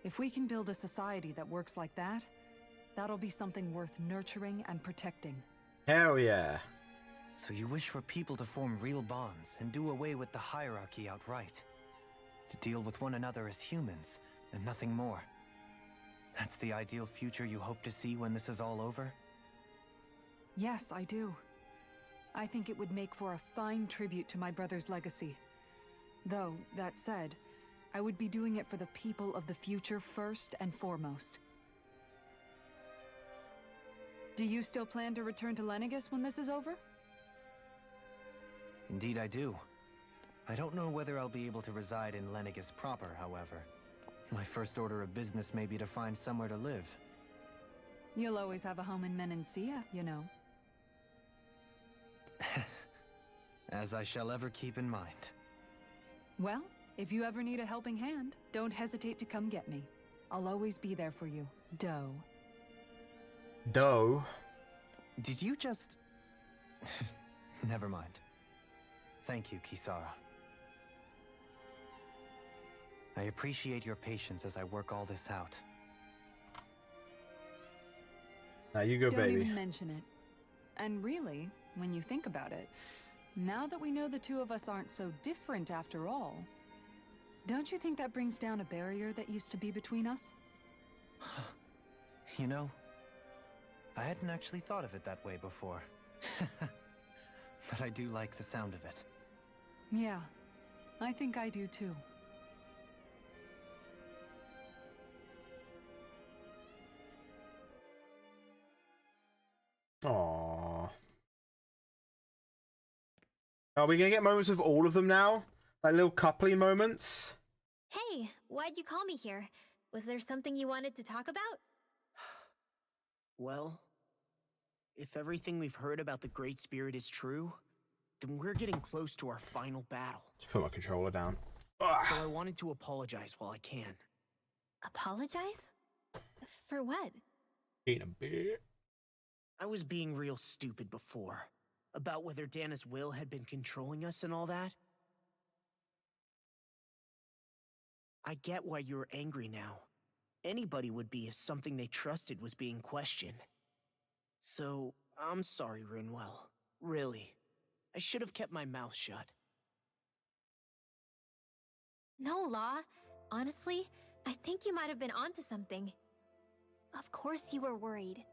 If we can build a society that works like that, that'll be something worth nurturing and protecting. Hell yeah. So you wish for people to form real bonds and do away with the hierarchy outright? To deal with one another as humans, and nothing more? That's the ideal future you hope to see when this is all over? Yes, I do. I think it would make for a fine tribute to my brother's legacy. Though, that said, I would be doing it for the people of the future first and foremost. Do you still plan to return to Lenegis when this is over? Indeed I do. I don't know whether I'll be able to reside in Lenegis proper, however. My first order of business may be to find somewhere to live. You'll always have a home in Menancia, you know. As I shall ever keep in mind. Well, if you ever need a helping hand, don't hesitate to come get me. I'll always be there for you, Doe. Doe? Did you just... Never mind. Thank you, Kisara. I appreciate your patience as I work all this out. Now you go, Don't baby. even mention it. And really, when you think about it, now that we know the two of us aren't so different after all, don't you think that brings down a barrier that used to be between us? You know, I hadn't actually thought of it that way before. But I do like the sound of it. Yeah, I think I do too. Aww. Are we gonna get moments with all of them now? Like little coupley moments? Hey, why'd you call me here? Was there something you wanted to talk about? Well, if everything we've heard about the Great Spirit is true, then we're getting close to our final battle. Just put my controller down. So I wanted to apologize while I can. Apologize? For what? In a bit. I was being real stupid before. About whether Dana's will had been controlling us and all that. I get why you're angry now. Anybody would be if something they trusted was being questioned. So, I'm sorry, Rinwell. Really. I should have kept my mouth shut. No, Law. Honestly, I think you might have been onto something. Of course you were worried.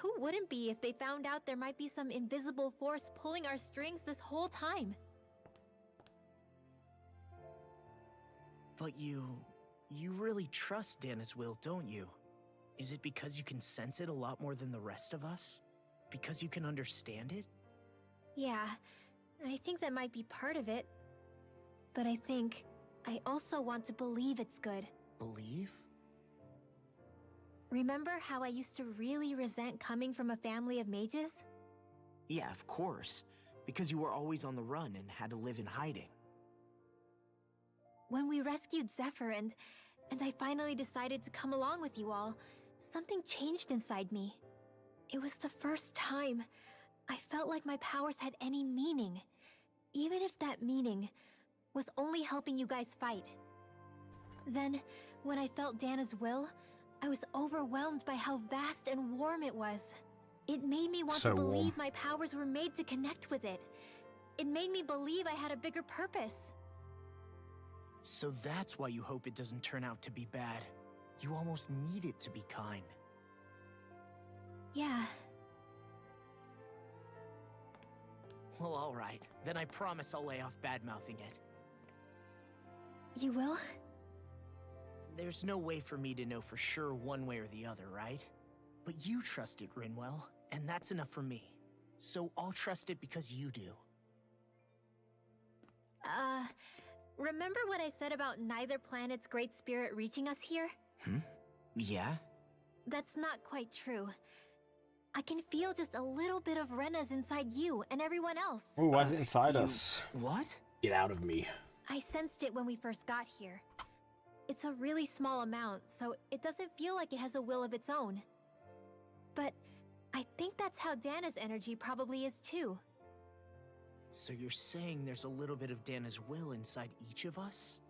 Who wouldn't be if they found out there might be some invisible force pulling our strings this whole time? But you really trust Dana's will, don't you? Is it because you can sense it a lot more than the rest of us? Because you can understand it? Yeah, I think that might be part of it. But I think I also want to believe it's good. Believe? Remember how I used to really resent coming from a family of mages? Yeah, of course. Because you were always on the run and had to live in hiding. When we rescued Zephyr and I finally decided to come along with you all, something changed inside me. It was the first time I felt like my powers had any meaning, even if that meaning was only helping you guys fight. Then, when I felt Dana's will, I was overwhelmed by how vast and warm it was. It made me want to believe my powers were made to connect with it. It made me believe I had a bigger purpose. So that's why you hope it doesn't turn out to be bad. You almost need it to be kind. Yeah. Well, alright. Then I promise I'll lay off bad-mouthing it. You will? There's no way for me to know for sure one way or the other, right? But you trust it, Rinwell, and that's enough for me. So I'll trust it because you do. Remember what I said about neither planet's great spirit reaching us here? Yeah? That's not quite true. I can feel just a little bit of Rena's inside you and everyone else. Oh, why is it inside us? What? Get out of me. I sensed it when we first got here. It's a really small amount, so it doesn't feel like it has a will of its own. But I think that's how Dana's energy probably is too. So you're saying there's a little bit of Dana's will inside each of us?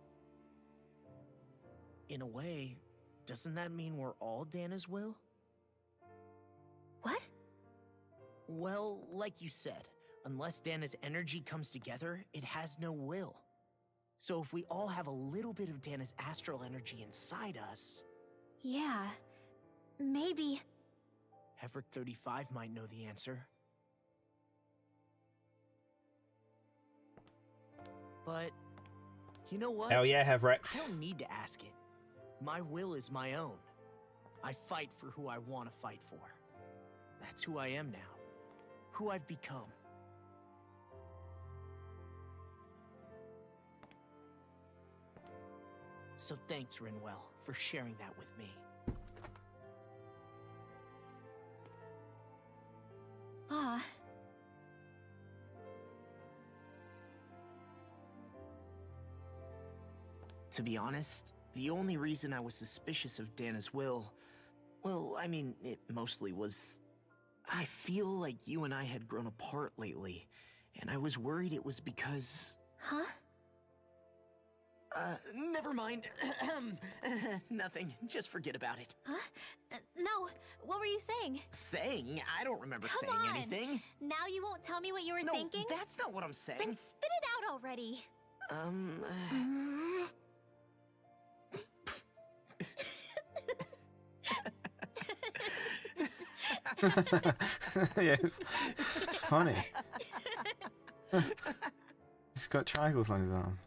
In a way, doesn't that mean we're all Dana's will? What? Well, like you said, unless Dana's energy comes together, it has no will. So if we all have a little bit of Dana's astral energy inside us... Yeah, maybe... Hevrick 35 might know the answer. But, you know what? Hell yeah, Hevrick. I don't need to ask it. My will is my own. I fight for who I want to fight for. That's who I am now. Who I've become. So thanks, Rinwell, for sharing that with me. To be honest, the only reason I was suspicious of Dana's will, well, I mean, it mostly was... I feel like you and I had grown apart lately, and I was worried it was because... Huh? Never mind. Nothing. Just forget about it. Huh? No, what were you saying? Saying? I don't remember Come saying on. anything. Now you won't tell me what you were thinking? No, that's not what I'm saying. Then spit it out already. Yeah, it's funny. He's got triangles on his arms.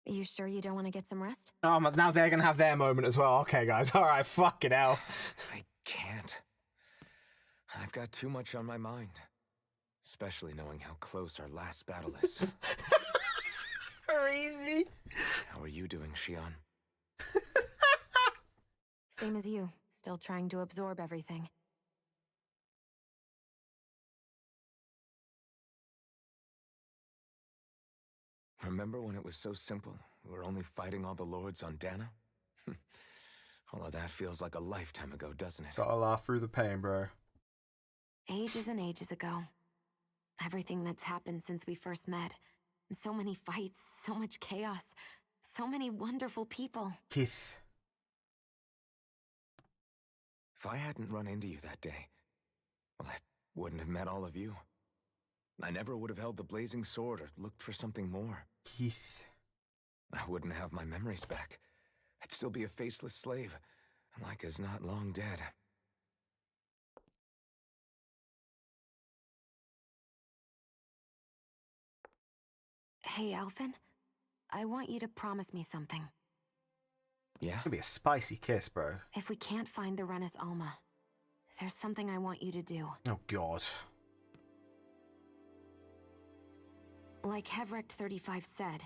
You sure you don't want to get some rest? Oh, now they're gonna have their moment as well. Okay, guys. All right, fuck it hell. I can't. I've got too much on my mind. Especially knowing how close our last battle is. Crazy. How are you doing, Xion? Same as you. Still trying to absorb everything. Remember when it was so simple? We were only fighting all the lords on Dana? All of that feels like a lifetime ago, doesn't it? Gotta laugh through the pain, bro. Ages and ages ago. Everything that's happened since we first met. So many fights, so much chaos, so many wonderful people. Keith. If I hadn't run into you that day, well, I wouldn't have met all of you. I never would have held the blazing sword or looked for something more. Keith. I wouldn't have my memories back. I'd still be a faceless slave, like as not long dead. Hey, Alphen. I want you to promise me something. Yeah? It'll be a spicy kiss, bro. If we can't find the Renis Alma, there's something I want you to do. Oh, God. Like Hevrecht 35 said,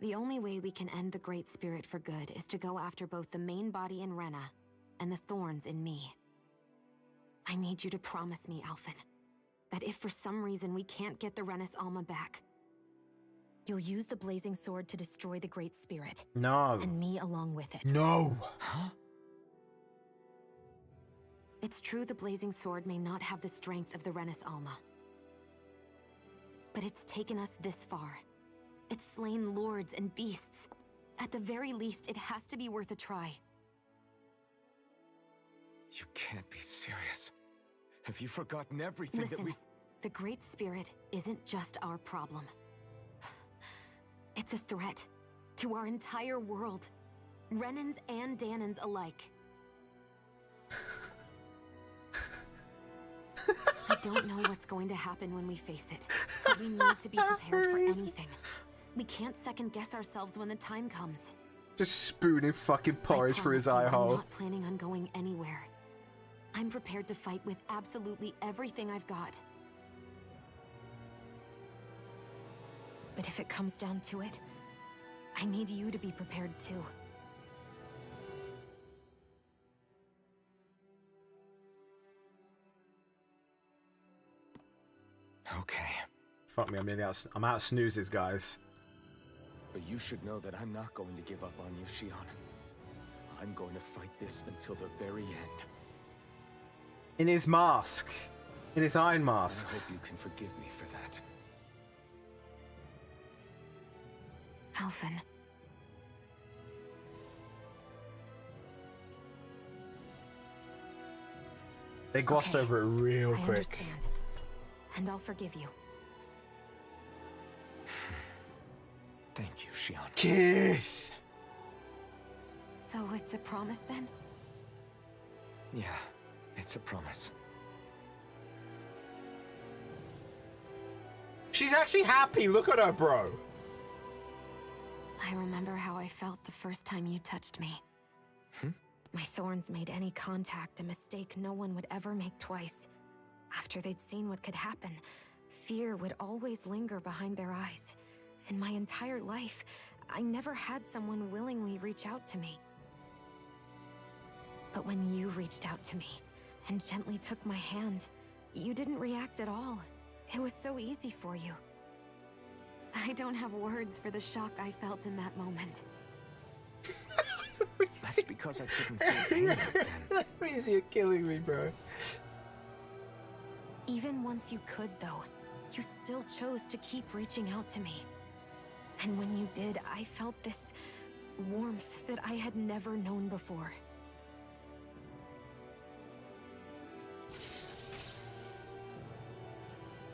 the only way we can end the Great Spirit for good is to go after both the main body in Rena and the thorns in me. I need you to promise me, Alphen, that if for some reason we can't get the Renis Alma back, you'll use the Blazing Sword to destroy the Great Spirit. No. And me along with it. No. Huh? It's true the Blazing Sword may not have the strength of the Renis Alma. But it's taken us this far. It's slain lords and beasts. At the very least, it has to be worth a try. You can't be serious. Have you forgotten everything Listen, that we've... the Great Spirit isn't just our problem. It's a threat to our entire world. Renans and Danans alike. I don't know what's going to happen when we face it, but we need to be prepared for anything. We can't second-guess ourselves when the time comes. Just spooning fucking porridge for his eye I'm hole. not planning on going anywhere. I'm prepared to fight with absolutely everything I've got. But if it comes down to it, I need you to be prepared too. Okay. Fuck me, I'm out of snoozes, guys. But you should know that I'm not going to give up on you, Xion. I'm going to fight this until the very end. In his mask. In his iron And I masks. hope you can forgive me for that. Alphen. They glossed over it real I quick. understand. And I'll forgive you. Thank you, Xion. Keith! So it's a promise then? Yeah, it's a promise. She's actually happy. Look at her, bro. I remember how I felt the first time you touched me. My thorns made any contact a mistake no one would ever make twice. After they'd seen what could happen, fear would always linger behind their eyes. In my entire life, I never had someone willingly reach out to me. But when you reached out to me and gently took my hand, you didn't react at all. It was so easy for you. I don't have words for the shock I felt in that moment. That's because I couldn't feel pain back then. That means you're killing me, bro. Even once you could, though, you still chose to keep reaching out to me. And when you did, I felt this warmth that I had never known before.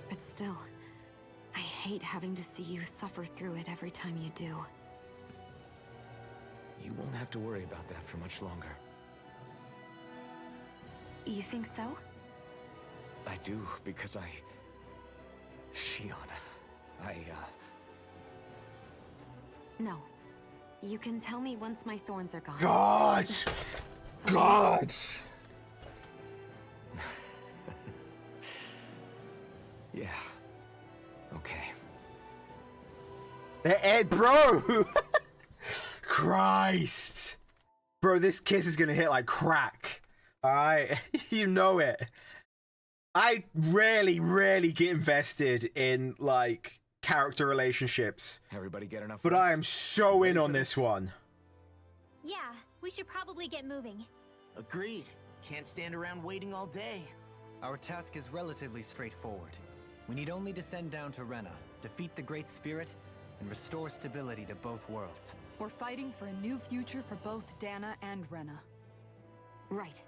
But still, I hate having to see you suffer through it every time you do. You won't have to worry about that for much longer. You think so? I do, because Shionne, No. You can tell me once my thorns are gone. God! God! Yeah. Okay. Ed, bro! Christ! Bro, this kiss is gonna hit like crack. Alright? You know it. I rarely get invested in, like, character relationships. Everybody get enough But rest? I am so in on this one. Yeah, we should probably get moving. Agreed. Can't stand around waiting all day. Our task is relatively straightforward. We need only descend down to Rena, defeat the Great Spirit, and restore stability to both worlds. We're fighting for a new future for both Dana and Rena. Right.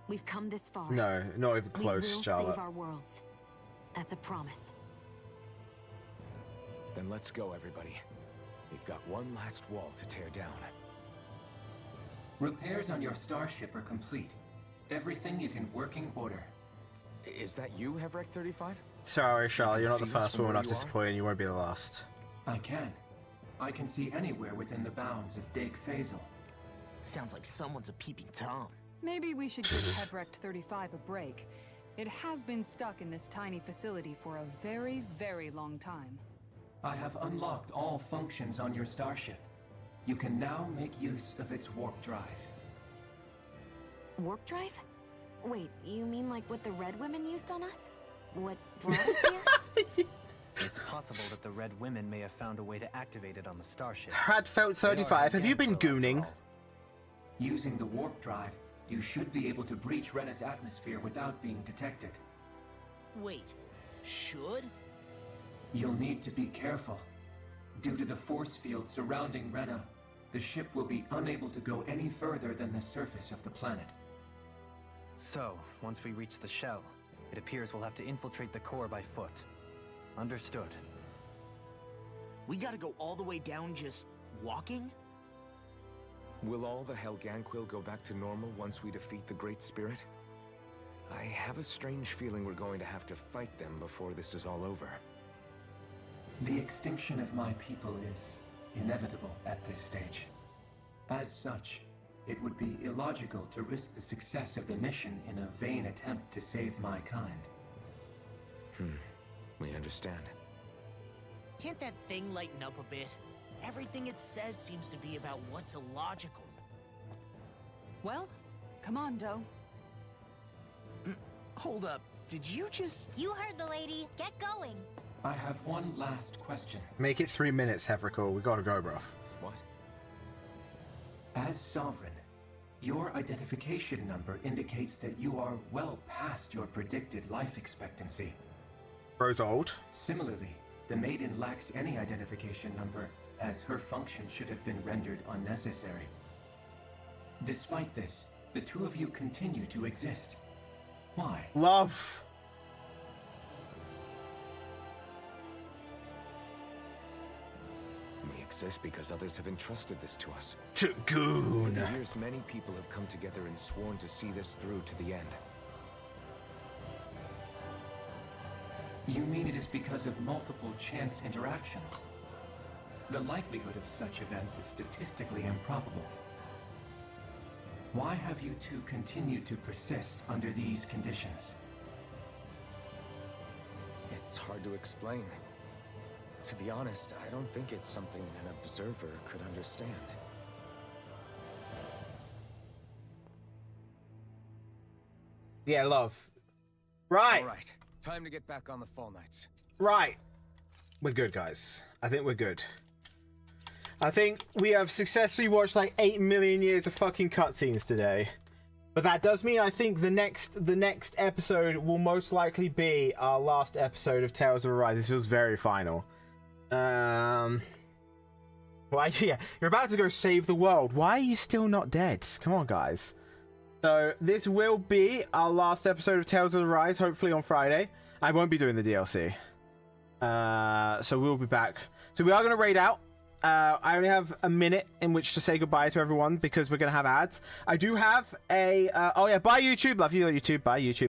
We've come this far. No, not even close, we will Charlotte. save our worlds. That's a promise. Then let's go, everybody. We've got one last wall to tear down. Repairs on your starship are complete. Everything is in working order. Is that you, Hevrek 35? Sorry, Charlotte, you're not the see us first from woman where I've you are? disappointed. You won't be the last. I can. I can see anywhere within the bounds of Dake Faisal. Sounds like someone's a peeping Tom. Maybe we should give Hevrect 35 a break. It has been stuck in this tiny facility for a very, very long time. I have unlocked all functions on your starship. You can now make use of its warp drive. Warp drive? Wait, you mean like what the Red Women used on us? What brought us here? It's possible that the Red Women may have found a way to activate it on the starship. Hadfelt 35, have you been gooning? Using the warp drive, you should be able to breach Rena's atmosphere without being detected. Wait, should? You'll need to be careful. Due to the force field surrounding Rena, the ship will be unable to go any further than the surface of the planet. So, once we reach the shell, it appears we'll have to infiltrate the core by foot. Understood. We gotta go all the way down just walking? Will all the Helganquil go back to normal once we defeat the Great Spirit? I have a strange feeling we're going to have to fight them before this is all over. The extinction of my people is inevitable at this stage. As such, it would be illogical to risk the success of the mission in a vain attempt to save my kind. We understand. Can't that thing lighten up a bit? Everything it says seems to be about what's illogical. Well, come on, Doe. Hold up, did you just... You heard the lady. Get going. I have one last question. Make it 3 minutes, Hevrikal. We gotta go, bruv. What? As Sovereign, your identification number indicates that you are well past your predicted life expectancy. Bro's old. Similarly, the Maiden lacks any identification number, as her function should have been rendered unnecessary. Despite this, the two of you continue to exist. Why? Love. We exist because others have entrusted this to us. To Goon. For years, many people have come together and sworn to see this through to the end. You mean it is because of multiple chance interactions? The likelihood of such events is statistically improbable. Why have you two continued to persist under these conditions? It's hard to explain. To be honest, I don't think it's something an observer could understand. Yeah, love. Right. All right. Time to get back on the Fall Knights. Right. We're good, guys. I think we're good. I think we have successfully watched like 8 million years of fucking cutscenes today. But that does mean I think the next episode will most likely be our last episode of Tales of Arise. This feels very final. Why? Yeah, you're about to go save the world. Why are you still not dead? Come on, guys. So this will be our last episode of Tales of Arise. Hopefully on Friday. I won't be doing the DLC. So we'll be back. So we are going to raid out. I only have a minute in which to say goodbye to everyone because we're going to have ads. I do have a... oh yeah, bye YouTube. Love you, YouTube. Bye YouTube.